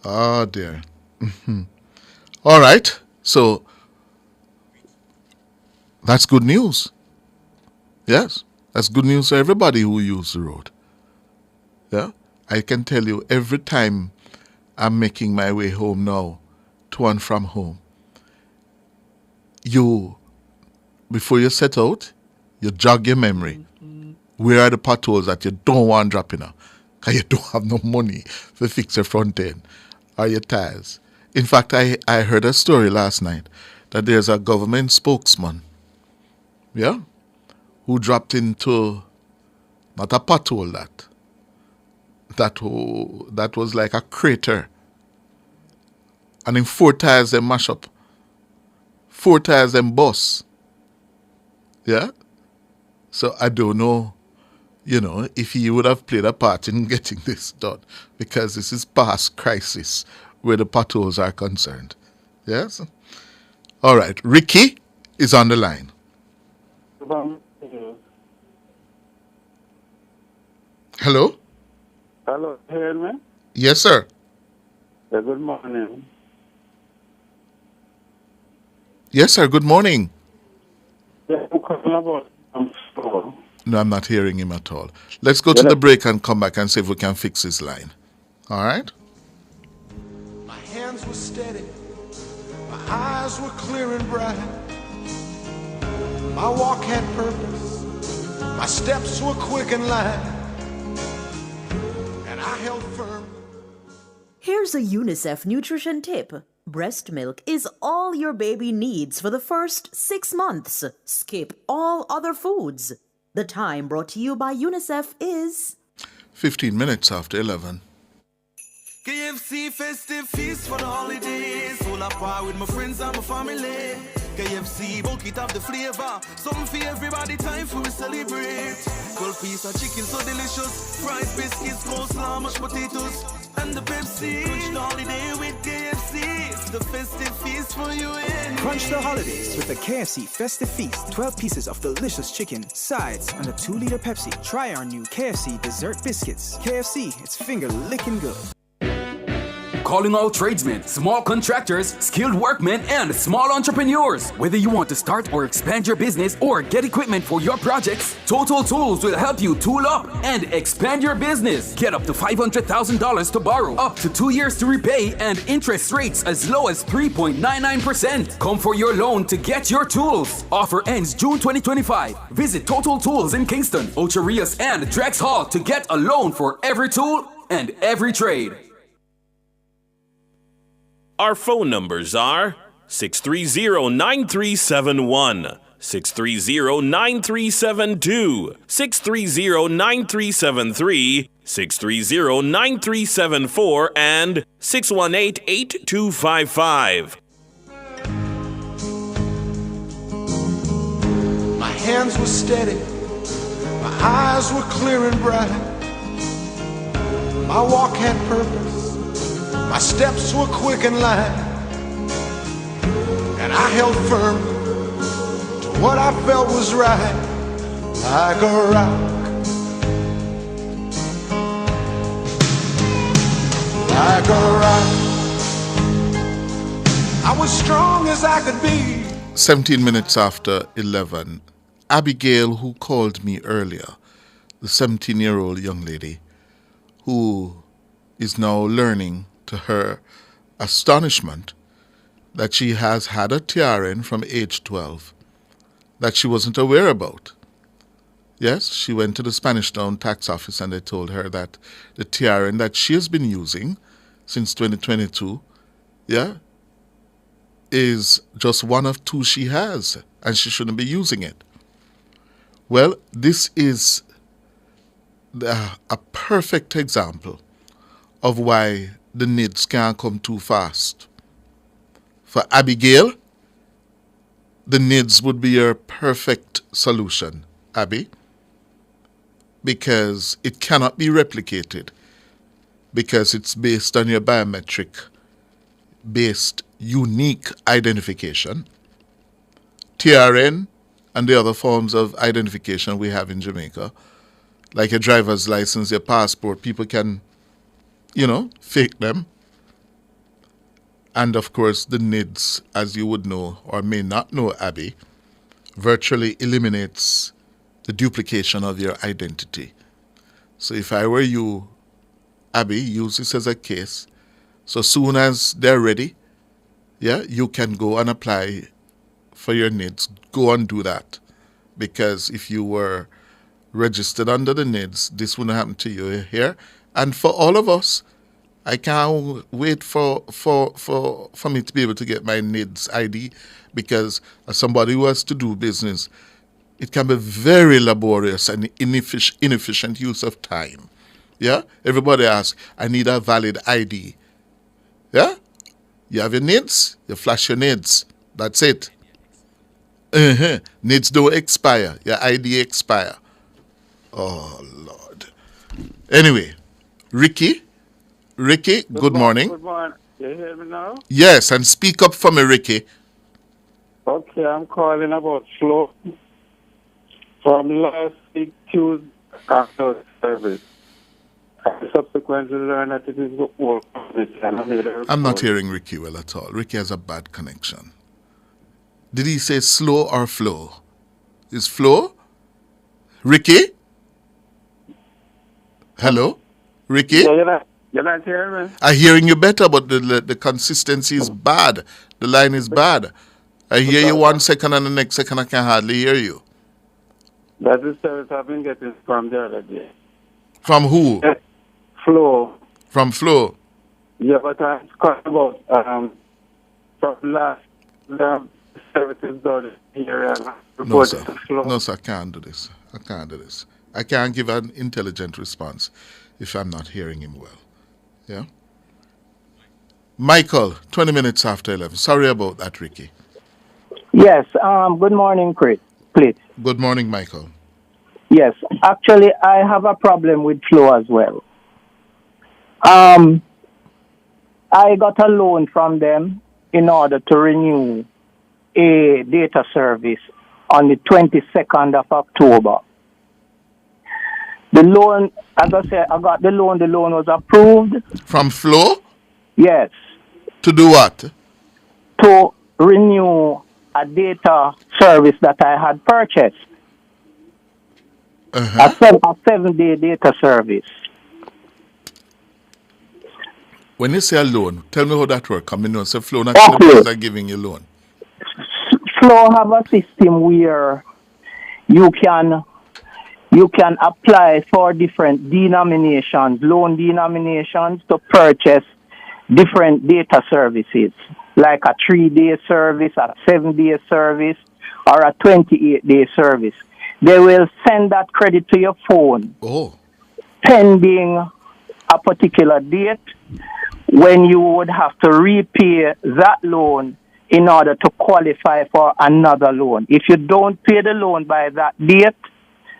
Oh, dear. All right. So, that's good news. Yes, that's good news for everybody who uses the road. Yeah, I can tell you every time I'm making my way home now, to and from home, before you set out, you jog your memory. Where are the potholes that you don't want dropping now? Because you don't have no money to fix your front end or your tires. In fact, I heard a story last night that there's a government spokesman, yeah, who dropped into, not a pothole, that was like a crater. And in 4 tires, they mash up. 4 tires, them bust. Yeah? So I don't know, if he would have played a part in getting this done, because this is past crisis where the potholes are concerned. Yes? All right. Ricky is on the line. Hello? Hello, hear me? Yes, sir. Yeah, good morning. Yes, sir. Good morning. Yeah, I'm calling about store. No, I'm not hearing him at all. Let's go to the break and come back and see if we can fix his line. All right? My hands were steady, my eyes were clear and bright. My walk had purpose, my steps were quick and light, and I held firm. Here's a UNICEF nutrition tip. Breast milk is all your baby needs for the first 6 months. Skip all other foods. The time brought to you by UNICEF is 15 minutes after 11. KFC festive feast for the holidays. Full of power with my friends and my family. KFC bucket of the flavor. Something for everybody, time for we celebrate. 12 piece of chicken so delicious. Fries, biscuits, coleslaw, mashed potatoes. And the Pepsi. Crunch the holiday with KFC. It's the festive feast for you and Crunch the holidays with the KFC festive feast. 12 pieces of delicious chicken, sides, and a 2-liter Pepsi. Try our new KFC dessert biscuits. KFC, it's finger licking good. Calling all tradesmen, small contractors, skilled workmen, and small entrepreneurs. Whether you want to start or expand your business or get equipment for your projects, Total Tools will help you tool up and expand your business. Get up to $500,000 to borrow, up to 2 years to repay, and interest rates as low as 3.99%. Come for your loan to get your tools. Offer ends June 2025. Visit Total Tools in Kingston, Ocho Rios, and Drex Hall to get a loan for every tool and every trade. Our phone numbers are 630-9371, 630-9372, 630-9373, 630-9374, and 618-8255. My hands were steady, my eyes were clear and bright. My walk had purpose, my steps were quick and light, and I held firm to what I felt was right, like a rock, like a rock. I was strong as I could be. 17 minutes after 11, Abigail, who called me earlier, the 17-year-old young lady who is now learning to her astonishment that she has had a TRN from age 12 that she wasn't aware about. Yes, she went to the Spanish Town tax office and they told her that the TRN that she has been using since 2022, is just one of 2 she has and she shouldn't be using it. Well, this is a perfect example of why the NIDS can't come too fast. For Abigail, the NIDS would be your perfect solution, Abby, because it cannot be replicated, because it's based on your biometric-based unique identification. TRN and the other forms of identification we have in Jamaica, like your driver's license, your passport, people can fake them. And of course, the NIDS, as you would know or may not know, Abby, virtually eliminates the duplication of your identity. So if I were you, Abby, use this as a case. So soon as they're ready, you can go and apply for your NIDS. Go and do that. Because if you were registered under the NIDS, this wouldn't happen to you here. And for all of us, I can't wait for me to be able to get my NIDS ID, because as somebody who has to do business, it can be very laborious and inefficient use of time. Yeah? Everybody asks, I need a valid ID. Yeah? You have your NIDS, you flash your NIDS. That's it. NIDS don't expire. Your ID expire. Oh, Lord. Anyway, Ricky, good morning. Good morning. You hear me now? Yes, and speak up for me, Ricky. Okay, I'm calling about flow from last week Tuesday after service. I subsequently learned that it is the old I'm not hearing Ricky well at all. Ricky has a bad connection. Did he say slow or flow? Is flow? Ricky? Hello? Ricky? Yeah, you're not hearing me? I'm hearing you better, but the consistency is bad. The line is bad. I hear you 1 second and the next second I can hardly hear you. That's the service I've been getting from the other day. From who? Flo. From Flo? Yeah, but I'm calling about from last services done here and No, sir. No, sir, I can't do this. I can't do this. I can't give an intelligent response if I'm not hearing him well. Yeah? Michael, 20 minutes after 11. Sorry about that, Ricky. Yes, good morning, Chris, please. Good morning, Michael. Yes, actually, I have a problem with Flow as well. I got a loan from them in order to renew a data service on the 22nd of October. The loan, as I said, I got the loan was approved. From Flow? Yes. To do what? To renew a data service that I had purchased. A 7-day data service. When you say a loan, tell me how that works. I mean, no, so Flow not are giving you loan. Flow have a system where you can apply for different denominations, loan denominations, to purchase different data services, like a 3-day service, a 7-day service, or a 28-day service. They will send that credit to your phone pending a particular date when you would have to repay that loan in order to qualify for another loan. If you don't pay the loan by that date,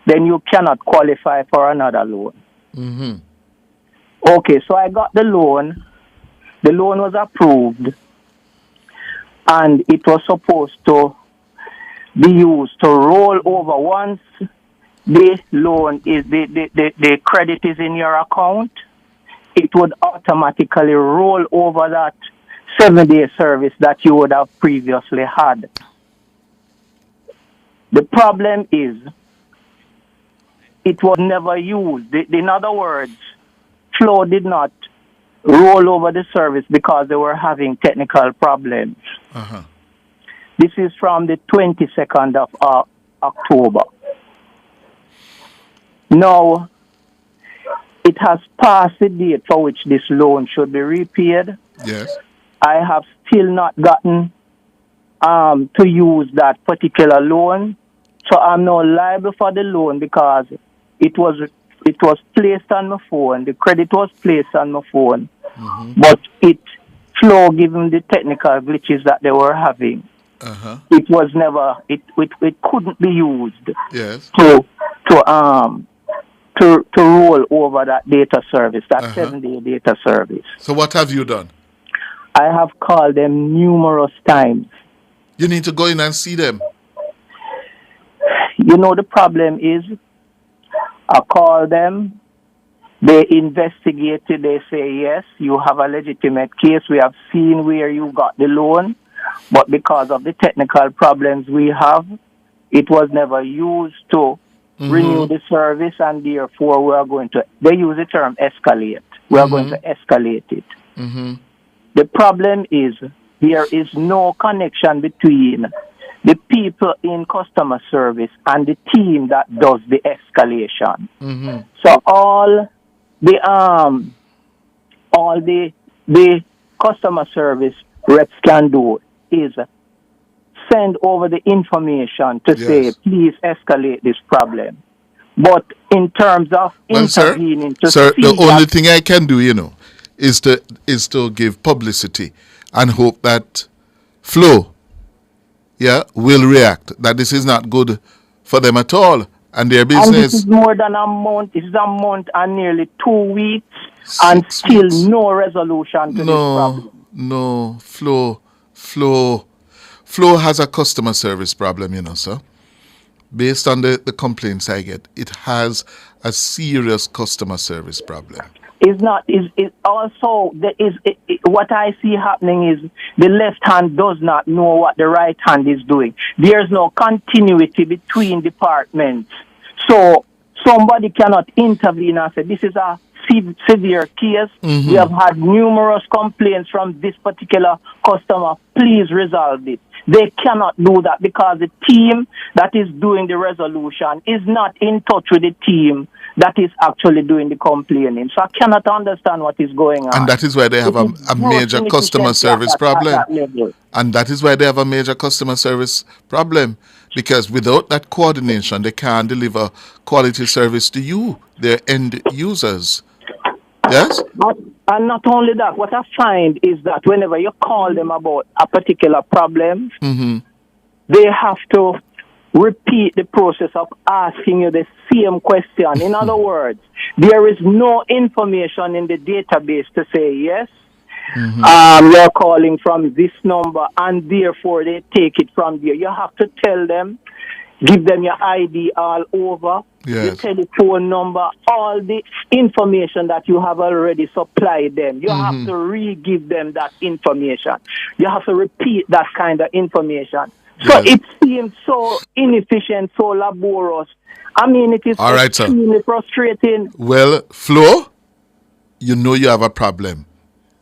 then you cannot qualify for another loan. Mm-hmm. Okay, so I got the loan. The loan was approved, and it was supposed to be used to roll over once the loan is the credit is in your account. It would automatically roll over that 7-day service that you would have previously had. The problem is it was never used. In other words, Flow did not roll over the service because they were having technical problems. Uh-huh. This is from the 22nd of October. Now, it has passed the date for which this loan should be repaid. Yes. I have still not gotten to use that particular loan. So I'm now liable for the loan because it was placed on my phone. The credit was placed on my phone. Mm-hmm. But Flow, given the technical glitches that they were having, it was never, it couldn't be used yes. to roll over that data service, that 7-day data service. So what have you done? I have called them numerous times. You need to go in and see them. You know, the problem is, I call them, they investigated, they say, yes, you have a legitimate case. We have seen where you got the loan, but because of the technical problems we have, it was never used to renew the service, and therefore we are going to, they use the term escalate. We are going to escalate it. Mm-hmm. The problem is there is no connection between the people in customer service and the team that does the escalation. Mm-hmm. So all the customer service reps can do is send over the information to say, please escalate this problem. But in terms of intervening to sir, see the only thing I can do, is to give publicity and hope that Flow, will react. That this is not good for them at all and their business. And this is more than a month. This is a month and nearly 2 weeks, and still no resolution to this problem. No, Flow has a customer service problem, sir. Based on the complaints I get, it has a serious customer service problem. What I see happening is the left hand does not know what the right hand is doing. There's no continuity between departments. So somebody cannot intervene and say, this is a severe case. Mhm. We have had numerous complaints from this particular customer. Please resolve it. They cannot do that because the team that is doing the resolution is not in touch with the team that is actually doing the complaining. So I cannot understand what is going on. And that is why they have It is a major gross customer inefficiency service at problem. that level. And that is why they have a major customer service problem. Because without that coordination, they can't deliver quality service to you, their end users. Yes? And not only that, what I find is that whenever you call them about a particular problem, Mm-hmm. they have to repeat the process of asking you the same question. In other words, there is no information in the database to say, yes, you're calling from this number, and therefore they take it from there. You have to tell them, give them your ID all over, your Yes. telephone number, all the information that you have already supplied them. You have to re-give them that information. You have to repeat that kind of information. So Yes. it seems so inefficient, so laborious. I mean, it is All right, sir. extremely frustrating. Well, Flo, you know you have a problem.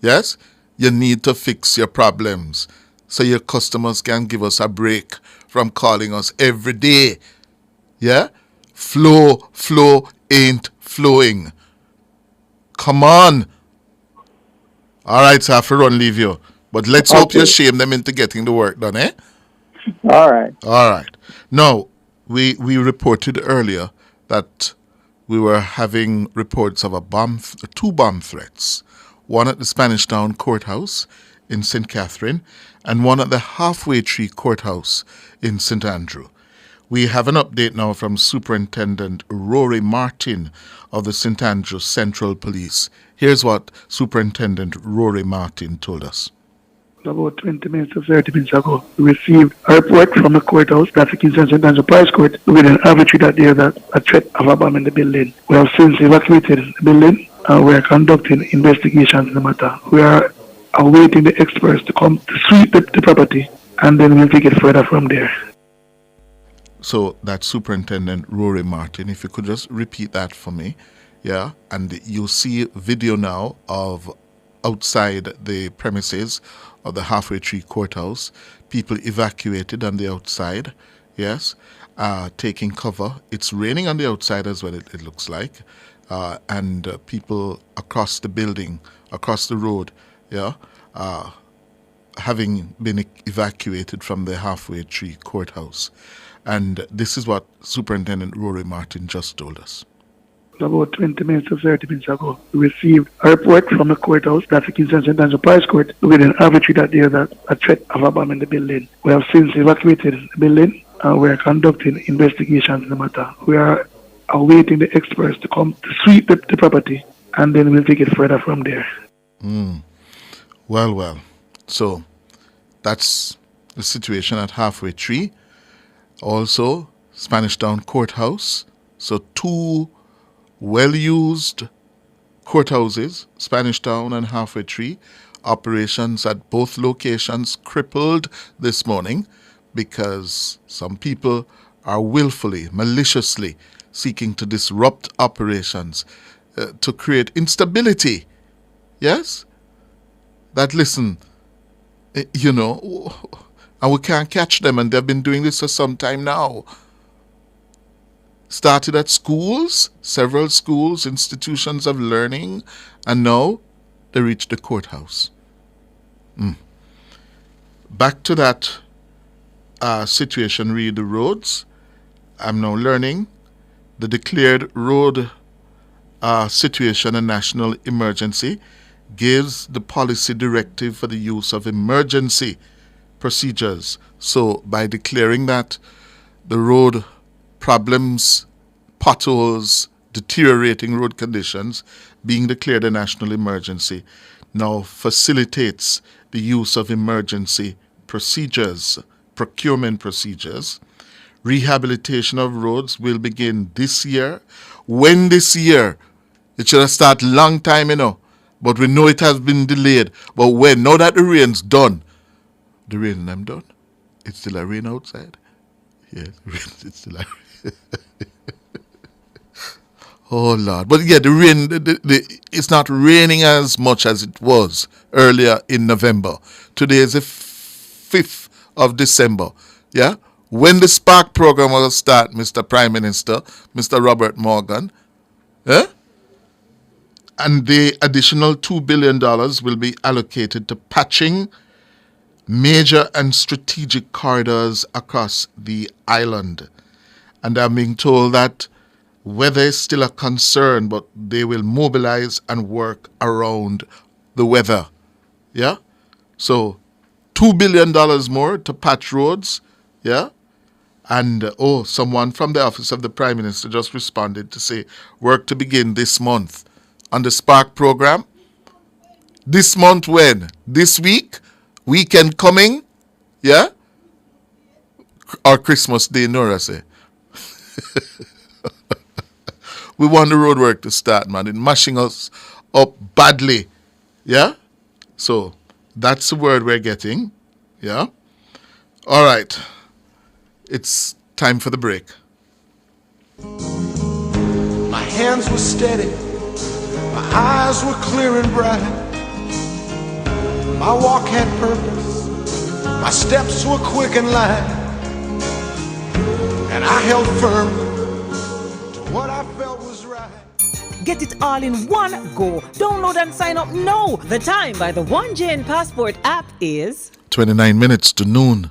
Yes? You need to fix your problems so your customers can give us a break from calling us every day. Yeah? Flow ain't flowing. Come on. All right, so I have to run leave you. But let's hope you shame them into getting the work done, eh? All right. All right. Now, we reported earlier that we were having reports of two bomb threats. One at the Spanish Town Courthouse in St. Catherine and one at the Halfway Tree Courthouse in St. Andrew. We have an update now from Superintendent Rory Martin of the St. Andrew Central Police. Here's what Superintendent Rory Martin told us. About 20 minutes to 30 minutes ago, we received a report from the courthouse, that's the Kingston St. Andrew Price Court, with an arbitrary that there that a threat of a bomb in the building. We have since evacuated the building and we are conducting investigations in the matter. We are awaiting the experts to come to sweep the property and then we'll take it further from there. So that's Superintendent Rory Martin. If you could just repeat that for me. Yeah. And you'll see video now of outside the premises of the Halfway Tree Courthouse. People evacuated on the outside. Yes. Taking cover. It's raining on the outside as well, it looks like. And people across the building, across the road, yeah, having been evacuated from the Halfway Tree Courthouse. And this is what Superintendent Rory Martin just told us. About 20 minutes to 30 minutes ago, we received a report from the courthouse, that's the Kingston St. Andrew Price Court, with an arbitrary that there that a threat of a bomb in the building. We have since evacuated the building and we are conducting investigations in the matter. We are awaiting the experts to come to sweep the property and then we'll take it further from there. Well. So that's the situation at Halfway Tree. Also, Spanish Town Courthouse. So two well-used courthouses, Spanish Town and Halfway Tree. Operations at both locations crippled this morning because some people are willfully, maliciously seeking to disrupt operations to create instability. Yes? That, listen, you know, and we can't catch them, and they've been doing this for some time now. Started at schools, several schools, institutions of learning, and now they reached the courthouse. Back to that situation, read the roads. I'm now learning the declared road situation a national emergency gives the policy directive for the use of emergency procedures. So by declaring that the road problems, potholes, deteriorating road conditions being declared a national emergency now facilitates the use of emergency procedures, procurement procedures. Rehabilitation of roads will begin this year. When this year? It should have started long time, but we know it has been delayed. But when? Now that the rain's done. The rain them done? It's still a rain outside? Yes, it's still a rain. Oh, Lord. But yeah, the rain, it's not raining as much as it was earlier in November. Today is the 5th of December. Yeah? When the Spark program will start, Mr. Prime Minister, Mr. Robert Morgan, yeah? And the additional $2 billion will be allocated to patching major and strategic corridors across the island. And I'm being told that weather is still a concern, but they will mobilize and work around the weather. Yeah? So, $2 billion more to patch roads. Yeah? And, someone from the Office of the Prime Minister just responded to say, work to begin this month on the Spark program. This month when? This week? Weekend coming? Yeah? Or Christmas Day, Nora say. We want the road work to start, man. It's mashing us up badly. Yeah? So, that's the word we're getting. Yeah? All right. It's time for the break. My hands were steady. My eyes were clear and bright. My walk had purpose. My steps were quick and light. And I held firm to what I felt was right. Get it all in one go. Download and sign up now. The time by the 1JN Passport app is 29 minutes to noon.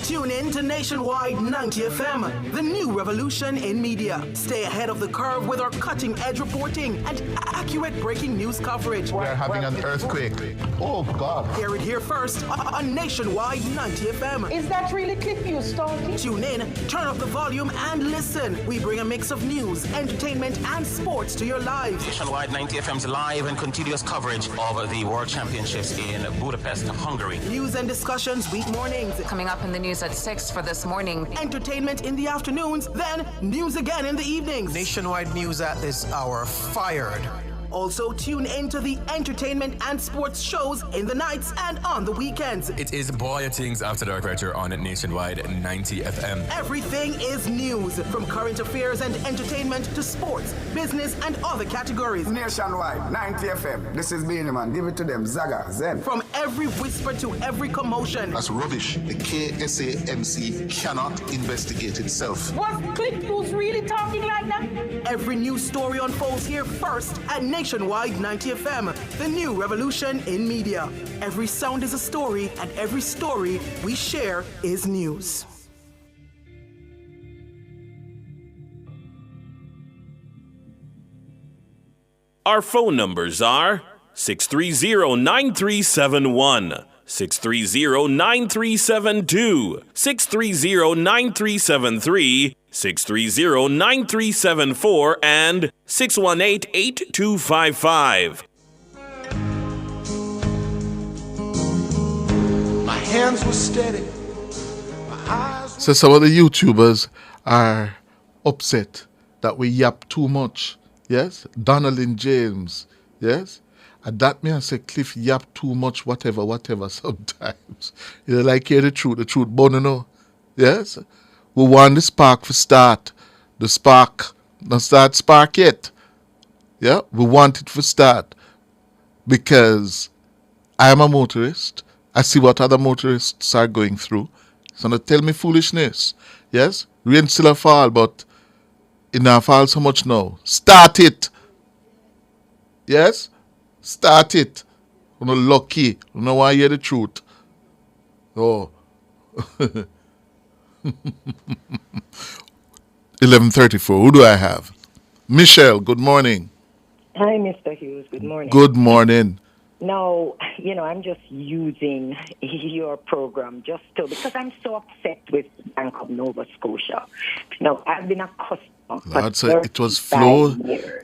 Tune in to Nationwide 90 FM, the new revolution in media. Stay ahead of the curve with our cutting-edge reporting and accurate breaking news coverage. We are having an earthquake. Oh, God. Hear it here first on Nationwide 90 FM. Is that really Cliff Hughes talking? Tune in, turn up the volume, and listen. We bring a mix of news, entertainment, and sports to your lives. Nationwide 90 FM's live and continuous coverage of the World Championships in Budapest, Hungary. News and discussions week mornings. Coming up in the news at 6 for this morning. Entertainment in the afternoons, then news again in the evenings. Nationwide news at this hour. Fired. Also, tune into the entertainment and sports shows in the nights and on the weekends. It is Boy Things After Dark right here on Nationwide 90 FM. Everything is news, from current affairs and entertainment to sports, business, and other categories. Nationwide 90 FM. This is Beanie Man. Give it to them. Zaga, Zen. From every whisper to every commotion. That's rubbish. The KSAMC cannot investigate itself. Was Cliff Hughes really talking like that? Every news story unfolds here first at Nationwide 90 FM, the new revolution in media. Every sound is a story, and every story we share is news. Our phone numbers are 630-9371, 630-9372, 630-9373, 630-9374, and 618-8255. My hands were steady. My eyes So some of the YouTubers are upset that we yap too much. Yes? Donaldin James. Yes? And that may I say Cliff yap too much, whatever sometimes. You know, like hear the truth, but no. Yes? We want the spark to start. The spark, not start spark yet. Yeah? We want it to start. Because I am a motorist. I see what other motorists are going through. So don't tell me foolishness. Yes? Rain still a fall, but it not fall so much now. Start it. Yes? Start it. You're not lucky. You know why you hear the truth. Oh. 11:34. Who do I have? Michelle, good morning. Hi, Mr. Hughes. Good morning. Good morning. Now, I'm just using your program because I'm so upset with Bank of Nova Scotia. Now, I've been a customer. Lord, so it was Flo.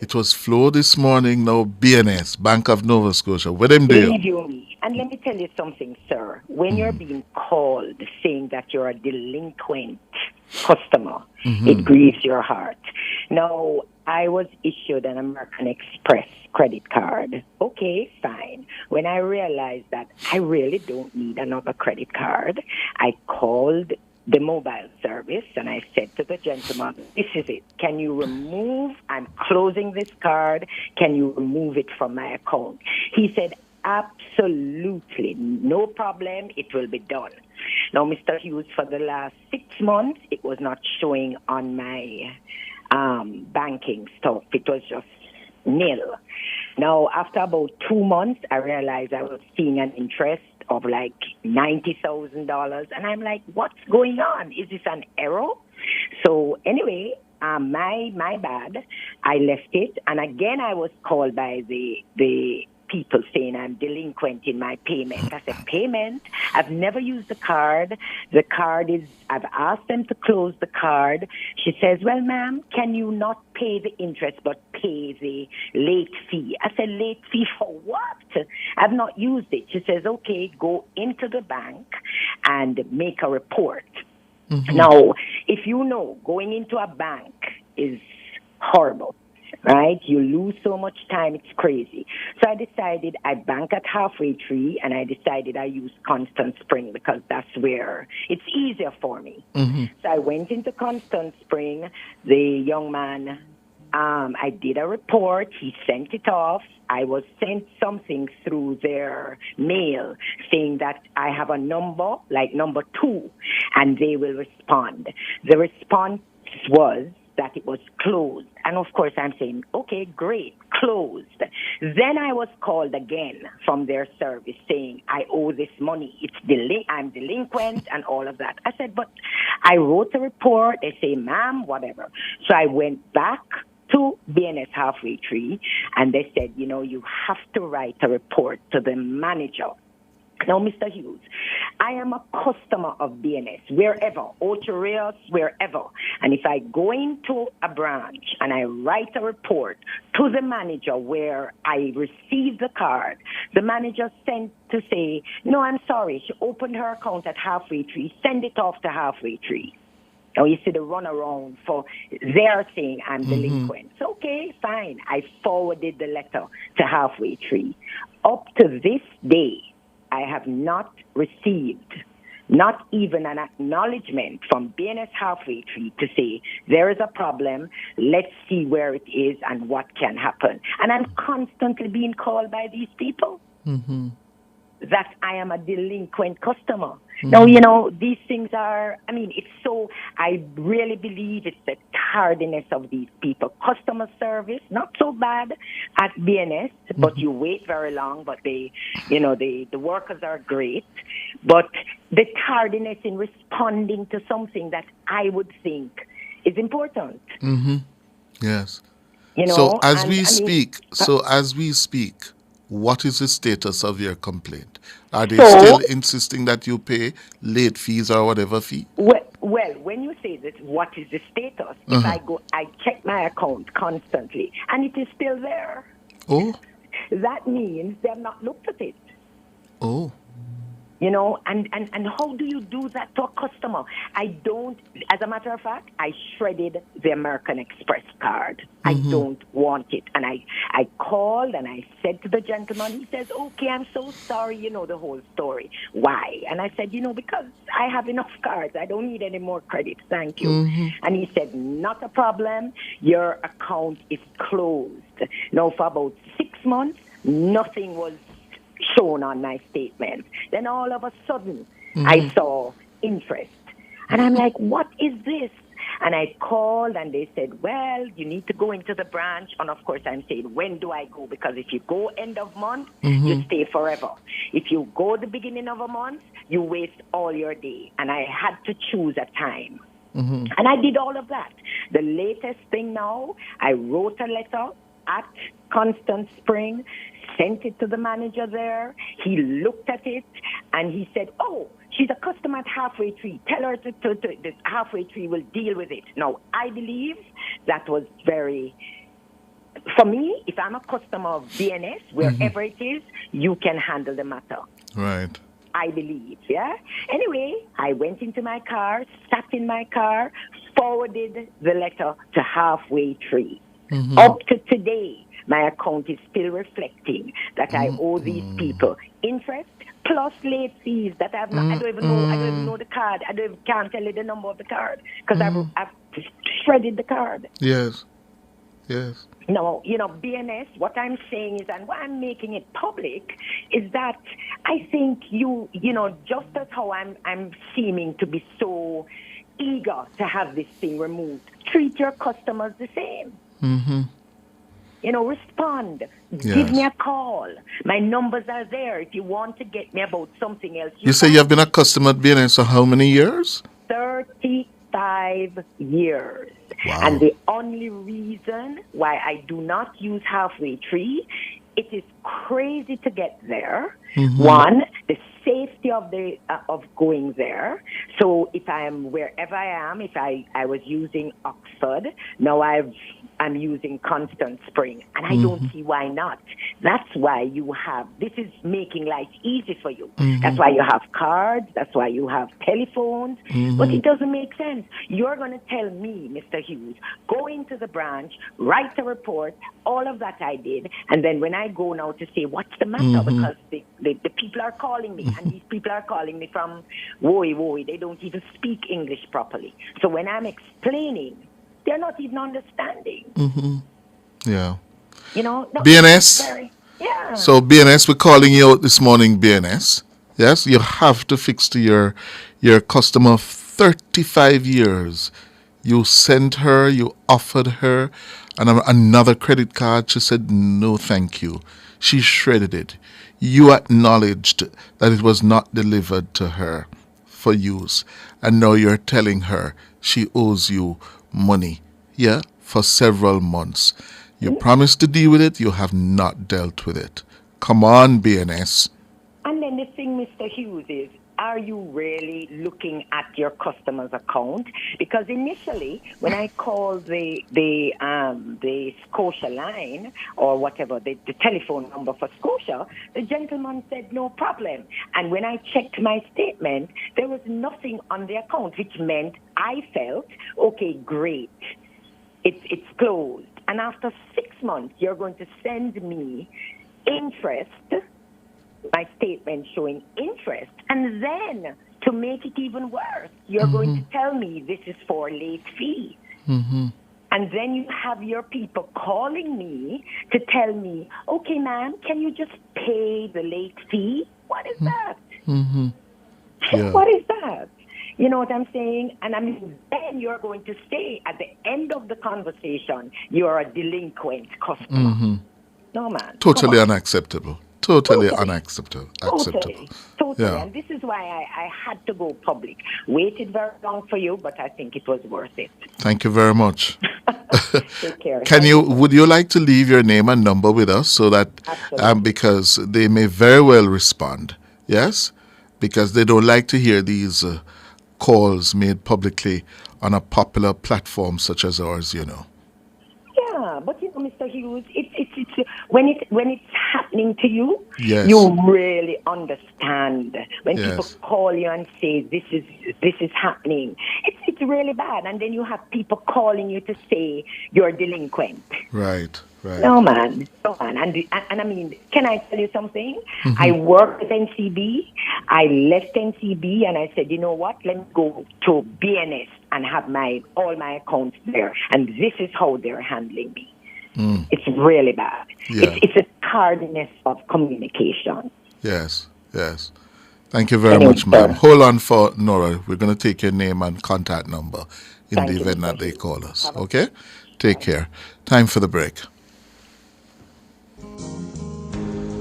It was Flo this morning. Now BNS, Bank of Nova Scotia. Where them there? Believe you me. And let me tell you something, sir. When you're being called saying that you're a delinquent customer, it grieves your heart. Now, I was issued an American Express credit card. Okay, fine. When I realized that I really don't need another credit card, I called the mobile service, and I said to the gentleman, this is it. Can you remove, I'm closing this card, can you remove it from my account? He said, absolutely, no problem, it will be done. Now, Mr. Hughes, for the last 6 months, it was not showing on my banking stuff. It was just nil. Now, after about 2 months, I realized I was seeing an interest of like $90,000. And I'm like, what's going on? Is this an error? So anyway, my bad. I left it. And again, I was called by the people saying I'm delinquent in my payment. I said, payment? I've never used the card. The card is, I've asked them to close the card. She says, well, ma'am, can you not pay the interest but pay the late fee? I said, late fee for what? I've not used it. She says, okay, go into the bank and make a report. Mm-hmm. Now, if you know, going into a bank is horrible. Right? You lose so much time, it's crazy. So I decided I bank at Halfway Tree, and I decided I use Constant Spring because that's where it's easier for me. Mm-hmm. So I went into Constant Spring. The young man, I did a report. He sent it off. I was sent something through their mail saying that I have a number, like number 2, and they will respond. The response was that it was closed. And of course, I'm saying, okay, great, closed. Then I was called again from their service saying, I owe this money. I'm delinquent and all of that. I said, but I wrote a report. They say, ma'am, whatever. So I went back to BNS Halfway Tree, and they said, you have to write a report to the manager. Now, Mr. Hughes, I am a customer of BNS, wherever, Ocho Rios, wherever. And if I go into a branch and I write a report to the manager where I received the card, the manager sent to say, no, I'm sorry, she opened her account at Halfway Tree, send it off to Halfway Tree. Now, you see the runaround for they're saying I'm delinquent. So, okay, fine. I forwarded the letter to Halfway Tree. Up to this day, I have not received not even an acknowledgement from BNS Halfway Tree to say there is a problem, let's see where it is and what can happen. And I'm constantly being called by these people that I am a delinquent customer. Now, these things are, it's so, I really believe it's the tardiness of these people. Customer service, not so bad at BNS, but you wait very long, but the workers are great. But the tardiness in responding to something that I would think is important. Yes. So as we speak, what is the status of your complaint? Are they still insisting that you pay late fees or whatever fee? Well, when you say that, what is the status? If I check my account constantly, and it is still there. Oh. That means they have not looked at it. Oh. And how do you do that to a customer? I don't, as a matter of fact, I shredded the American Express card. I don't want it. And I called and I said to the gentleman, he says, okay, I'm so sorry, the whole story. Why? And I said, because I have enough cards. I don't need any more credit. Thank you. And he said, not a problem. Your account is closed. Now, for about 6 months, nothing was shown on my statement. Then all of a sudden, I saw interest. And I'm like, what is this? And I called and they said, well, you need to go into the branch. And of course, I'm saying, when do I go? Because if you go end of month, you stay forever. If you go the beginning of a month, you waste all your day. And I had to choose a time. And I did all of that. The latest thing now, I wrote a letter at Constant Spring, sent it to the manager there. He looked at it and he said, oh, she's a customer at Halfway Tree. Tell her to the Halfway Tree will deal with it. Now, I believe that was very, for me, if I'm a customer of BNS, wherever it is, you can handle the matter. Right. I believe, yeah? Anyway, I went into my car, sat in my car, forwarded the letter to Halfway Tree. Up to today, my account is still reflecting that I owe these people interest plus late fees that I've not, I don't even know the card. Can't tell you the number of the card because I've shredded the card. Yes. Yes. No, BNS, what I'm saying is, and why I'm making it public, is that I think just as how I'm seeming to be so eager to have this thing removed, treat your customers the same. Mm-hmm. Respond. Yes. Give me a call. My numbers are there if you want to get me about something else. You say you have been a customer at BNS for how many years? 35 years. Wow. And the only reason why I do not use halfway tree, it is crazy to get there. Mm-hmm. One, the safety of going there. So if I am wherever I am, if I was using Oxford, now I'm using Constant Spring, and I don't see why not. That's why this is making life easy for you. Mm-hmm. That's why you have cards, that's why you have telephones, but it doesn't make sense. You're going to tell me, Mr. Hughes, go into the branch, write a report, all of that I did, and then when I go now to say, what's the matter? Because the people are calling me, and these people are calling me from Woy, they don't even speak English properly. So when I'm explaining, they're not even understanding. Mm-hmm. Yeah. BNS? Yeah. So BNS, we're calling you out this morning, BNS. Yes, you have to fix to your customer of 35 years. You sent her, you offered her another credit card. She said, no, thank you. She shredded it. You acknowledged that it was not delivered to her for use. And now you're telling her she owes you money, for several months. You promised to deal with it, you have not dealt with it. Come on, BNS. And then the thing, Mr. Hughes, is, are you really looking at your customer's account? Because initially, when I called the Scotia line, or whatever, the telephone number for Scotia, the gentleman said no problem. And when I checked my statement, there was nothing on the account, which meant I felt, okay, great, it's closed. And after 6 months, you're going to send me interest, my statement showing interest, and then to make it even worse, you're going to tell me this is for late fee. Mm-hmm. And then you have your people calling me to tell me, okay, ma'am, can you just pay the late fee? What is that? Mm-hmm. Yeah. What is that? You know what I'm saying? And then you're going to say at the end of the conversation, you're a delinquent customer. Mm-hmm. No, man. Totally unacceptable. Totally unacceptable. Totally. Yeah. And this is why I had to go public. Waited very long for you, but I think it was worth it. Thank you very much. Take care. Would you like to leave your name and number with us so that, because they may very well respond, yes? Because they don't like to hear these calls made publicly on a popular platform such as ours, Yeah, but Mr. Hughes, it's when it's happening to you, yes, you really understand. When people call you and say this is happening, it's really bad, and then you have people calling you to say you're delinquent. Right. No man. And I mean, can I tell you something? Mm-hmm. I worked at NCB. I left NCB and I said, you know what? Let me go to BNS and have all my accounts there. And this is how they're handling me. Mm. It's really bad. Yeah. It's a tardiness of communication. Yes. Thank you very much, ma'am. Hold on for Nora. We're going to take your name and contact number in the event that they call us. Okay? Take care. Time for the break.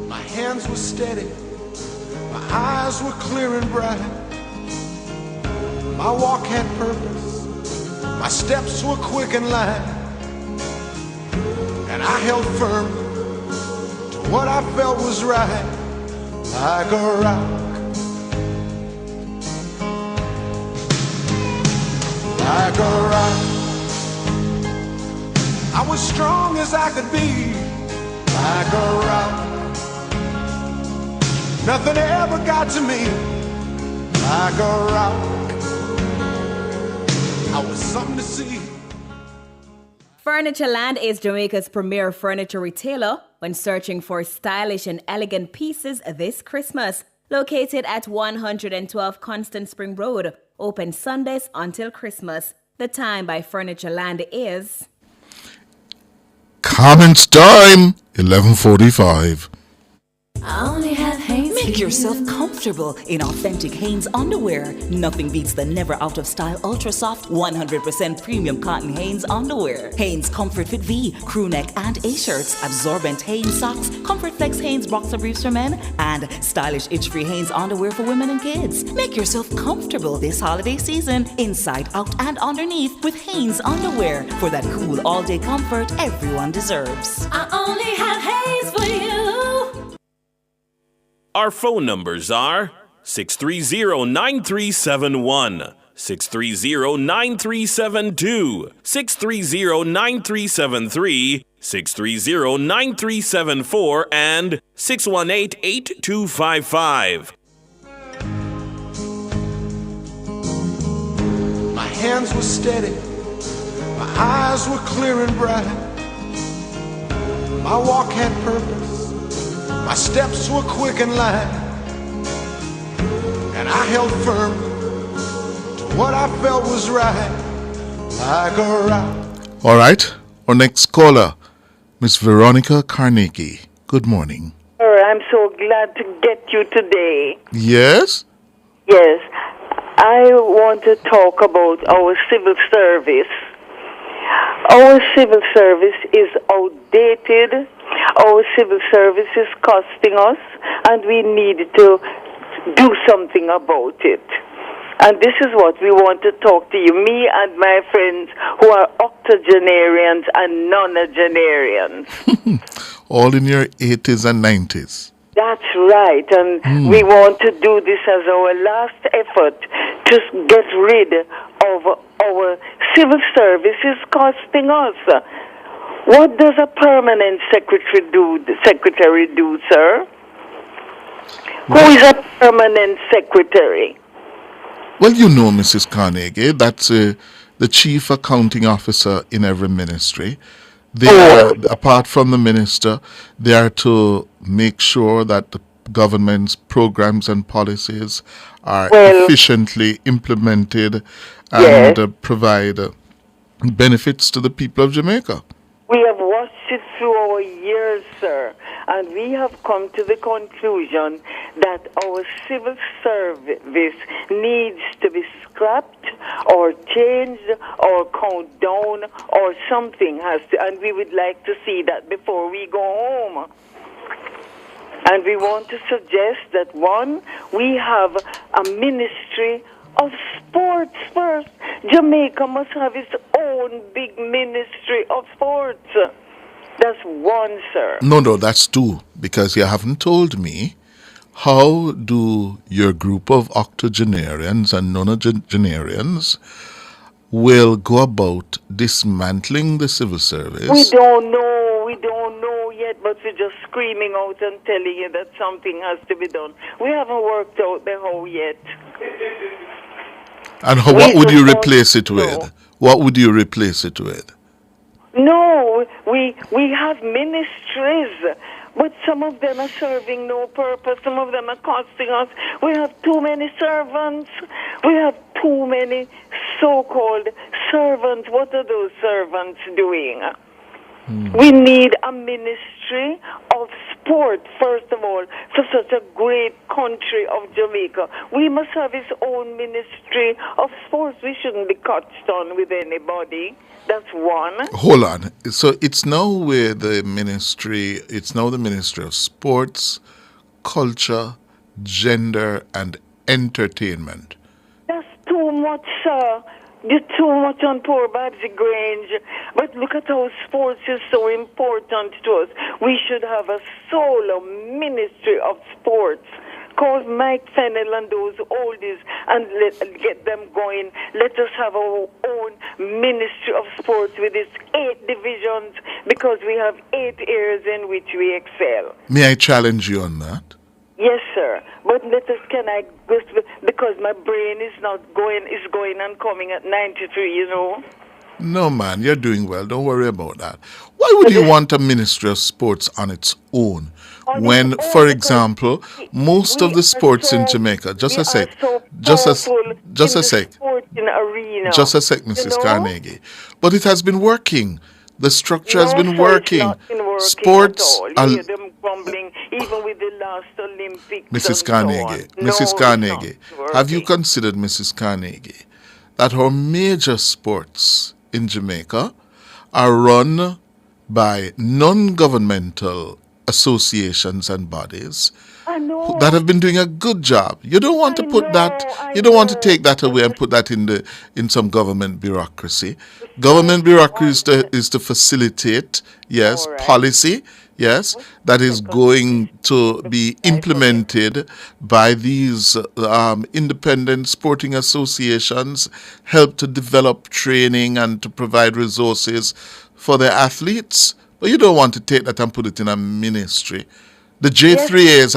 My hands were steady, my eyes were clear and bright. My walk had purpose, my steps were quick and light. And I held firm to what I felt was right, like a rock. Like a rock. I was strong as I could be, like a rock. Nothing ever got to me, like a rock. I was something to see. Furnitureland is Jamaica's premier furniture retailer when searching for stylish and elegant pieces this Christmas. Located at 112 Constant Spring Road, open Sundays until Christmas. The time by Furnitureland is... Comments time, 11:45. I only have Hanes. Make yourself comfortable in authentic Hanes underwear. Nothing beats the never out of style ultra soft 100% premium cotton Hanes underwear. Hanes Comfort Fit V, crew neck and A shirts, absorbent Hanes socks, Comfort Flex Hanes boxer briefs for men, and stylish itch-free Hanes underwear for women and kids. Make yourself comfortable this holiday season, inside, out, and underneath with Hanes underwear for that cool all-day comfort everyone deserves. I only have Hanes for you. Our phone numbers are 630-9371, 630-9372, 630-9373, 630-9374, and 618-8255. My hands were steady, my eyes were clear and bright. My walk had purpose, my steps were quick and light, and I held firm to what I felt was right, like a rock. All right, our next caller, Miss Veronica Carnegie. Good morning. I'm so glad to get you today. Yes? Yes, I want to talk about our civil service. Our civil service is outdated. Our civil service is costing us, and we need to do something about it. And this is what we want to talk to you, me and my friends who are octogenarians and nonagenarians. All in your 80s and 90s. That's right, and we want to do this as our last effort to get rid of our civil service is costing us. What does a permanent secretary do, sir? Who is a permanent secretary? Well, you know, Mrs. Carnegie, that's the chief accounting officer in every ministry. They are, apart from the minister, they are to make sure that the government's programs and policies are efficiently implemented and provide benefits to the people of Jamaica. We have watched it through our years, sir, and we have come to the conclusion that our civil service needs to be scrapped or changed or count down or something has to, and we would like to see that before we go home. And we want to suggest that, one, we have a ministry of sports first. Jamaica must have its own big ministry of sports. That's one, sir. No, that's two, because you haven't told me how do your group of octogenarians and nonagenarians will go about dismantling the civil service. We don't know yet, but we're just screaming out and telling you that something has to be done. We haven't worked out the how yet. And what would you replace it with? What would you replace it with? No, we have ministries, but some of them are serving no purpose. Some of them are costing us. We have too many servants. We have too many so-called servants. What are those servants doing? We need a ministry of sport, first of all, for such a great country of Jamaica. We must have its own ministry of sports. We shouldn't be touched on with anybody. That's one. Hold on. So it's now where the ministry, it's now the Ministry of Sports, Culture, Gender, and Entertainment. That's too much, sir. You're too much on poor Babsy Grange. But look at how sports is so important to us. We should have a solo ministry of sports. Call Mike Fennell and those oldies and get them going. Let us have our own ministry of sports with its 8 divisions, because we have 8 areas in which we excel. May I challenge you on that? Yes, sir. But because my brain is not going, is going and coming at 93, you know. No, man, you're doing well. Don't worry about that. Why would you want a Ministry of Sports on its own when, for example, most of the sports in Jamaica, just a sec, just a sec, just a sec, Mrs. Carnegie, but it has been working. The structure has been working. Sports are grumbling, even with the last Olympics. Mrs. Carnegie, Mrs. Carnegie, have you considered, Mrs. Carnegie, that our major sports in Jamaica are run by non-governmental associations and bodies that have been doing a good job? You don't want to put that, you don't want to take that away and put that in some government bureaucracy. Government bureaucracy is to facilitate, yes, policy, yes, that is going to be implemented by these independent sporting associations, help to develop training and to provide resources for their athletes. But you don't want to take that and put it in a ministry. The J3As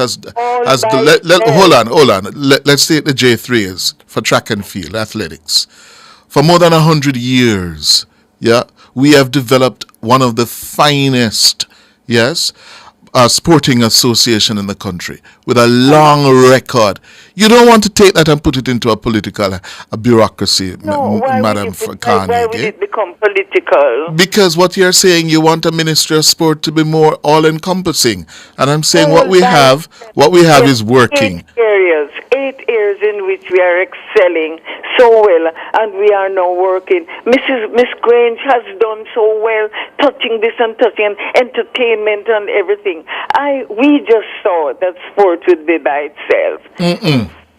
hold on. Let's take the J3As for track and field athletics. For more than 100 years, yeah, we have developed one of the finest, yes, sporting association in the country with a long record. You don't want to take that and put it into a political bureaucracy, Madam Carnegie. Why would it become political? Because what you're saying, you want a Ministry of Sport to be more all-encompassing, and I'm saying what we have is working. 8 areas in which we are excelling so well, and we are now working. Miss Grange has done so well, touching this and touching entertainment and everything. We just thought that sport would be by itself.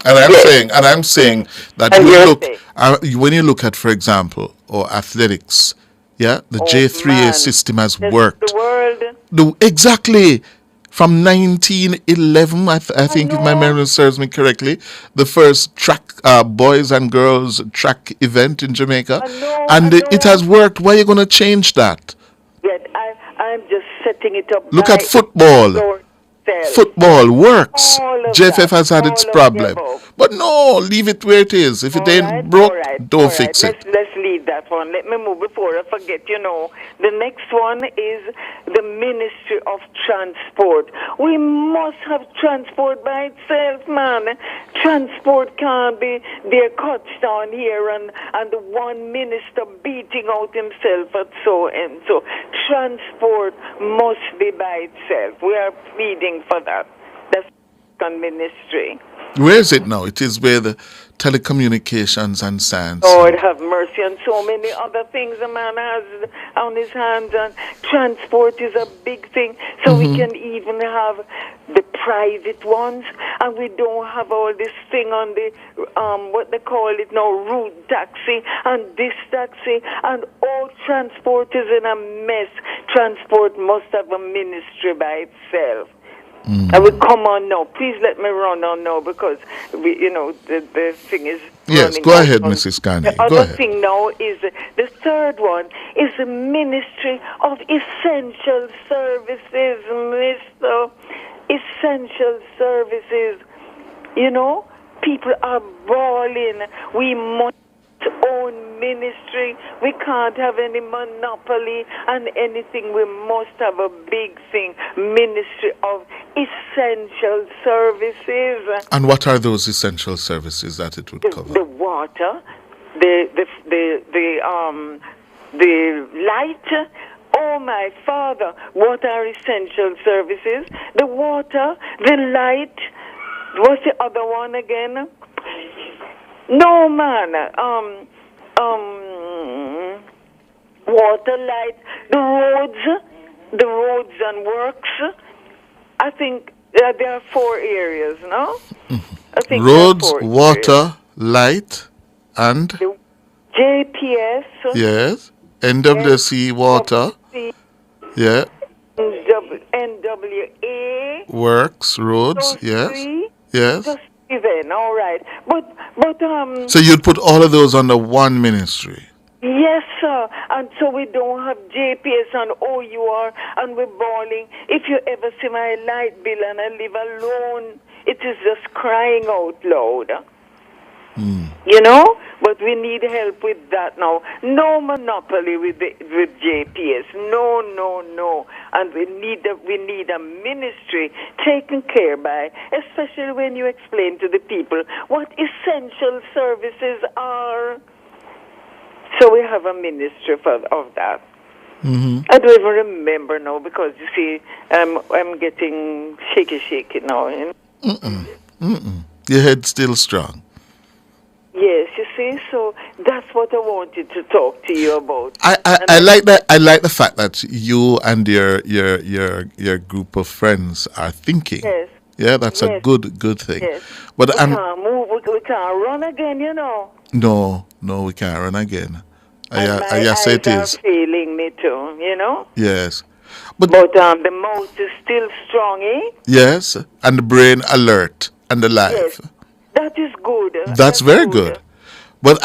And I'm saying that when you look at, for example, or athletics, yeah, the J3A system has worked. Exactly. From 1911, I think, if my memory serves me correctly, the first track, boys and girls track event in Jamaica, it has worked. Why are you going to change that? I'm just setting it up. Look at football. Football works. JFF has had its problem. But no, leave it where it is. If it ain't broke, don't fix it. Let's leave that one. Let me move before I forget. The next one is the Ministry of Transport. We must have transport by itself, man. Transport can't be there cuts down here and the one minister beating out himself at so and so. Transport must be by itself. We are pleading for that. That's the ministry. Where is it now? It is where the telecommunications and science. Lord have mercy, and so many other things a man has on his hands, and transport is a big thing. So we can even have the private ones, and we don't have all this thing on the what they call it now, route taxi and this taxi, and all transport is in a mess. Transport must have a ministry by itself. I will come on now. Please let me run on now because the thing is. Yes, go ahead, Mrs. Carnegie. The other thing now is the third one is the Ministry of Essential Services, Mr. Essential Services. People are bawling. We must own ministry. We can't have any monopoly and anything. We must have a big thing, Ministry of Essential Services. And what are those essential services that it would cover? The water, the light. Oh my Father, what are essential services? The water, the light. What's the other one again? No, man. Water, light, the roads and works. I think there are 4 areas, no? I think roads, water, light, and the JPS. Yes, NWC water. Yeah. NWA. Works, roads. Yes. Yes. Even, all right. But so you'd put all of those under one ministry? Yes, sir. And so we don't have JPS and OUR and we're bawling. If you ever see my light bill and I live alone, it is just crying out loud. You know? But we need help with that now. No monopoly with JPS. No. And we need a ministry taken care by, especially when you explain to the people what essential services are. So we have a ministry of that. Mm-hmm. I don't even remember now because you see, I'm getting shaky now. You know? Your head's still strong. Yes, you see, so that's what I wanted to talk to you about. I like that. I like the fact that you and your group of friends are thinking. Yes. Yeah, that's a good thing. Yes. But we can't move. We can't run again, you know. No, we can't run again. My say it eyes is. are failing me too, you know. Yes. But the mouth is still strong, eh? Yes, and the brain alert and alive. Yes. That is good. That's very good. But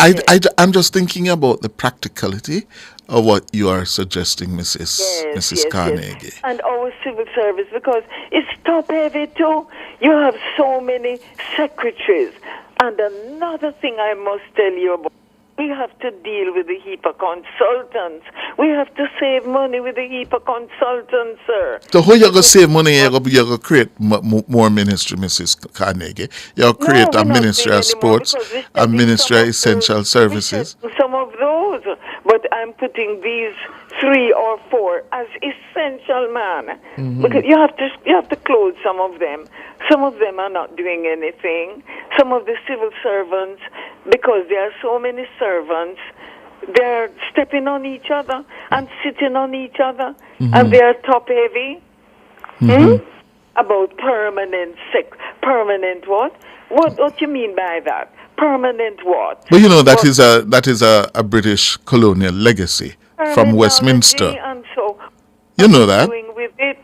I'm just thinking about the practicality of what you are suggesting, Mrs. Carnegie. Yes. And our civil service, because it's top heavy too. You have so many secretaries. And another thing I must tell you about, we have to deal with the heap of consultants. We have to save money with the heap of consultants, sir. So how you going to save money? You're going to create more ministry, Mrs. Carnegie. You're going to create a ministry of sports, a ministry of essential services. Some of those, but I'm putting these 3 or 4 as essential, man. Mm-hmm. Because you have to close some of them. Some of them are not doing anything. Some of the civil servants, because there are so many servants, they're stepping on each other and sitting on each other, and they are top heavy. About permanent what? What you mean by that? Permanent what? But you know that is a British colonial legacy from Westminster. And so you know that. Doing with it.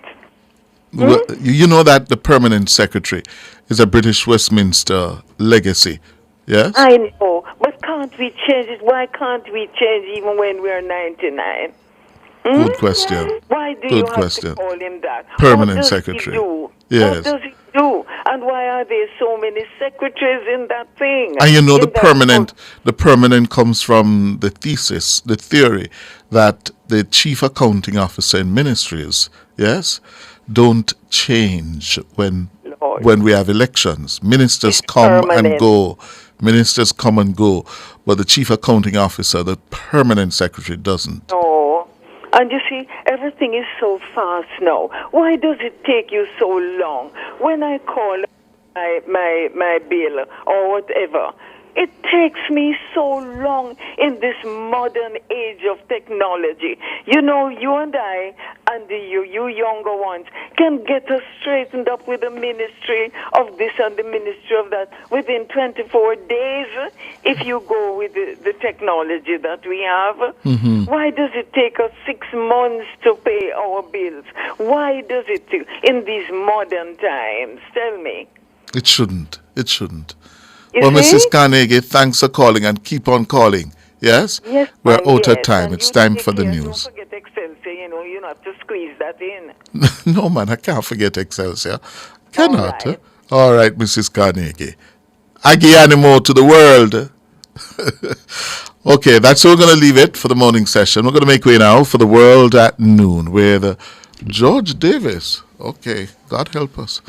Well, you know that the permanent secretary is a British Westminster legacy. Yes? I know, but can't we change it? Why can't we change even when we're 99? Good question. Why do you have to call him that? Permanent what does secretary. He do? Yes. What does he do? And why are there so many secretaries in that thing? And you know the permanent comes from the theory that the chief accounting officer in ministries, yes, don't change when we have elections. Ministers come and go. Ministers come and go, but the chief accounting officer, the permanent secretary, doesn't. No. And you see, everything is so fast now. Why does it take you so long? When I call my bill or whatever, it takes me so long in this modern age of technology. You know, you and I and you younger ones can get us straightened up with the ministry of this and the ministry of that within 24 days if you go with the technology that we have. Why does it take us 6 months to pay our bills? Why does it take in these modern times? Tell me. It shouldn't. Well, Mrs. Carnegie, thanks for calling and keep on calling. Yes? Yes. We're out of time. It's time for the news. Don't forget Excelsior, you have to squeeze that in. No, man, I can't forget Excelsior. Cannot. All right, Mrs. Carnegie. Aggie Animo to the world. Okay, that's where we're going to leave it for the morning session. We're going to make way now for the world at noon with George Davis. Okay, God help us.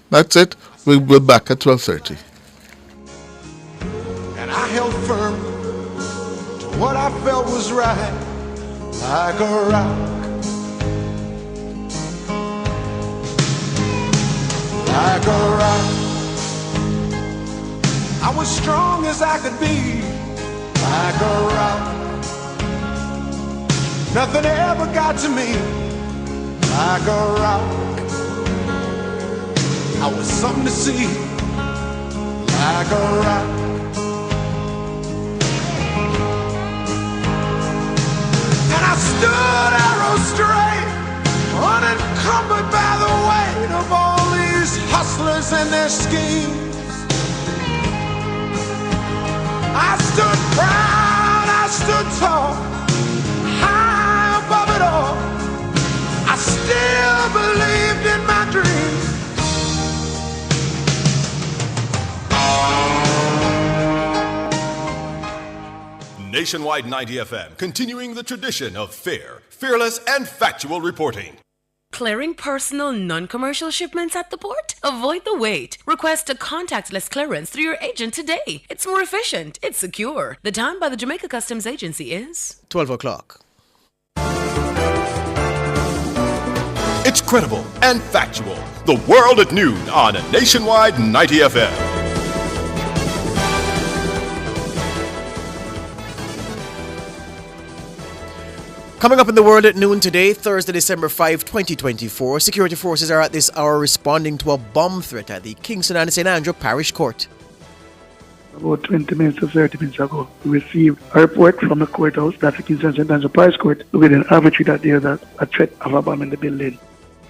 That's it. We'll be back at 12:30. And I held firm to what I felt was right, like a rock. Like a rock. I was strong as I could be, like a rock. Nothing ever got to me, like a rock. I was something to see, like a rock. And I stood arrow straight, unencumbered by the weight of all these hustlers and their schemes. I stood proud, I stood tall, high above it all. I still believed in my dreams. Nationwide 90 FM, continuing the tradition of fair, fearless, and factual reporting. Clearing personal, non-commercial shipments at the port? Avoid the wait. Request a contactless clearance through your agent today. It's more efficient. It's secure. The time by the Jamaica Customs Agency is 12 o'clock. It's credible and factual. The World at Noon on Nationwide 90 FM. Coming up in the world at noon today, Thursday, December 5, 2024, security forces are at this hour responding to a bomb threat at the Kingston and St. Andrew Parish Court. About 20 minutes to 30 minutes ago, we received a report from the courthouse, that's the Kingston and St. Andrew Parish Court, within Advertisements that there is a threat of a bomb in the building.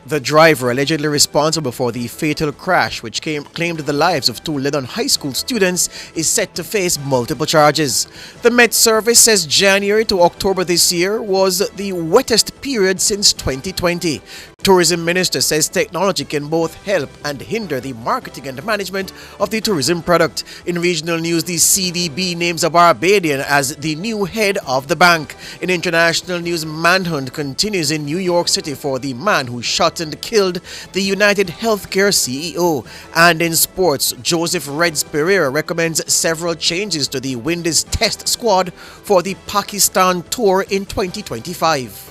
The driver allegedly responsible for the fatal crash, which claimed the lives of two Lebanon High School students, is set to face multiple charges. The Met Service says January to October this year was the wettest period since 2020. Tourism Minister says technology can both help and hinder the marketing and management of the tourism product. In regional news, the CDB names a Barbadian as the new head of the bank. In international news, manhunt continues in New York City for the man who shot and killed the United Healthcare CEO. And in sports, Joseph Reds Pereira recommends several changes to the Windies Test squad for the Pakistan tour in 2025.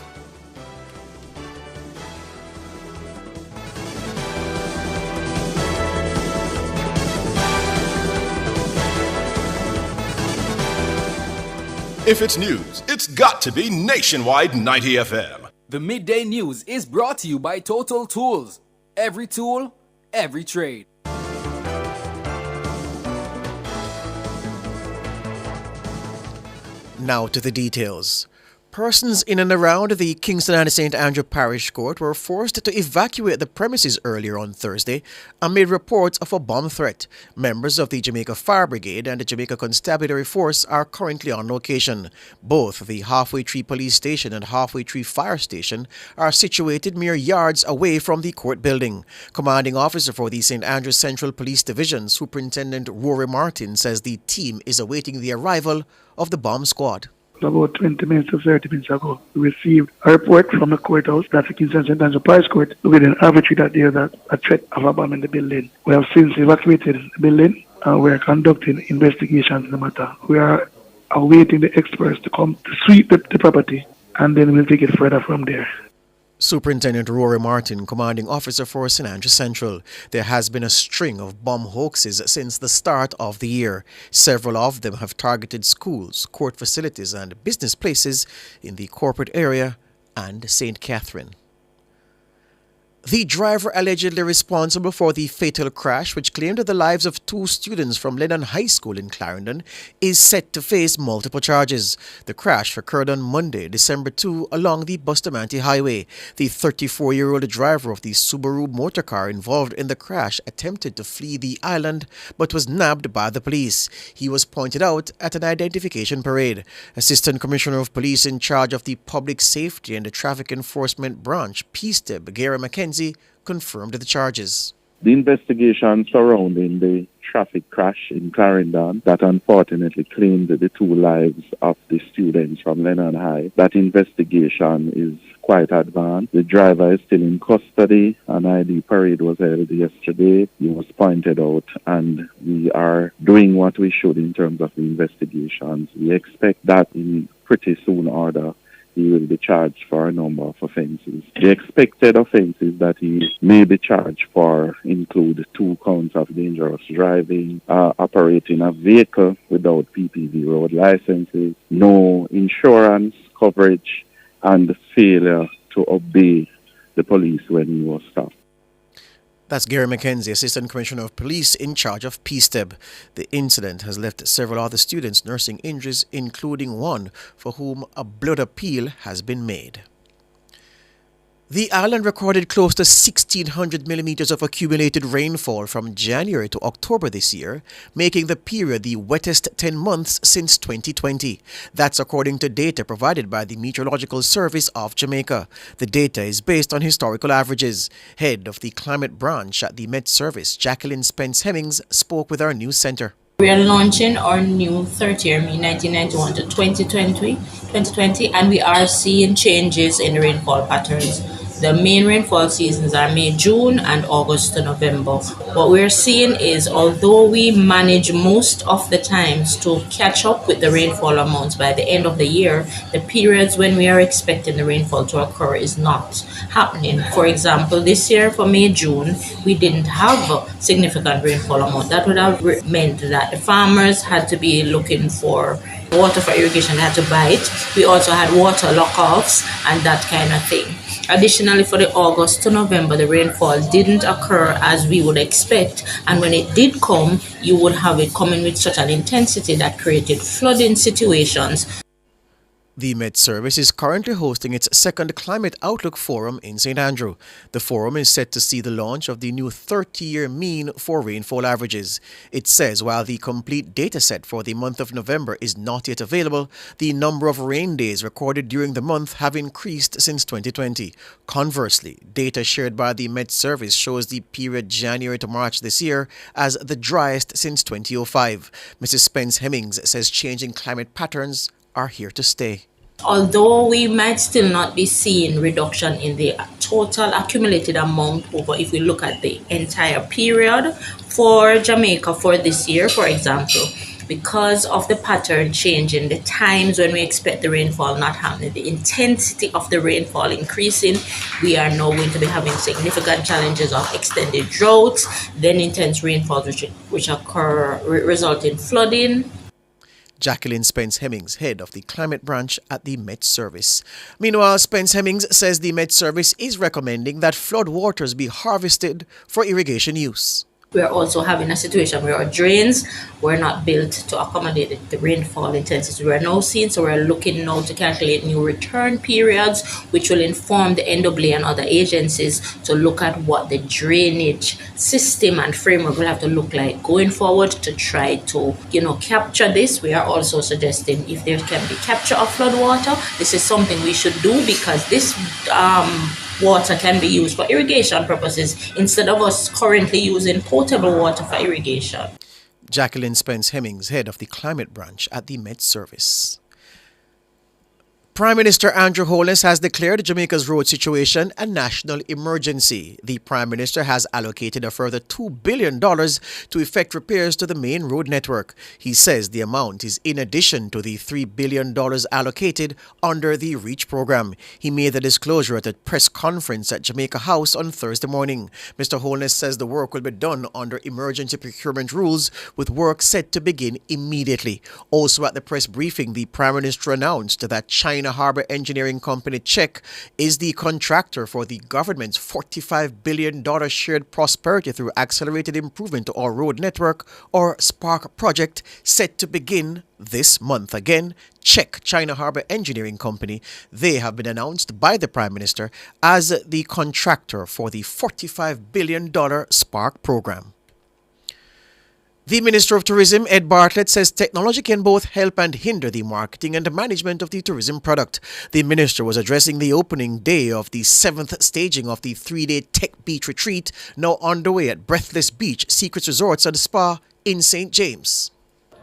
If it's news, it's got to be Nationwide 90 FM. The Midday News is brought to you by Total Tools. Every tool, every trade. Now to the details. Persons in and around the Kingston and St. Andrew Parish Court were forced to evacuate the premises earlier on Thursday amid reports of a bomb threat. Members of the Jamaica Fire Brigade and the Jamaica Constabulary Force are currently on location. Both the Halfway Tree Police Station and Halfway Tree Fire Station are situated mere yards away from the court building. Commanding officer for the St. Andrew Central Police Division, Superintendent Rory Martin, says the team is awaiting the arrival of the bomb squad. About 20 minutes to 30 minutes ago, we received a report from the courthouse, that's the Kingston and St. Andrew Parish Court, within Advertisements that there is a threat of a bomb in the building. We have since evacuated the building and we are conducting investigations in the matter. We are awaiting the experts to come to sweep the property and then we'll take it further from there. Superintendent Rory Martin, commanding officer for St. Andrew Central. There has been a string of bomb hoaxes since the start of the year. Several of them have targeted schools, court facilities and business places in the corporate area and St. Catherine. The driver allegedly responsible for the fatal crash, which claimed the lives of two students from Lennon High School in Clarendon, is set to face multiple charges. The crash occurred on Monday, December 2, along the Bustamante Highway. The 34-year-old driver of the Subaru motorcar involved in the crash attempted to flee the island, but was nabbed by the police. He was pointed out at an identification parade. Assistant Commissioner of Police in charge of the Public Safety and the Traffic Enforcement Branch, PSTEB, Gary McKenzie, confirmed the charges. The investigation surrounding the traffic crash in Clarendon that unfortunately claimed the two lives of the students from Lennon High, that investigation is quite advanced. The driver is still in custody. An ID parade was held yesterday. He was pointed out and we are doing what we should in terms of the investigations. We expect that in pretty soon order he will be charged for a number of offences. The expected offences that he may be charged for include 2 counts of dangerous driving, operating a vehicle without PPV road licenses, no insurance coverage, and failure to obey the police when he was stopped. That's Gary McKenzie, Assistant Commissioner of Police in charge of PSTEB. The incident has left several other students nursing injuries, including one for whom a blood appeal has been made. The island recorded close to 1,600 millimeters of accumulated rainfall from January to October this year, making the period the wettest 10 months since 2020. That's according to data provided by the Meteorological Service of Jamaica. The data is based on historical averages. Head of the Climate Branch at the Met Service, Jacqueline Spence Hemmings, spoke with our news center. We are launching our new 30-year mean 1991 to 2020, and we are seeing changes in the rainfall patterns. The main rainfall seasons are May, June, and August to November. What we're seeing is, although we manage most of the times to catch up with the rainfall amounts by the end of the year, the periods when we are expecting the rainfall to occur is not happening. For example, this year for May, June, we didn't have a significant rainfall amount. That would have meant that the farmers had to be looking for water for irrigation, they had to buy it. We also had water lock-offs and that kind of thing. Additionally, for the August to November, the rainfall didn't occur as we would expect, and when it did come, you would have it coming with such an intensity that created flooding situations. The Met Service is currently hosting its second Climate Outlook Forum in St. Andrew. The forum is set to see the launch of the new 30-year mean for rainfall averages. It says while the complete data set for the month of November is not yet available, the number of rain days recorded during the month have increased since 2020. Conversely, data shared by the Met Service shows the period January to March this year as the driest since 2005. Mrs. Spence Hemmings says changing climate patterns are here to stay. Although we might still not be seeing reduction in the total accumulated amount over if we look at the entire period for Jamaica for this year, for example, because of the pattern changing, the times when we expect the rainfall not happening, the intensity of the rainfall increasing, we are now going to be having significant challenges of extended droughts, then intense rainfalls which occur result in flooding. Jacqueline Spence Hemmings, head of the climate branch at the Met Service. Meanwhile, Spence Hemmings says the Met Service is recommending that flood waters be harvested for irrigation use. We are also having a situation where our drains were not built to accommodate the rainfall intensity we are now seeing. So we're looking now to calculate new return periods, which will inform the NAA and other agencies to look at what the drainage system and framework will have to look like going forward to try to, capture this. We are also suggesting if there can be capture of flood water, this is something we should do because this water can be used for irrigation purposes instead of us currently using potable water for irrigation. Jacqueline Spence Hemmings, head of the climate branch at the Met Service. Prime Minister Andrew Holness has declared Jamaica's road situation a national emergency. The Prime Minister has allocated a further $2 billion to effect repairs to the main road network. He says the amount is in addition to the $3 billion allocated under the REACH program. He made the disclosure at a press conference at Jamaica House on Thursday morning. Mr. Holness says the work will be done under emergency procurement rules, with work set to begin immediately. Also at the press briefing, the Prime Minister announced that China Harbour Engineering Company Czech is the contractor for the government's $45 billion shared prosperity through accelerated improvement to our road network, or SPARK project, set to begin this month. Again, Czech China Harbour Engineering Company. They have been announced by the Prime Minister as the contractor for the $45 billion SPARK program. The Minister of Tourism, Ed Bartlett, says technology can both help and hinder the marketing and the management of the tourism product. The Minister was addressing the opening day of the 7th staging of the 3-day Tech Beach Retreat, now underway at Breathless Beach Secrets Resorts and Spa in St. James.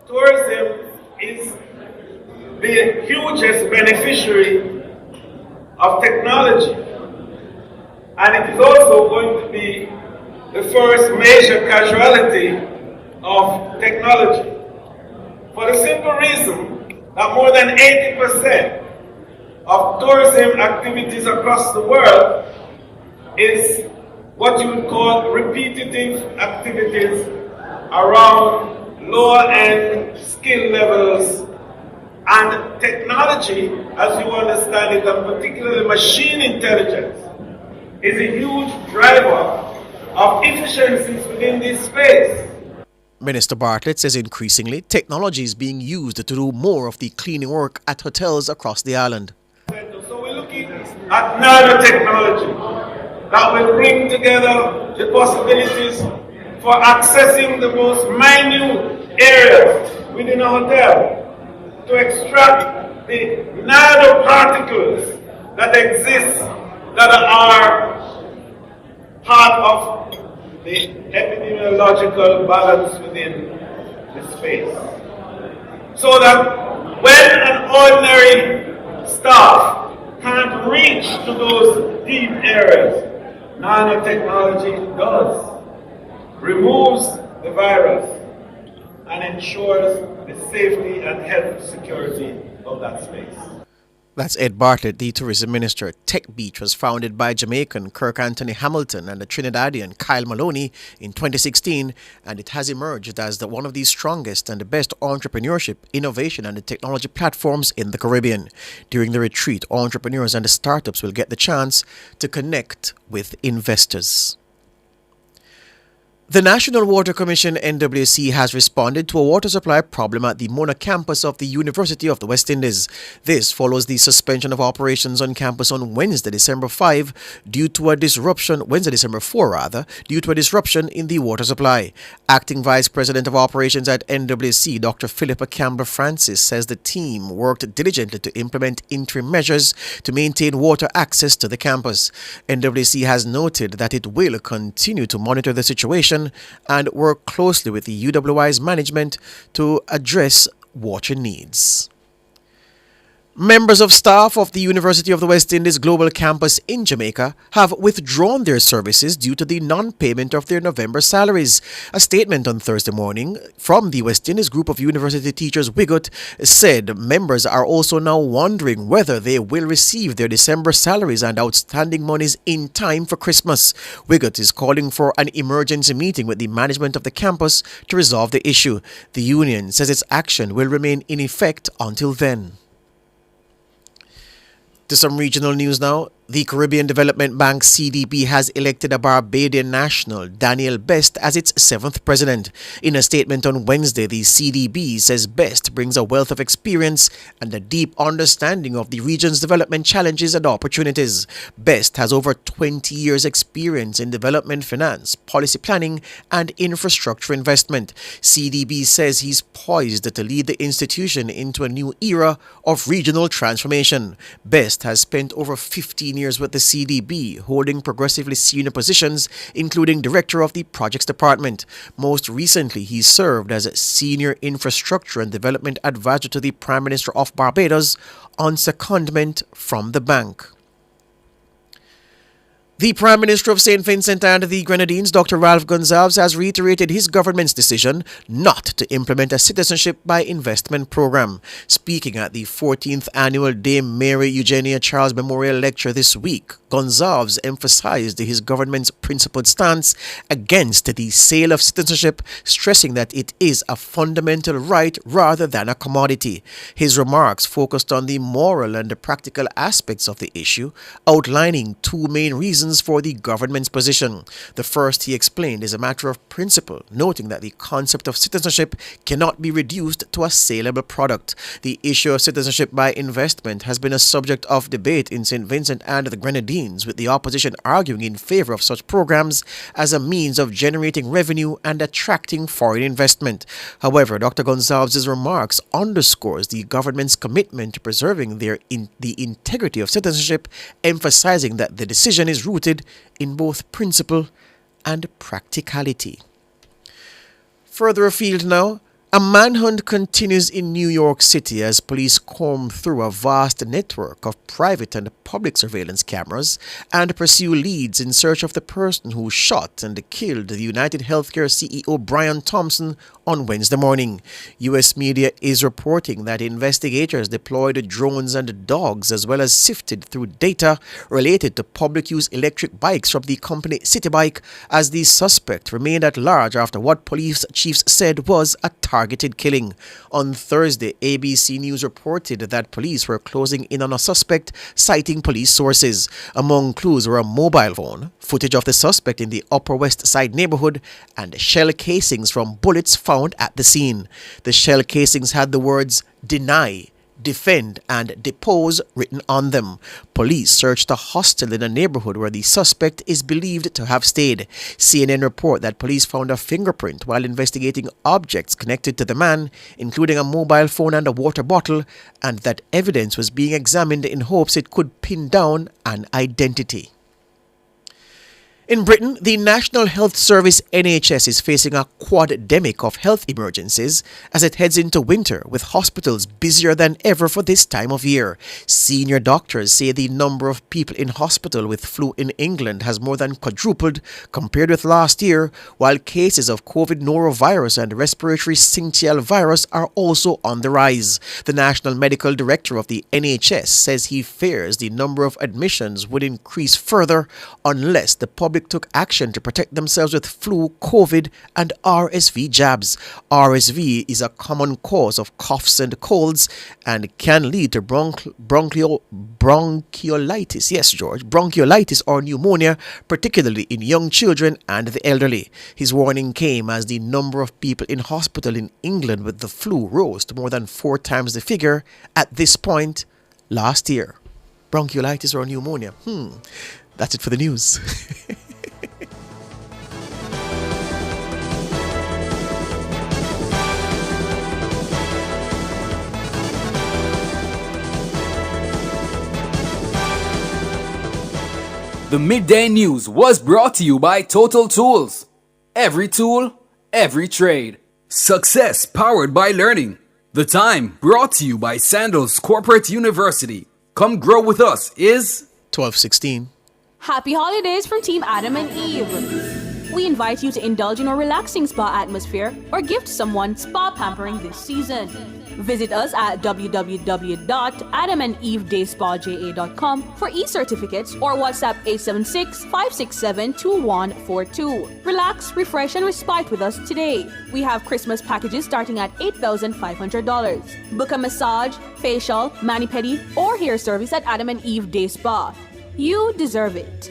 Tourism is the hugest beneficiary of technology, and it is also going to be the first major casualty of technology, for the simple reason that more than 80% of tourism activities across the world is what you would call repetitive activities around lower-end skill levels, and technology, as you understand it, and particularly machine intelligence, is a huge driver of efficiencies within this space. Minister Bartlett says increasingly technology is being used to do more of the cleaning work at hotels across the island. So we're looking at nanotechnology that will bring together the possibilities for accessing the most minute areas within a hotel to extract the nanoparticles that exist that are part of the epidemiological balance within the space. So that when an ordinary staff can't reach to those deep areas, nanotechnology does, removes the virus and ensures the safety and health security of that space. That's Ed Bartlett, the tourism minister. Tech Beach was founded by Jamaican Kirk Anthony Hamilton and the Trinidadian Kyle Maloney in 2016, and it has emerged as one of the strongest and the best entrepreneurship, innovation, and technology platforms in the Caribbean. During the retreat, entrepreneurs and the startups will get the chance to connect with investors. The National Water Commission (NWC) has responded to a water supply problem at the Mona campus of the University of the West Indies. This follows the suspension of operations on campus on Wednesday, December 4 due to a disruption in the water supply. Acting Vice President of Operations at NWC, Dr. Philippa Campbell Francis, says the team worked diligently to implement interim measures to maintain water access to the campus. NWC has noted that it will continue to monitor the situation and work closely with the UWI's management to address water needs. Members of staff of the University of the West Indies Global Campus in Jamaica have withdrawn their services due to the non-payment of their November salaries. A statement on Thursday morning from the West Indies Group of University Teachers WIGUT said members are also now wondering whether they will receive their December salaries and outstanding monies in time for Christmas. WIGUT is calling for an emergency meeting with the management of the campus to resolve the issue. The union says its action will remain in effect until then. To some regional news now. The Caribbean Development Bank CDB has elected a Barbadian national, Daniel Best, as its 7th president. In a statement on Wednesday, the CDB says Best brings a wealth of experience and a deep understanding of the region's development challenges and opportunities. Best has over 20 years' experience in development finance, policy planning, and infrastructure investment. CDB says he's poised to lead the institution into a new era of regional transformation. Best has spent over 15 years with the CDB, holding progressively senior positions, including Director of the Projects Department. Most recently, he served as Senior Infrastructure and Development Advisor to the Prime Minister of Barbados on secondment from the bank. The Prime Minister of St. Vincent and the Grenadines, Dr. Ralph Gonsalves, has reiterated his government's decision not to implement a citizenship by investment program. Speaking at the 14th annual Dame Mary Eugenia Charles Memorial Lecture this week, Gonsalves emphasized his government's principled stance against the sale of citizenship, stressing that it is a fundamental right rather than a commodity. His remarks focused on the moral and the practical aspects of the issue, outlining two main reasons for the government's position. The first, he explained, is a matter of principle, noting that the concept of citizenship cannot be reduced to a saleable product. The issue of citizenship by investment has been a subject of debate in St. Vincent and the Grenadines, with the opposition arguing in favor of such programs as a means of generating revenue and attracting foreign investment. However, Dr. Gonsalves' remarks underscores the government's commitment to preserving the integrity of citizenship, emphasizing that the decision is rooted in both principle and practicality. Further afield now, a manhunt continues in New York City as police comb through a vast network of private and public surveillance cameras and pursue leads in search of the person who shot and killed the United Healthcare CEO Brian Thompson on Wednesday morning. U.S. media is reporting that investigators deployed drones and dogs as well as sifted through data related to public use electric bikes from the company City Bike as the suspect remained at large after what police chiefs said was a targeted killing. On Thursday, ABC News reported that police were closing in on a suspect, citing police sources. Among clues were a mobile phone, footage of the suspect in the Upper West Side neighborhood, and shell casings from bullets found at the scene. The shell casings had the words "deny," "defend," and "depose" written on them. Police searched a hostel in a neighborhood where the suspect is believed to have stayed. CNN report that police found a fingerprint while investigating objects connected to the man, including a mobile phone and a water bottle, and that evidence was being examined in hopes it could pin down an identity. In Britain, the National Health Service NHS is facing a quademic of health emergencies as it heads into winter, with hospitals busier than ever for this time of year. Senior doctors say the number of people in hospital with flu in England has more than quadrupled compared with last year, while cases of COVID norovirus and respiratory syncytial virus are also on the rise. The National Medical Director of the NHS says he fears the number of admissions would increase further unless the public took action to protect themselves with flu, COVID, and RSV jabs. RSV is a common cause of coughs and colds and can lead to bronchiolitis. Yes, George, bronchiolitis or pneumonia, particularly in young children and the elderly. His warning came as the number of people in hospital in England with the flu rose to more than 4 times the figure at this point last year. Bronchiolitis or pneumonia. That's it for the news. The Midday News was brought to you by Total Tools. Every tool, every trade. Success powered by learning. The Time brought to you by Sandals Corporate University. Come grow with us is 12:16. Happy holidays from Team Adam and Eve. We invite you to indulge in a relaxing spa atmosphere or gift someone spa pampering this season. Visit us at www.adamandevedayspaja.com for e-certificates or WhatsApp 876-567-2142. Relax, refresh, and respite with us today. We have Christmas packages starting at $8,500. Book a massage, facial, mani-pedi, or hair service at Adam and Eve Day Spa. You deserve it.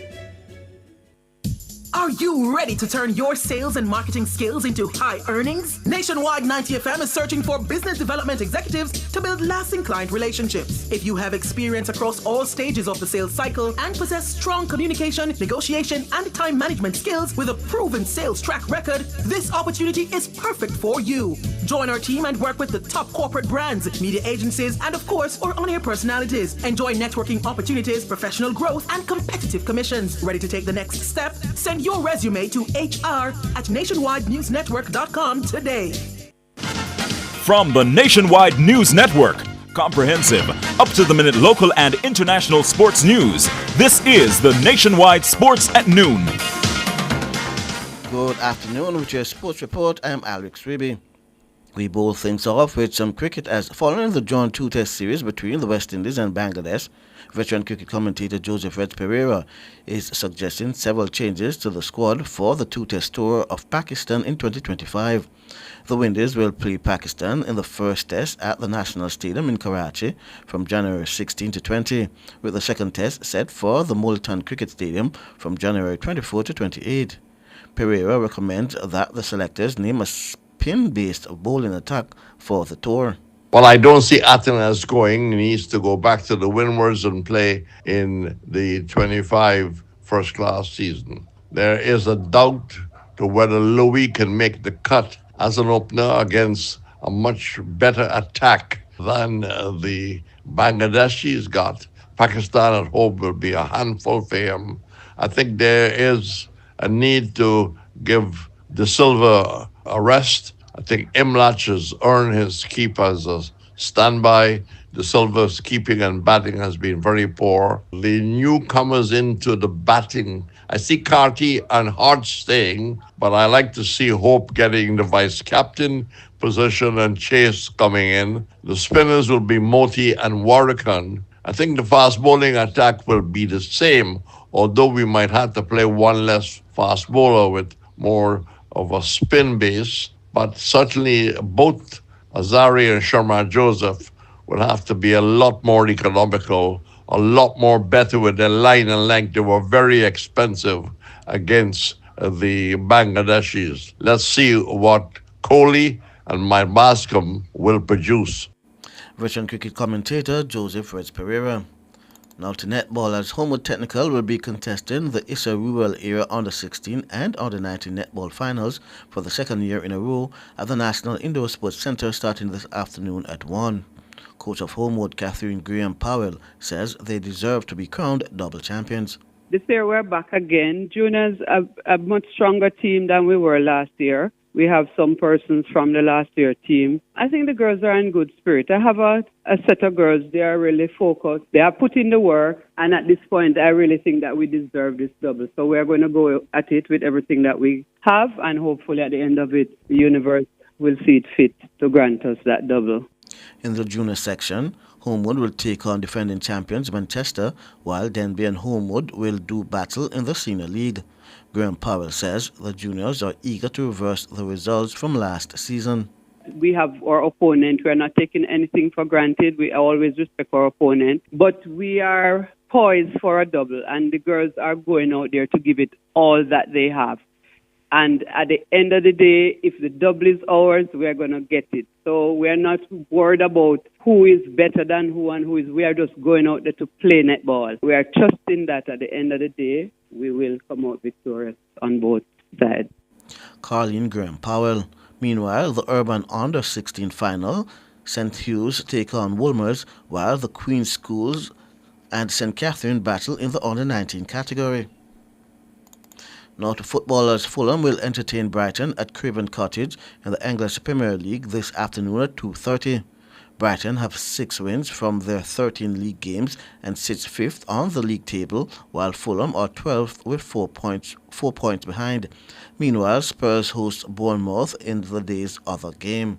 Are you ready to turn your sales and marketing skills into high earnings? Nationwide 90 FM is searching for business development executives to build lasting client relationships. If you have experience across all stages of the sales cycle and possess strong communication, negotiation, and time management skills with a proven sales track record, this opportunity is perfect for you. Join our team and work with the top corporate brands, media agencies, and of course, our on-air personalities. Enjoy networking opportunities, professional growth, and competitive commissions. Ready to take the next step? Send your resume to hr@nationwidenewsnetwork.com today. From the Nationwide News Network, comprehensive, up-to-the-minute local and international sports news, this is the Nationwide Sports at Noon. Good afternoon. With your sports report, I'm Alex Ribby. We bowl things off with some cricket as following the drawn 2-test series between the West Indies and Bangladesh, veteran cricket commentator Joseph Reds Pereira is suggesting several changes to the squad for the 2-test tour of Pakistan in 2025. The Windies will play Pakistan in the first test at the National Stadium in Karachi from January 16 to 20, with the second test set for the Multan Cricket Stadium from January 24 to 28. Pereira recommends that the selectors name a spin-based bowling attack for the tour. Well, I don't see Atenas going. He needs to go back to the windwards and play in the 25 first-class season. There is a doubt to whether Louis can make the cut as an opener against a much better attack than the Bangladeshis got. Pakistan at home will be a handful for him. I think there is a need to give De Silva a rest. I think Imlach has earned his keep as a standby. De Silva's keeping and batting has been very poor. The newcomers into the batting, I see Carty and Hart staying, but I like to see Hope getting the vice-captain position and Chase coming in. The spinners will be Moti and Warrican. I think the fast bowling attack will be the same, although we might have to play one less fast bowler with more of a spin base. But certainly both Azari and Sharma Joseph will have to be a lot more economical, a lot more better with their line and length. They were very expensive against the Bangladeshis. Let's see what Kohli and Mike Bascom will produce. Veteran cricket commentator Joseph Reds Pereira. Now to netball, as Homewood Technical will be contesting the Issa Rural Area Under-16 and Under-19 netball finals for the second year in a row at the National Indoor Sports Centre starting this afternoon at 1. Coach of Homewood, Catherine Graham Powell, says they deserve to be crowned double champions. This year we're back again. Juniors a much stronger team than we were last year. We have some persons from the last year team. I think the girls are in good spirit. I have a set of girls. They are really focused. They are putting the work. And at this point, I really think that we deserve this double. So we're going to go at it with everything that we have. And hopefully at the end of it, the universe will see it fit to grant us that double. In the junior section, Homewood will take on defending champions Manchester, while Denby and Homewood will do battle in the senior league. Graham Powell says the juniors are eager to reverse the results from last season. We have our opponent. We're not taking anything for granted. We always respect our opponent. But we are poised for a double, and the girls are going out there to give it all that they have. And at the end of the day, if the double is ours, we're going to get it. So we're not worried about who is better than who and who is. We are just going out there to play netball. We are trusting that at the end of the day, we will come out victorious on both sides. Carleen Graham Powell. Meanwhile, the Urban Under-16 final, St. Hughes take on Wolmer's, while the Queen's Schools and St. Catherine battle in the Under-19 category. Now to footballers, Fulham will entertain Brighton at Craven Cottage in the English Premier League this afternoon at 2:30. Brighton have 6 wins from their 13 league games and sits 5th on the league table, while Fulham are 12th with 4 points behind. Meanwhile, Spurs host Bournemouth in the day's other game.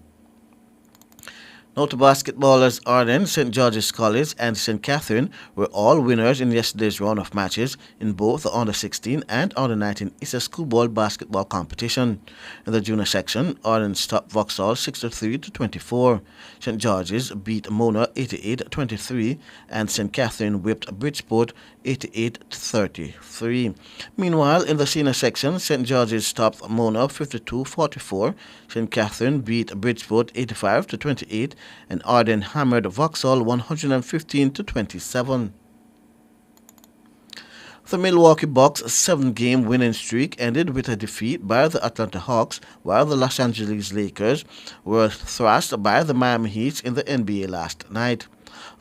Now to basketballers, Arden, St. George's College and St. Catherine were all winners in yesterday's round of matches in both the Under-16 and Under-19 Issa schoolboy basketball competition. In the junior section, Arden stopped Vauxhall 63-24. St. George's beat Mona 88-23 and St. Catherine whipped Bridgeport 88-33. Meanwhile, in the senior section, St. George's stopped Mona 52-44. St. Catherine beat Bridgeport 85-28 and Arden hammered Vauxhall 115-27. The Milwaukee Bucks' 7-game winning streak ended with a defeat by the Atlanta Hawks, while the Los Angeles Lakers were thrashed by the Miami Heat in the NBA last night.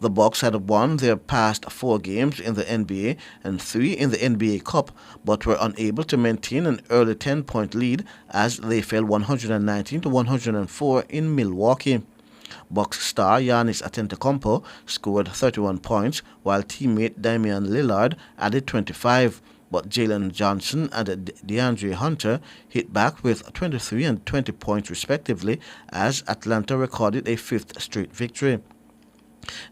The Bucks had won their past 4 games in the NBA and 3 in the NBA Cup, but were unable to maintain an early 10-point lead as they fell 119-104 in Milwaukee. Bucks star Giannis Antetokounmpo scored 31 points, while teammate Damian Lillard added 25. But Jalen Johnson and DeAndre Hunter hit back with 23 and 20 points respectively as Atlanta recorded a 5th straight victory.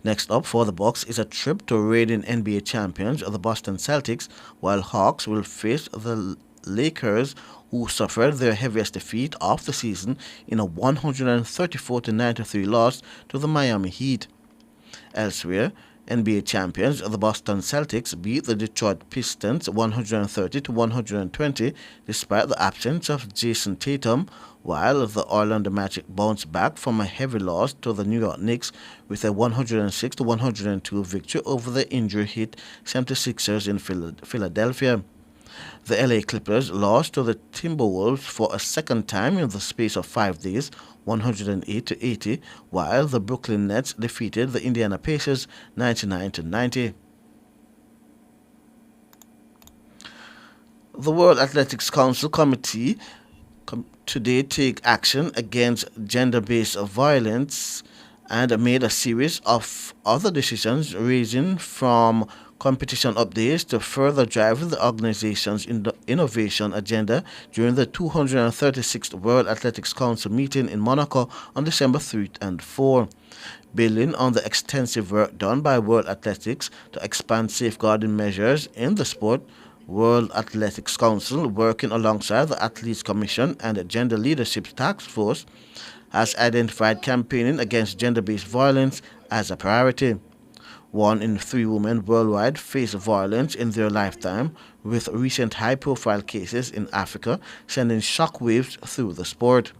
Next up for the Bucks is a trip to reigning NBA champions, the Boston Celtics, while Hawks will face the Lakers, who suffered their heaviest defeat of the season in a 134-93 loss to the Miami Heat. Elsewhere, NBA champions the Boston Celtics beat the Detroit Pistons 130-120 despite the absence of Jason Tatum, while the Orlando Magic bounced back from a heavy loss to the New York Knicks with a 106-102 victory over the injury-hit 76ers in Philadelphia. The LA Clippers lost to the Timberwolves for a second time in the space of 5 days, 108-80, while the Brooklyn Nets defeated the Indiana Pacers 99-90. The World Athletics Council Committee today take action against gender-based violence and made a series of other decisions ranging from competition updates to further drive the organization's innovation agenda during the 236th World Athletics Council meeting in Monaco on December 3 and 4. Building on the extensive work done by World Athletics to expand safeguarding measures in the sport, World Athletics Council, working alongside the Athletes Commission and the Gender Leadership Task Force, has identified campaigning against gender-based violence as a priority. 1 in 3 women worldwide face violence in their lifetime, with recent high-profile cases in Africa sending shockwaves through the sport.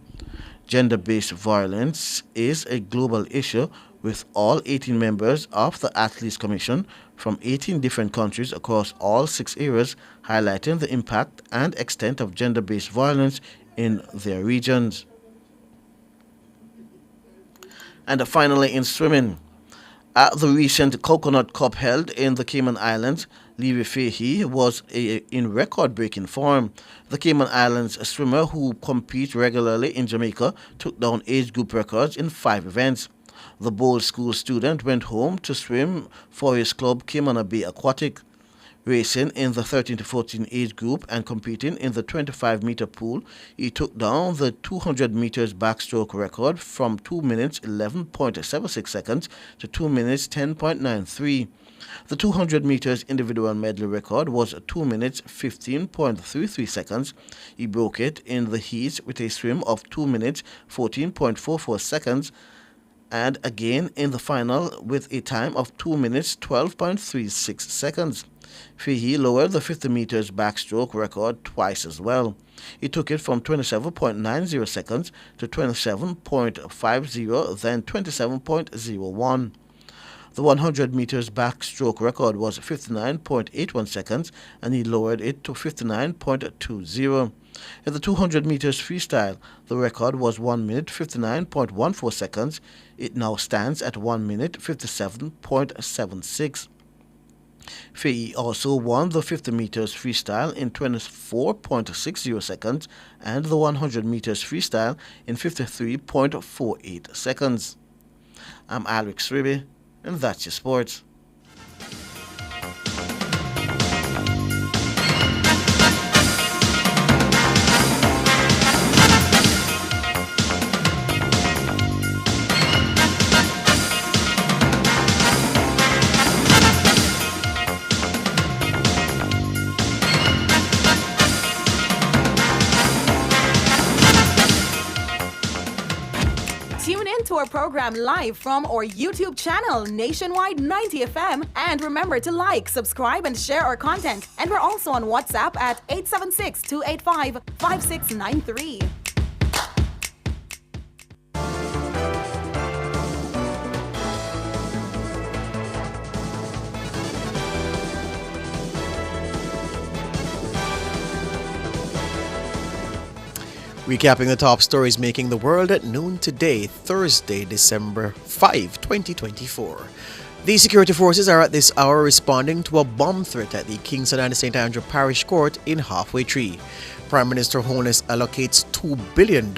Gender-based violence is a global issue, with all 18 members of the Athletes Commission from 18 different countries across all 6 areas highlighting the impact and extent of gender-based violence in their regions. And finally, in swimming, at the recent Coconut Cup held in the Cayman Islands, Leary Fahey was in record-breaking form. The Cayman Islands swimmer, who competes regularly in Jamaica, took down age group records in 5 events. The Bold School student went home to swim for his club Cayman Bay Aquatic. Racing in the 13 to 14 age group and competing in the 25-meter pool, he took down the 200 meters backstroke record from 2 minutes 11.76 seconds to 2 minutes 10.93. The 200 meters individual medley record was 2 minutes 15.33 seconds. He broke it in the heats with a swim of 2 minutes 14.44 seconds, and again in the final with a time of 2 minutes 12.36 seconds. Fahey lowered the 50 meters backstroke record twice as well. He took it from 27.90 seconds to 27.50, then 27.01. The 100 meters backstroke record was 59.81 seconds, and he lowered it to 59.20. In the 200 meters freestyle, the record was 1 minute 59.14 seconds. It now stands at 1 minute 57.76. Fahey also won the 50 meters freestyle in 24.60 seconds and the 100 meters freestyle in 53.48 seconds. I'm Alex Ribby, and that's your sports. To our program live from our YouTube channel, Nationwide 90 FM. And remember to like, subscribe, and share our content. And we're also on WhatsApp at 876-285-5693. Recapping the top stories making the world at noon today, Thursday, December 5, 2024. The security forces are at this hour responding to a bomb threat at the Kingston and St. Andrew Parish Court in Halfway Tree. Prime Minister Holness allocates $2 billion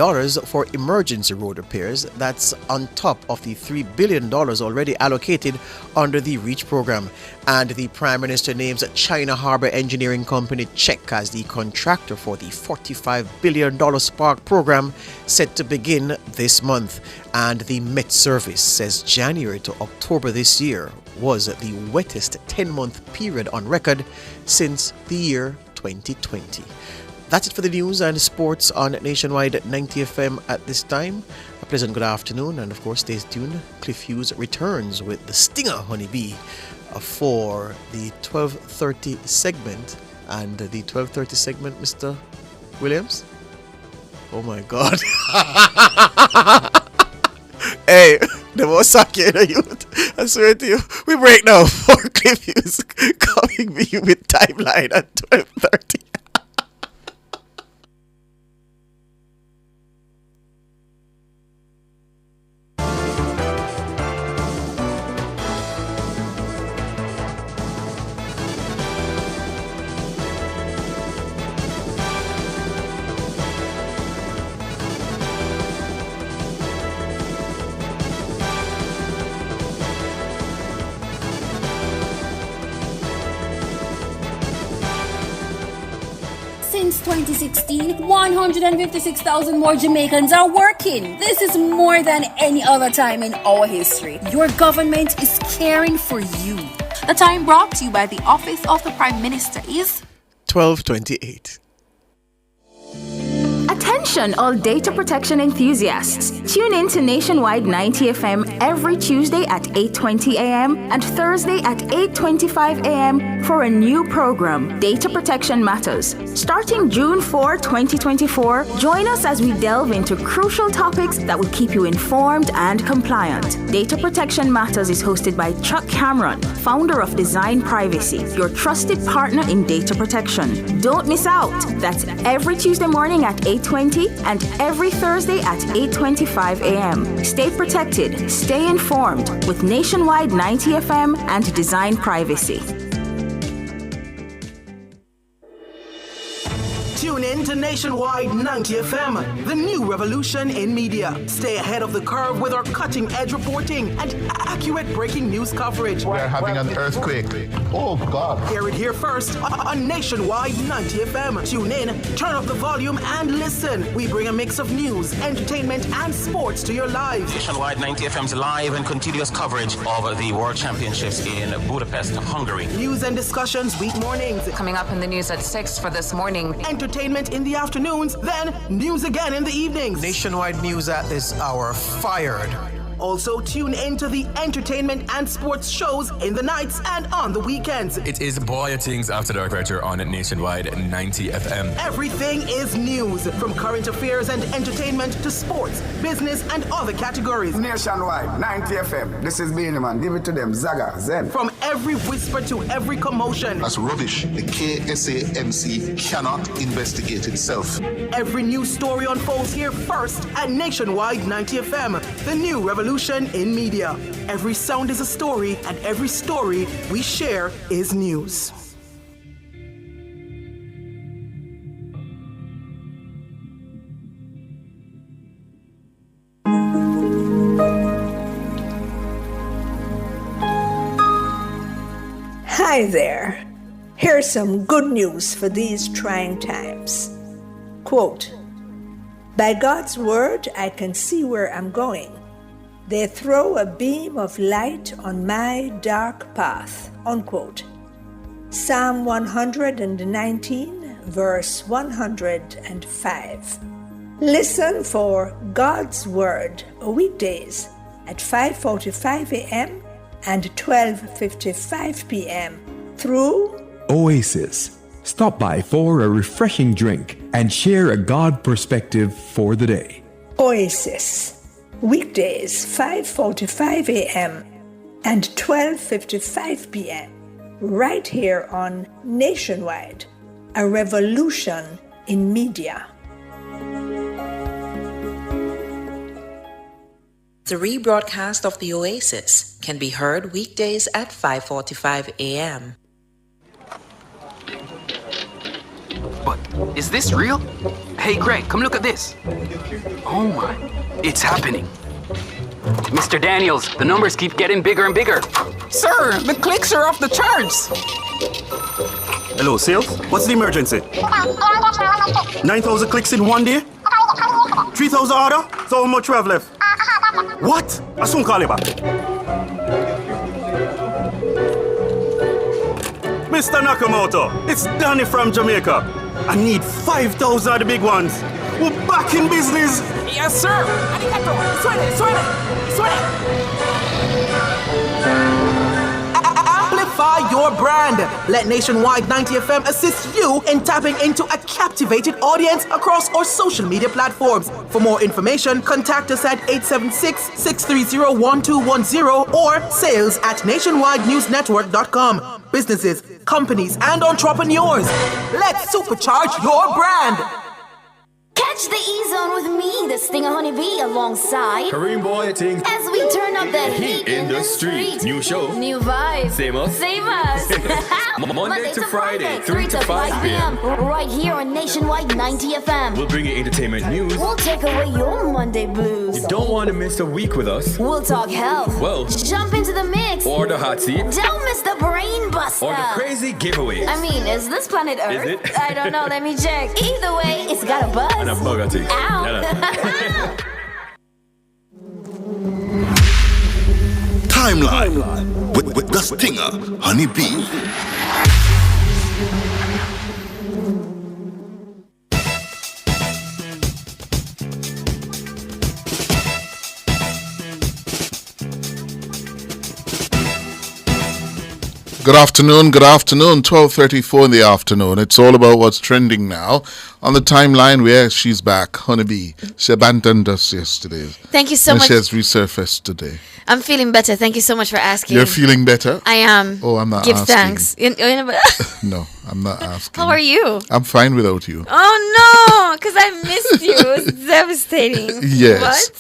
for emergency road repairs. That's on top of the $3 billion already allocated under the REACH program. And the Prime Minister names China Harbour Engineering Company Czech as the contractor for the $45 billion Spark program set to begin this month. And the Met Service says January to October this year was the wettest 10-month period on record since the year 2020. That's it for the news and sports on Nationwide 90 FM at this time. A pleasant good afternoon, and of course stay tuned. Cliff Hughes returns with the Stinger Honeybee for the 12:30 segment. And the 12:30 segment, Mr. Williams? Oh my God. Hey, the most sucky youth. I swear to you. We break now for Cliff Hughes coming with timeline at 12:30. Since 2016, 156,000 more Jamaicans are working. This is more than any other time in our history. Your government is caring for you. The time brought to you by the Office of the Prime Minister is 12:28. Attention all data protection enthusiasts. Tune in to Nationwide 90 FM every Tuesday at 8:20 a.m. and Thursday at 8:25 a.m. for a new program, Data Protection Matters. Starting June 4, 2024, join us as we delve into crucial topics that will keep you informed and compliant. Data Protection Matters is hosted by Chuck Cameron, founder of Design Privacy, your trusted partner in data protection. Don't miss out. That's every Tuesday morning at 8:20 and every Thursday at 8:25 a.m. Stay protected, stay informed with Nationwide 90 FM and Design Privacy. Tune in to Nationwide 90 FM, the new revolution in media. Stay ahead of the curve with our cutting-edge reporting and accurate breaking news coverage. We're having an earthquake. Oh, God. Hear it here first on Nationwide 90 FM. Tune in, turn up the volume, and listen. We bring a mix of news, entertainment, and sports to your lives. Nationwide 90 FM's live and continuous coverage of the World Championships in Budapest, Hungary. News and discussions week mornings. Coming up in the news at 6 for this morning. Entertainment in the afternoons, then news again in the evenings. Nationwide news at this hour. Fired. Also, tune in to the entertainment and sports shows in the nights and on the weekends. It is Boy Things After Dark right here on Nationwide 90 FM. Everything is news, from current affairs and entertainment to sports, business, and other categories. Nationwide 90 FM. This is Beanie Man. Give it to them. Zaga, Zen. From every whisper to every commotion. That's rubbish. The KSAMC cannot investigate itself. Every news story unfolds here first at Nationwide 90 FM, the new revolution in media. Every sound is a story, and every story we share is news. Hi there. Here's some good news for these trying times. Quote, "By God's word, I can see where I'm going. They throw a beam of light on my dark path." Unquote. Psalm 119, verse 105. Listen for God's Word weekdays at 5:45 a.m. and 12:55 p.m. through Oasis. Stop by for a refreshing drink and share a God perspective for the day. Oasis. Weekdays 5:45 a.m. and 12:55 p.m. right here on Nationwide, a revolution in media. The rebroadcast of the Oasis can be heard weekdays at 5:45 a.m. But is this real? Hey Greg, come look at this. Oh my, it's happening. Mr. Daniels, the numbers keep getting bigger and bigger. Sir, the clicks are off the charts. Hello, sales? What's the emergency? 9,000 clicks in one day? 3,000 order? So how much we have left? What? I soon call you back. Mr. Nakamoto, it's Danny from Jamaica. I need 5,000 of the big ones. We're back in business. Yes, sir. Arigato. Suene. Amplify your brand. Let Nationwide 90 FM assist you in tapping into a captivated audience across our social media platforms. For more information, contact us at 876-630-1210 or sales@nationwidenewsnetwork.com. Businesses, companies, and entrepreneurs, let's supercharge your brand. Catch the E-Zone with me, the Stinger Honeybee, alongside Kareem Boy Things as we turn up the heat in the street. New show. New vibes. Same us. Monday to Friday, 3 to 5 p.m. Right here on Nationwide 90 FM. We'll bring you entertainment news. We'll take away your Monday blues. You don't want to miss a week with us. We'll talk health. Well, jump into the mix. Or the hot seat. Don't miss the brain buster. Or the crazy giveaways. I mean, is this planet Earth? Is it? I don't know. Let me check. Either way, it's got a buzz. And a Bugatti. Ow. Timeline with the Stinger Honeybee. Good afternoon, 12:34 in the afternoon. It's all about what's trending now. On the timeline, she's back, Honeybee. She abandoned us yesterday. Thank you so much. She has resurfaced today. I'm feeling better. Thank you so much for asking. You're feeling better? I am. Oh, I'm not Give asking. thanks. No, I'm not asking. How are you? I'm fine without you. Oh, no, because I missed you. It was devastating. Yes. What?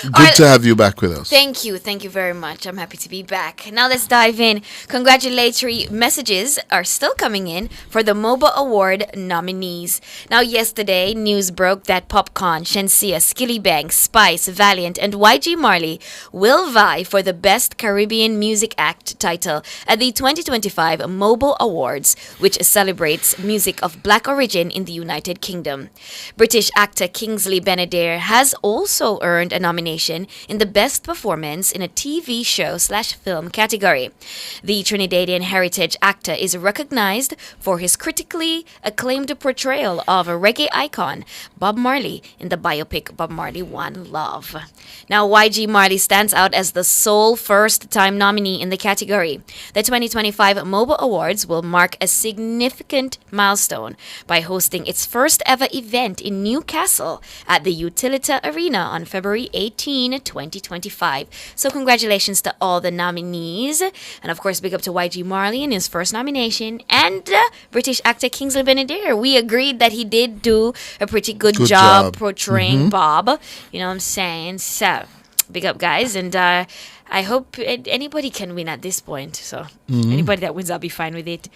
Good to have you back with us. Thank you very much. I'm happy to be back. Now let's dive in. Congratulatory messages are still coming in for the MOBA Award nominees. Now yesterday, news broke that Popcorn, Shensia, Skillibang, Spice, Valiant, and YG Marley will vie for the Best Caribbean Music Act title at the 2025 MOBA Awards, which celebrates music of black origin in the United Kingdom. British actor Kingsley Ben-Adir has also earned a nomination in the Best Performance in a TV show/film category. The Trinidadian heritage actor is recognized for his critically acclaimed portrayal of a reggae icon, Bob Marley, in the biopic Bob Marley One Love. Now, YG Marley stands out as the sole first-time nominee in the category. The 2025 MOBA Awards will mark a significant milestone by hosting its first ever event in Newcastle at the Utilita Arena on February 18, 2025. So congratulations to all the nominees. And of course, big up to YG Marley in his first nomination. And British actor Kingsley Ben-Adir. We agreed that he did do a pretty good job portraying Bob. You know what I'm saying? So, big up, guys. And I hope anybody can win at this point. So, anybody that wins, I'll be fine with it.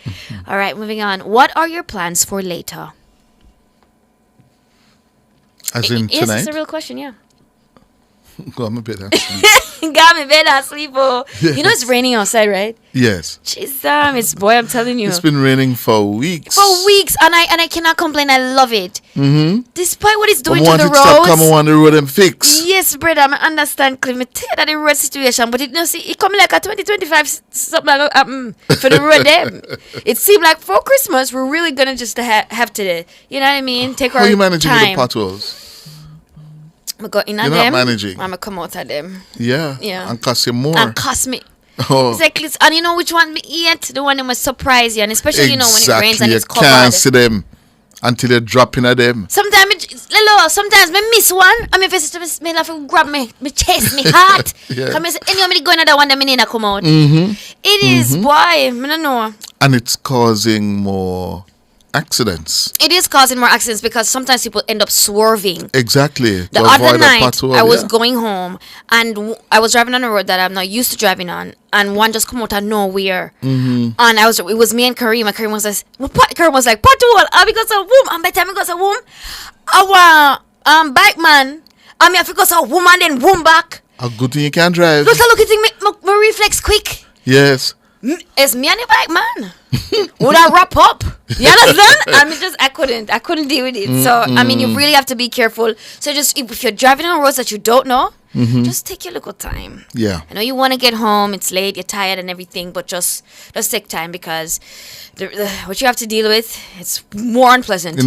All right, moving on. What are your plans for later? As in yes, tonight? it's a real question, yeah. Go on, my bed and sleep. Got me bed asleep. Oh. Yes. You know it's raining outside, right? Yes. Jeez, it's boy, I'm telling you. It's been raining for weeks. For weeks, and I cannot complain. I love it. Despite what it's doing to the roads. Stop coming on the road and fix. Yes, brother, I understand. Tell you that the road situation, but it come like a 2025 something like for the road them. It seemed like for Christmas we're really gonna just have to, you know what I mean? Take our time. How are you managing with the potholes? I'm go in You're them. not managing. I'm gonna come out of them. Yeah. And cost you more. And cost me. Oh. Exactly. And you know which one me eat? The one that must surprise you, and especially you know when it rains and it's covered. You can't see them until you're dropping at them. Sometimes me miss one. I mean, if me have to grab me chest, me heart. Come and me go another one that me need to come out. It is boy. I don't know. And it's causing more accidents. It is causing more accidents because sometimes people end up swerving. Exactly. The other night, I was going home and I was driving on a road that I'm not used to driving on, and one just come out of nowhere. And it was me and Kareem. And Kareem was like, pothole. Because of womb. And by the time I got a womb, our bike man, I mean, I forgot a woman then womb back. A good thing you can drive. Look at it, my reflex quick. Yes. It's me and the bike man. Would I wrap up? You understand? I couldn't deal with it. So I mean, you really have to be careful. So just if you're driving on roads that you don't know, just take your little time. Yeah. I know you want to get home. It's late. You're tired and everything, but just take time because what you have to deal with, it's more unpleasant.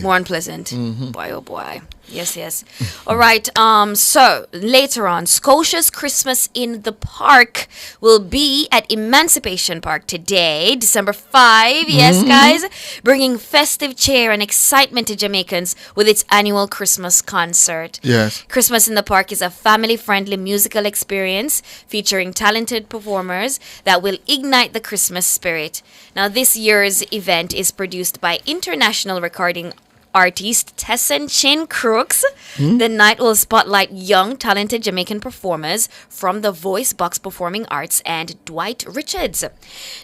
More unpleasant. Boy, oh boy. Yes. All right. So later on, Scotia's Christmas in the Park will be at Emancipation Park today, December 5. Yes, guys, bringing festive cheer and excitement to Jamaicans with its annual Christmas concert. Yes. Christmas in the Park is a family-friendly musical experience featuring talented performers that will ignite the Christmas spirit. Now, this year's event is produced by international recording artist Tessin Chin Crooks. The night will spotlight young, talented Jamaican performers from the Voice Box Performing Arts and Dwight Richards.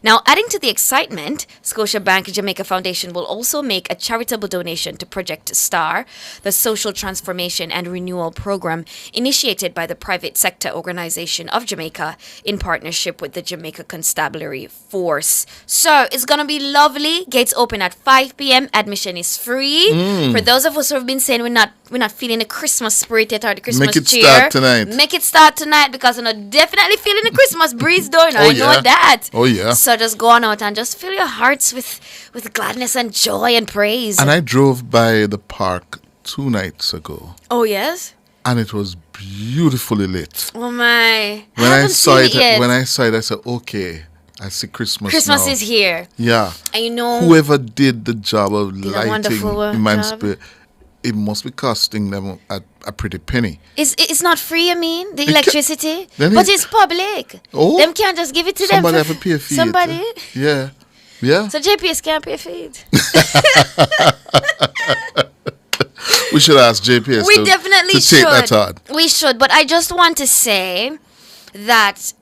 Now, adding to the excitement, Scotiabank Jamaica Foundation will also make a charitable donation to Project STAR, the social transformation and renewal program initiated by the private sector organization of Jamaica in partnership with the Jamaica Constabulary Force. So, it's going to be lovely. Gates open at 5 p.m. Admission is free. For those of us who have been saying we're not feeling the Christmas spirit yet or the Christmas cheer, make it start tonight because we're definitely feeling the Christmas breeze doing. I know that. Oh yeah. So just go on out and just fill your hearts with gladness and joy and praise. And I drove by the park 2 nights ago. Oh yes. And it was beautifully lit. Oh my! When I saw it, I said, okay. I see Christmas now. Is here. Yeah. And you know, whoever did the job of lighting Emancipation, it must be costing them a pretty penny. It's not free, I mean, the electricity. But it's public. Oh. Them can't just give it to somebody them. Somebody have to pay a fee. Somebody. Yeah. Yeah. So JPS can't pay a fee. We should ask JPS We definitely to take that should. on. We should, but I just want to say that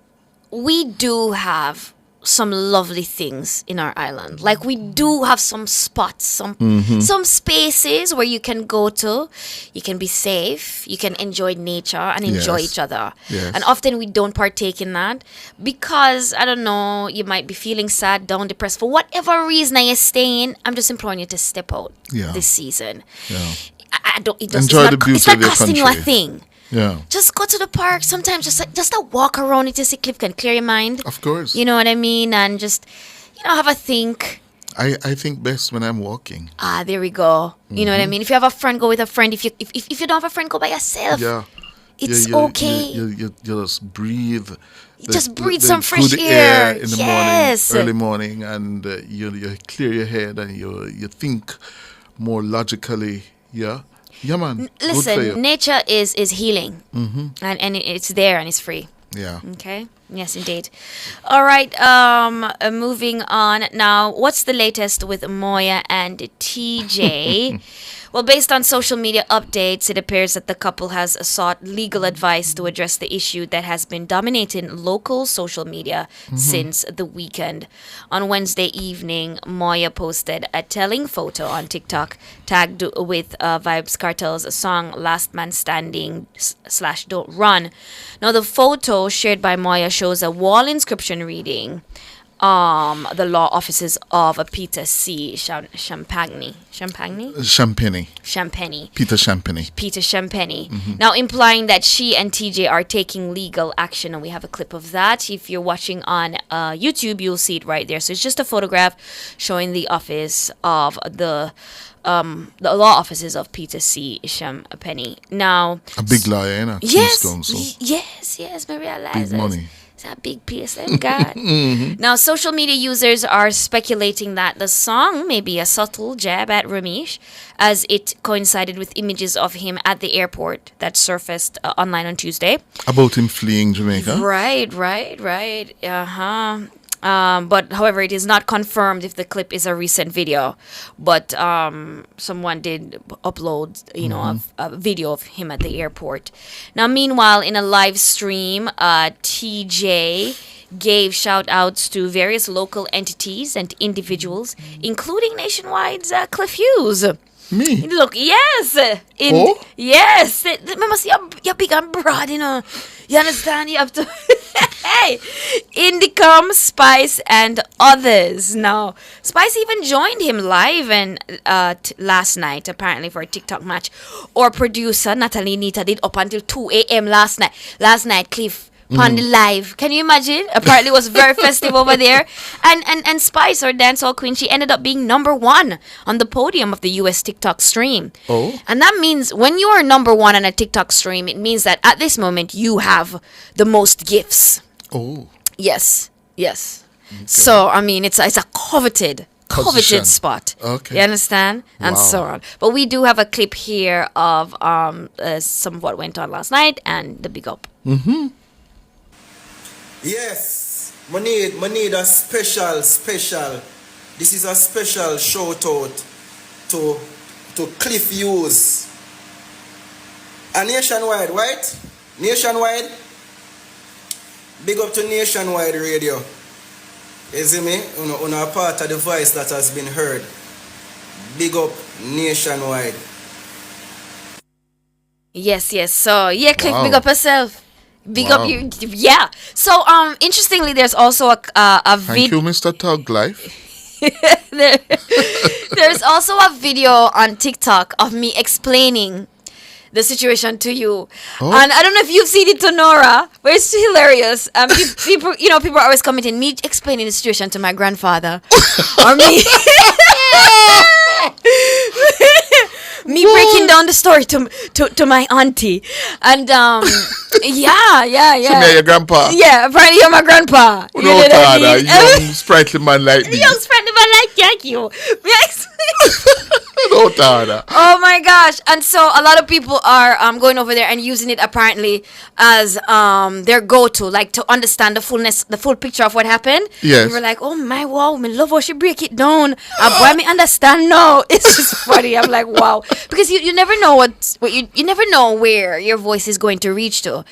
we do have some lovely things in our island. Like we do have some spots, some spaces where you can go to, you can be safe, you can enjoy nature and enjoy each other. Yes. And often we don't partake in that because, I don't know, you might be feeling sad, down, depressed. For whatever reason you're staying, I'm just imploring you to step out this season. Yeah. I don't, Enjoy the beauty it's not of your costing you a country. thing. Yeah. Just go to the park. Sometimes just a walk around it, just a cliff can clear your mind. Of course. You know what I mean? And just, have a think. I think best when I'm walking. There we go. You know what I mean? If you have a friend, go with a friend. If you don't have a friend, go by yourself. Yeah. It's okay. You just breathe. Just breathe some fresh good air in the morning, early morning, and you clear your head and you think more logically. Yeah. Yeah, man. Listen, nature is healing, and it's there and it's free. Yeah. Okay. Yes, indeed. All right. Moving on now. What's the latest with Moya and TJ? Well, based on social media updates, it appears that the couple has sought legal advice to address the issue that has been dominating local social media since the weekend. On Wednesday evening, Moya posted a telling photo on TikTok tagged with Vybz Kartel's song Last Man Standing / Don't Run. Now, the photo shared by Moya shows a wall inscription reading, the law offices of Peter C. Champagne. Peter Champagne. Now, implying that she and TJ are taking legal action, and we have a clip of that. If you're watching on YouTube, you'll see it right there. So it's just a photograph showing the office of the law offices of Peter C. Champagne. Now, a big lawyer, you know. Yes, me realize big money. It's a big piece, thank God. Now, social media users are speculating that the song may be a subtle jab at Ramesh, as it coincided with images of him at the airport that surfaced online on Tuesday. About him fleeing Jamaica? Right. But however, it is not confirmed if the clip is a recent video. But someone did upload, a video of him at the airport. Now, meanwhile, in a live stream, TJ gave shout outs to various local entities and individuals, including Nationwide's Cliff Hughes. Me? Look, yes. Yes. Remember, you're big and broad, You understand? You have to... Hey, Indicom, Spice, and others. Now, Spice even joined him live and last night, apparently, for a TikTok match. Or producer Natalie Nita did up until 2 a.m. last night. Last night, Cliff on the live. Can you imagine? Apparently it was very festive over there. And Spice, our dancehall queen, she ended up being #1 on the podium of the US TikTok stream. Oh. And that means when you are #1 on a TikTok stream, it means that at this moment you have the most gifts. Oh. Yes. Okay. So, I mean, it's a coveted spot. Okay. You understand? And so on. But we do have a clip here of some of what went on last night and the big up. Yes, I need a special. This is a special shout out to Cliff Hughes. A Nationwide, right? Nationwide. Big up to Nationwide Radio. You see me? On a part of the voice that has been heard. Big up Nationwide. Yes. So Cliff, big up yourself. Big up you, yeah. So interestingly, there's also a video. Thank you, Mr. Tug Life. There's also a video on TikTok of me explaining the situation to you, and I don't know if you've seen it, to Nora, but it's hilarious. People are always commenting me explaining the situation to my grandfather, or me. Me breaking down the story to my auntie, and yeah. So me your grandpa. Yeah, apparently you're my grandpa. You know what I mean? Young sprightly man like me. Young sprightly man like you. No, Tana. Oh my gosh. And so a lot of people are going over there and using it apparently as their go-to, like to understand the full picture of what happened. Yes. We were like, oh my wow, me love how she break it down. Why me understand now? It's just funny. I'm like, wow. Because you never know what you never know where your voice is going to reach to.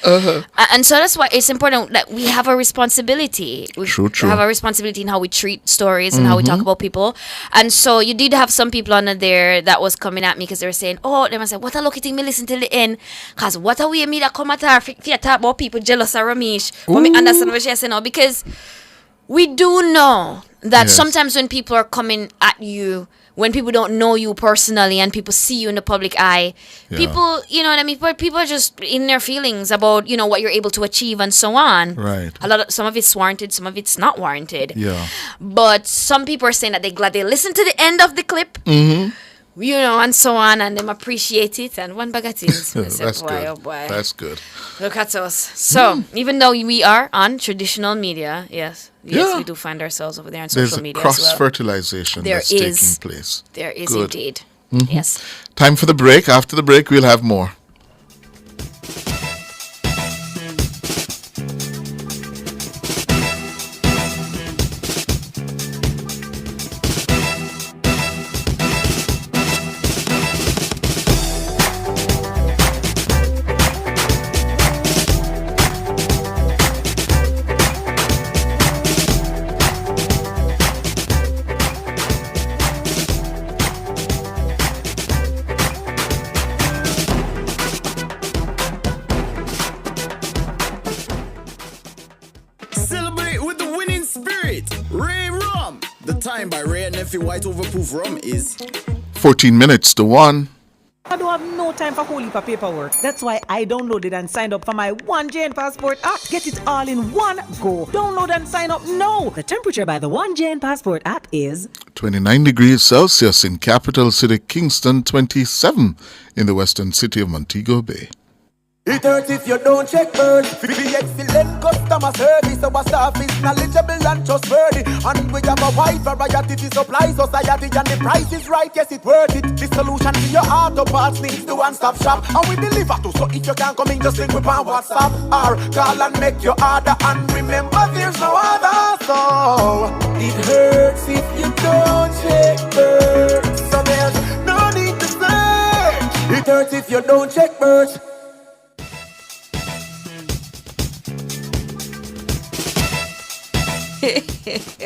And so that's why it's important that we have a responsibility. True. We have a responsibility in how we treat stories and how we talk about people. And so you did have some people under there that was coming at me because they were saying, oh, they must say, what a lucky thing me listen till the end. Because what are we me that come at her if you talk about people jealous of Ramesh? But me understand what she said now. Because we do know that sometimes when people are coming at you, when people don't know you personally and people see you in the public eye, people, you know what I mean? But people are just in their feelings about, you know, what you're able to achieve and so on. Right. Some of it's warranted, some of it's not warranted. Yeah. But some people are saying that they're glad they listened to the end of the clip. You know, and so on, and them appreciate it, and one bag of things. That's boy, good. oh boy. That's good. Look at us. So, even though we are on traditional media, yes, we do find ourselves over there on social media There's as well. cross-fertilization that's taking place. There is Good. indeed. Mhm. Yes. Time for the break. After the break, we'll have more. Celebrate with the winning spirit. Ray Rum. The time by Ray and Nephew White Overproof Rum is 14 minutes to 1. I don't have no time for whole heap of paperwork. That's why I downloaded and signed up for my One Jane Passport app. Get it all in one go. Download and sign up now. The temperature by the One Jane Passport app is 29 degrees Celsius in capital city Kingston, 27 in the western city of Montego Bay. It hurts if you don't check bird. The excellent customer service. Our staff is knowledgeable and trustworthy. And we have a wide variety to supply society. And the price is right, yes, it's worth it. The solution to your auto parts needs the one-stop shop. And we deliver too. So if you can't come in, just link with on WhatsApp. Or call and make your order. And remember, there's no other. So it hurts if you don't check birds. So there's no need to search. It hurts if you don't check birds.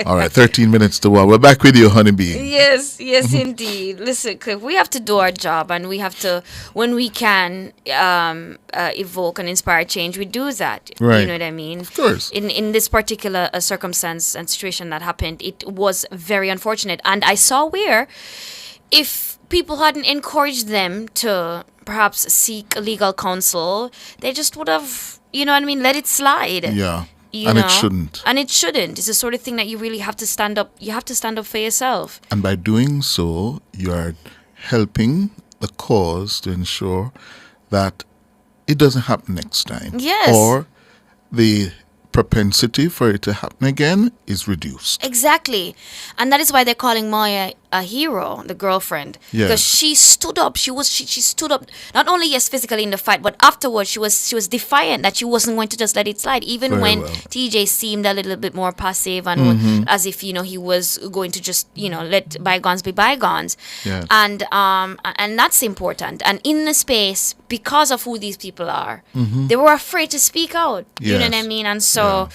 All right, 13 minutes to 1. We're back with you, Honeybee. Yes, indeed. Listen, Cliff, we have to do our job, and we have to, when we can evoke and inspire change, we do that. Right. You know what I mean? Of course. In this particular circumstance and situation that happened, it was very unfortunate. And I saw where if people hadn't encouraged them to perhaps seek legal counsel, they just would have, you know what I mean, let it slide. Yeah. It shouldn't. And it shouldn't. It's the sort of thing that you really have to stand up. You have to stand up for yourself. And by doing so, you are helping the cause to ensure that it doesn't happen next time. Yes. Or the propensity for it to happen again is reduced. Exactly. And that is why they're calling Maya a hero, the girlfriend. Yes. Because she stood up. She stood up, not only, yes, physically in the fight, but afterwards she was defiant that she wasn't going to just let it slide. Even Very when well. TJ seemed a little bit more passive and as if, he was going to just, let bygones be bygones. Yes. And that's important. And in the space, because of who these people are, they were afraid to speak out. You know what I Yes. mean? And so,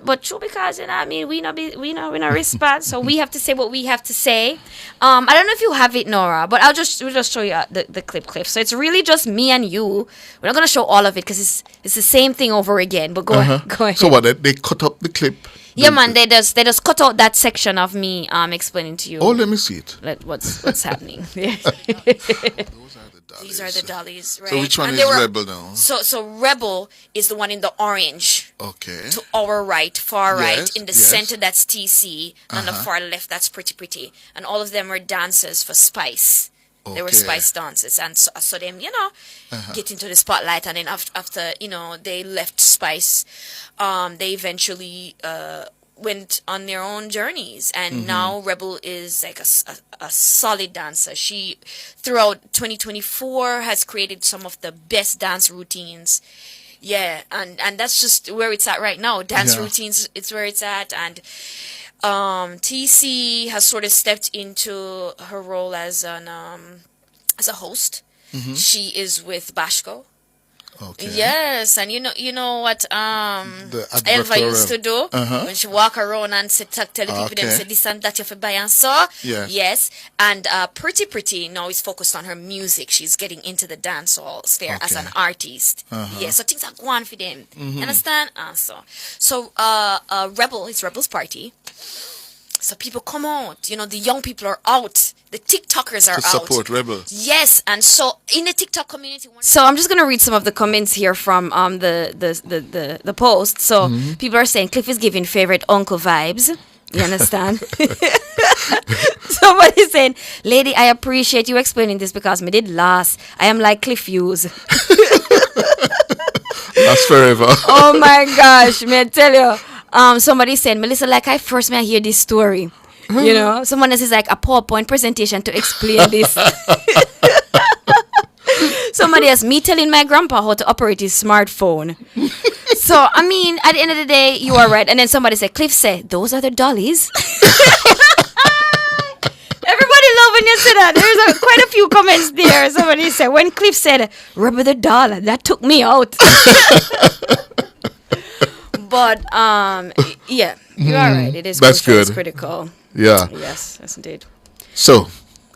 but true, because we not respond, so we have to say what we have to say. I don't know if you have it, Nora, but we'll just show you the clip. So it's really just me and you. We're not gonna show all of it because it's the same thing over again. But go ahead. So what? They cut up the clip. Yeah, man. They just cut out that section of me explaining to you. Oh, let me see it. What's happening. These are the dollies, right? So which one And is they were- Rebel now? So Rebel is the one in the orange. Okay. To our right, far right. Yes, In the yes. center, that's TC. And on the far left, that's Pretty. And all of them were dancers for Spice. They were Okay. Spice dancers. And so them, get into the spotlight. And then after they left Spice, they eventually went on their own journeys, and now Rebel is like a solid dancer. She, throughout 2024, has created some of the best dance routines. Yeah, and that's just where it's at right now. Dance routines, it's where it's at. And TC has sort of stepped into her role as a host. She is with Bashko. Okay. Yes, and you know what Elva used to do when she walk around and tell the people them say this and that you have to buy and so. Yes, and Pretty now is focused on her music. She's getting into the dancehall sphere as an artist. Yeah, so things are going for them. You understand? So Rebel is Rebel's party. So people come out. The young people are out. The TikTokers are out. To support Rebel. Yes, and so in the TikTok community. So I'm just gonna read some of the comments here from the post. So people are saying Cliff is giving favorite uncle vibes. You understand? Somebody's saying, "Lady, I appreciate you explaining this because me did last. I am like Cliff Hughes." That's forever. Oh my gosh, may I tell you? Somebody said, Melissa, like I first may hear this story. Someone else is like a PowerPoint presentation to explain this. Somebody else, me telling my grandpa how to operate his smartphone. So, I mean, at the end of the day, you are right. And then somebody said, Cliff said, those are the dollies. Everybody love when you say that. There's quite a few comments there. Somebody said, when Cliff said, rubber the doll, that took me out. But yeah, you are right. It is that's good. It's critical. Yeah. Yes, indeed. So,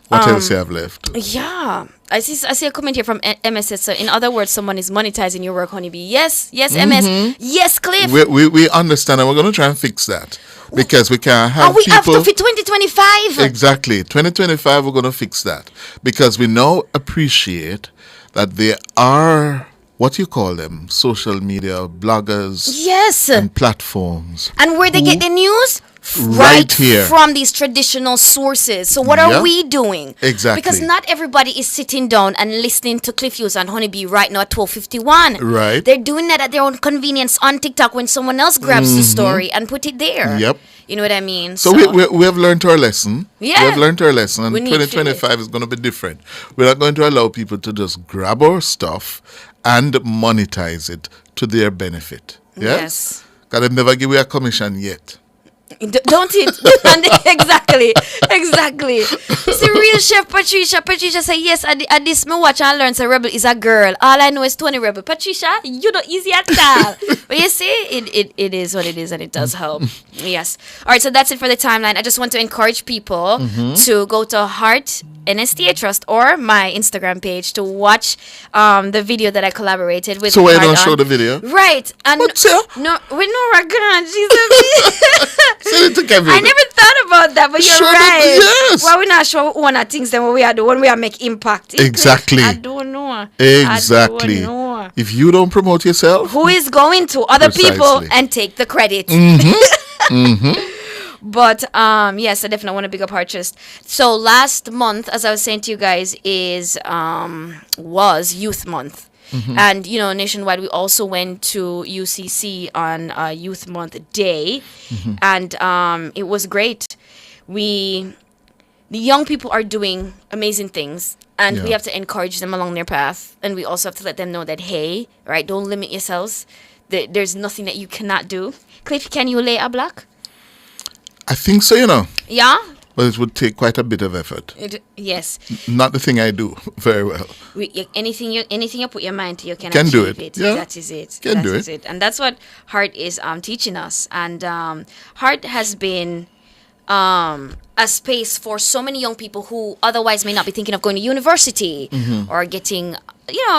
what else you have left? Yeah, I see a comment here from MSS. So, in other words, someone is monetizing your work, Honeybee. Yes, MS. Yes, Cliff. We understand, and we're going to try and fix that because we can't have and we people. have to fit 2025. Exactly, 2025. We're going to fix that because we now appreciate that there are. What you call them? Social media bloggers. Yes. And platforms. And where they get the news? Right here. From these traditional sources. So what are we doing? Exactly. Because not everybody is sitting down and listening to Cliff Hughes and Honeybee right now at 12:51. Right. They're doing that at their own convenience on TikTok when someone else grabs the story and put it there. Yep. You know what I mean? So we have learned our lesson. Yeah. We have learned our lesson, and 2025 is going to be different. We're not going to allow people to just grab our stuff and monetize it to their benefit. Yes. Because they've never given you a commission yet. Don't it? Exactly. See, real chef Patricia say yes. At this me watch and learn. Say Rebel is a girl. All I know is Tony Rebel. Patricia, you don't easy at all. But you see, it is what it is, and it does help. Yes. All right. So that's it for the timeline. I just want to encourage people to go to Heart NSTA Trust or my Instagram page to watch the video that I collaborated with. So why don't show the video? Right. And no, we know we're gonna. Send it to Kevin. I never thought about that, but you're right. Yes. Why we not show one of things that we are doing when we are make impact? Exactly. I don't know. Exactly. I don't know. If you don't promote yourself, who is going to other people and take the credit? But yes, I definitely want to big up Harchest. So last month, as I was saying to you guys, was Youth Month. And nationwide we also went to UCC on Youth Month Day, and it was great. The young people are doing amazing things, and we have to encourage them along their path, and we also have to let them know that hey, right, don't limit yourselves. There's nothing that you cannot do. Cliff, can you lay a block? I think so. Yeah. But it would take quite a bit of effort. Yes. Not the thing I do very well. Anything you put your mind to, you can do achieve it. it. Yeah. That is it. Can do it. And that's what Heart is teaching us. And Heart has been a space for so many young people who otherwise may not be thinking of going to university or getting,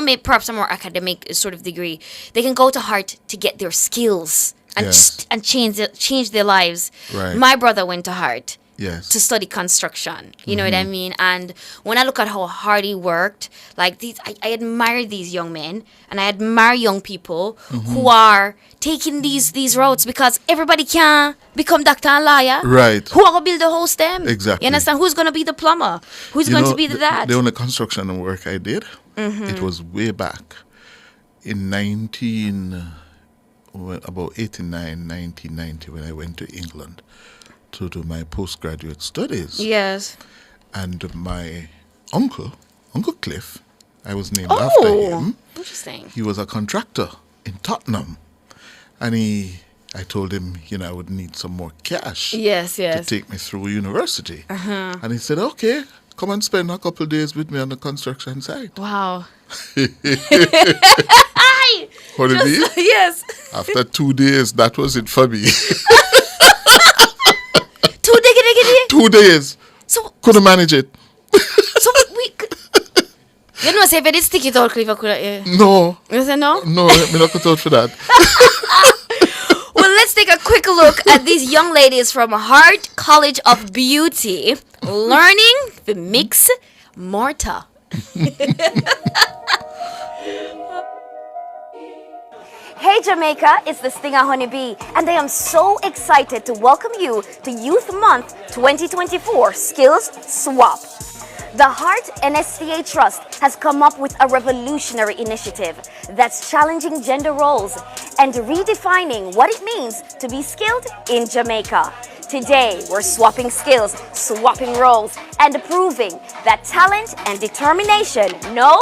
maybe perhaps a more academic sort of degree. They can go to Heart to get their skills and change their lives. Right. My brother went to Heart. Yes. To study construction. You know what I mean? And when I look at how hard he worked, like I admire these young men, and I admire young people who are taking these routes, because everybody can become doctor and lawyer. Right. Who are going to build the house them? Exactly. You understand? Who's going to be the plumber? Who's going to be the dad? The only construction work I did, it was way back in about 1990, when I went to England to do my postgraduate studies. Yes. And my Uncle Cliff, I was named after him. Interesting. He was a contractor in Tottenham. And I told him, I would need some more cash to take me through university. And he said, okay, come and spend a couple of days with me on the construction site. Wow. Honeybee? Yes. After 2 days, that was it for me. 2 days? 2 days. So couldn't manage it. So we you know, say if it stick it all, Cliff, No. You say no? No, I'm not cut out for that. Well, let's take a quick look at these young ladies from Hart College of Beauty learning the mix mortar. Hey Jamaica, it's the Stinger Honeybee, and I am so excited to welcome you to Youth Month 2024 Skills Swap. The Hart NSCA Trust has come up with a revolutionary initiative that's challenging gender roles and redefining what it means to be skilled in Jamaica. Today, we're swapping skills, swapping roles, and proving that talent and determination know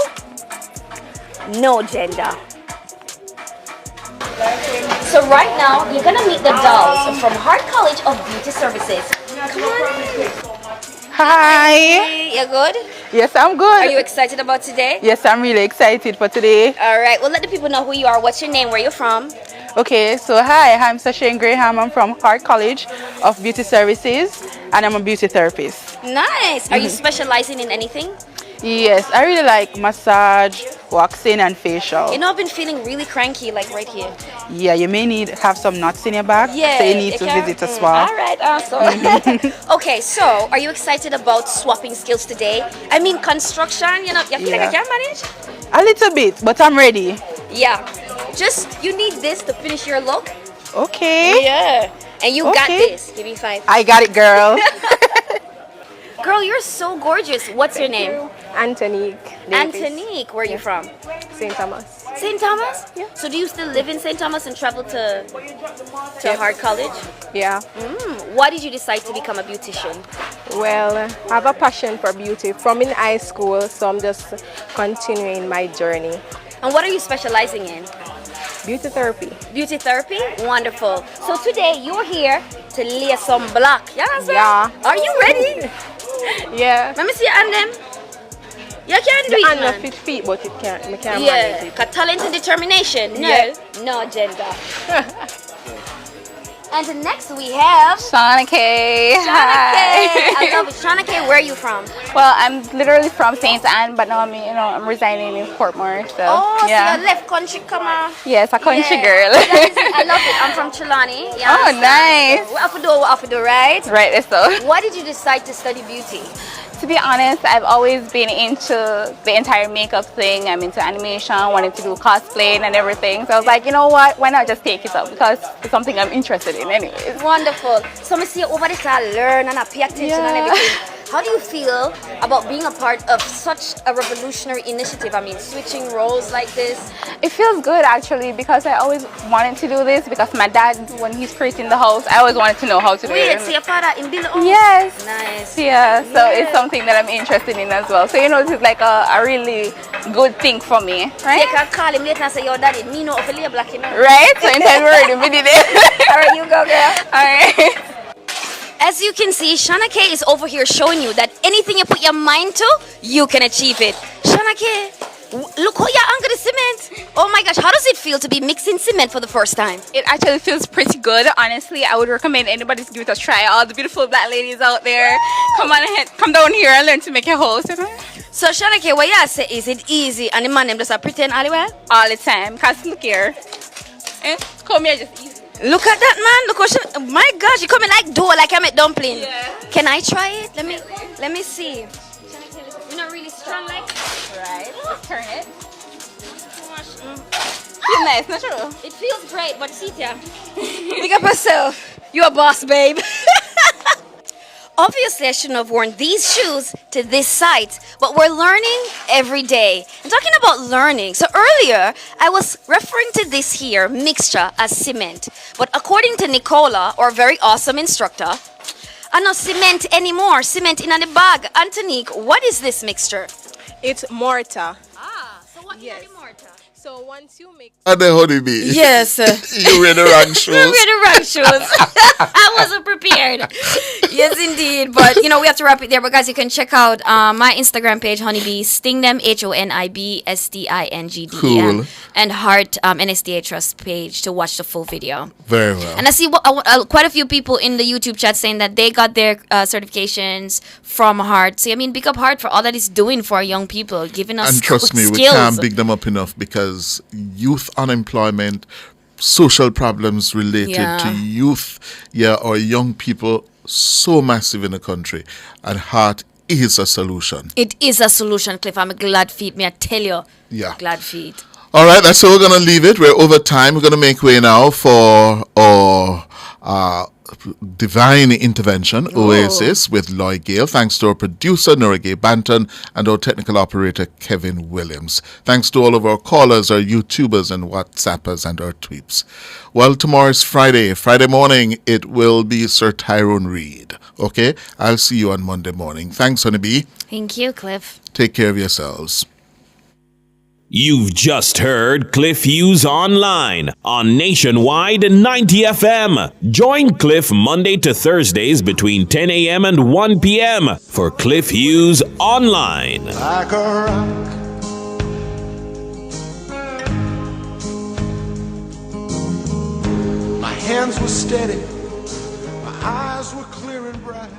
no gender. So right now, you're gonna meet the dolls from Hart College of Beauty Services. Come on. Hi. You good? Yes, I'm good. Are you excited about today? Yes, I'm really excited for today. All right. Well, let the people know who you are. What's your name? Where you're from? Okay, so hi, I'm Sashane Graham. I'm from Hart College of Beauty Services, and I'm a beauty therapist. Nice. Are you specializing in anything? Yes, I really like massage, waxing, and facial. You know, I've been feeling really cranky, like right here. Yeah, you may have some knots in your back, Yeah, so you need to visit a spa. All right, awesome. Okay, so are you excited about swapping skills today? I mean, construction, you feel like I can manage? A little bit, but I'm ready. Yeah. Just, you need this to finish your look. Okay. Yeah. And you got this. Give me 5. I got it, girl. Girl, you're so gorgeous. What's your name? Antonique. Antonique. Where are you from? St. Thomas. St. Thomas? Yeah. So do you still live in St. Thomas and travel to Hart College? Yeah. Why did you decide to become a beautician? Well, I have a passion for beauty from in high school, so I'm just continuing my journey. And what are you specializing in? Beauty therapy. Beauty therapy? Wonderful. So today you're here to lay some block. Yeah. Are you ready? Yeah. Let me see your hand them. You can't do it, man. Fit feet, but we can't manage it. Got talent and determination. No, no gender. And next we have Shauna K. Hi. I love it. Shauna K, where are you from? Well, I'm literally from St. Anne, but now I'm residing in Portmore. So so yeah. you left country, come on. Yes, a country girl. I love it. I'm from Chilani. Yeah, oh, nice. What have to do, right? Right, so. Why did you decide to study beauty? To be honest, I've always been into the entire makeup thing. I'm into animation, wanted to do cosplaying and everything. So I was like, you know what? Why not just take it up? Because it's something I'm interested in anyways. Wonderful. So I see you over there, I learn and I pay attention and everything. How do you feel about being a part of such a revolutionary initiative? I mean, switching roles like this? It feels good actually, because I always wanted to do this because my dad, when he's creating the house, I always wanted to know how to do it. So your father in build house? Yes. Nice. Yeah, so it's something that I'm interested in as well. So this is like a really good thing for me, right? You can call him later and say, your daddy, me know of a black, Right? So in time we're already we did it. All right, you go, girl. All right. As you can see, Shauna K is over here showing you that anything you put your mind to, you can achieve it. Shauna K, look how you're under the cement. Oh my gosh, how does it feel to be mixing cement for the first time? It actually feels pretty good. Honestly, I would recommend anybody to give it a try. All the beautiful black ladies out there, come on ahead, come down here and learn to make your house. So Shauna K, what you say, is it easy? And the man them just pretend all the way? All the time. Cause look here. Come here, just easy. Look at that, man. Look what she, oh my gosh, you coming like dough, like I make dumpling. Yeah. Can I try it? Let me see. You're not really strong, like. Right. Let's turn it. Feel nice, not true? It feels great, but see ya. Pick up yourself. You a boss, babe. Obviously, I shouldn't have worn these shoes to this site, but we're learning every day. And talking about learning, so earlier I was referring to this here mixture as cement. But according to Nicola, our very awesome instructor, I not cement anymore, cement in the bag. Antonique, what is this mixture? It's mortar. So what is the mortar? So once you mix... And the honeybee. Yes. You wear the wrong shoes. You wear the wrong shoes. I wasn't prepared. Yes, indeed. But, you know, we have to wrap it there. But, guys, you can check out my Instagram page, Honeybee, Sting them, HONIBSTINGDEM. Cool. And Heart NSDA Trust page to watch the full video. Very well. And I see quite a few people in the YouTube chat saying that they got their certifications from Heart. So, I mean, big up Heart for all that it's doing for our young people, giving us And trust me, skills. we can't big them up enough because youth unemployment, social problems related to youth, or young people, so massive in the country. And Heart is a solution. It is a solution, Cliff. I'm a glad feet, me I tell you. Yeah. Glad feet. All right, that's how we're going to leave it. We're over time. We're going to make way now for our divine intervention, Oasis, with Lloyd Gale. Thanks to our producer, Nora Gay Banton, and our technical operator, Kevin Williams. Thanks to all of our callers, our YouTubers and WhatsAppers, and our tweets. Well, tomorrow's Friday. Friday morning, it will be Sir Tyrone Reed. Okay? I'll see you on Monday morning. Thanks, Honeybee. Thank you, Cliff. Take care of yourselves. You've just heard Cliff Hughes Online on Nationwide 90 FM. Join Cliff Monday to Thursdays between 10 a.m. and 1 p.m. for Cliff Hughes Online. Like a rock. My hands were steady, my eyes were clear and bright.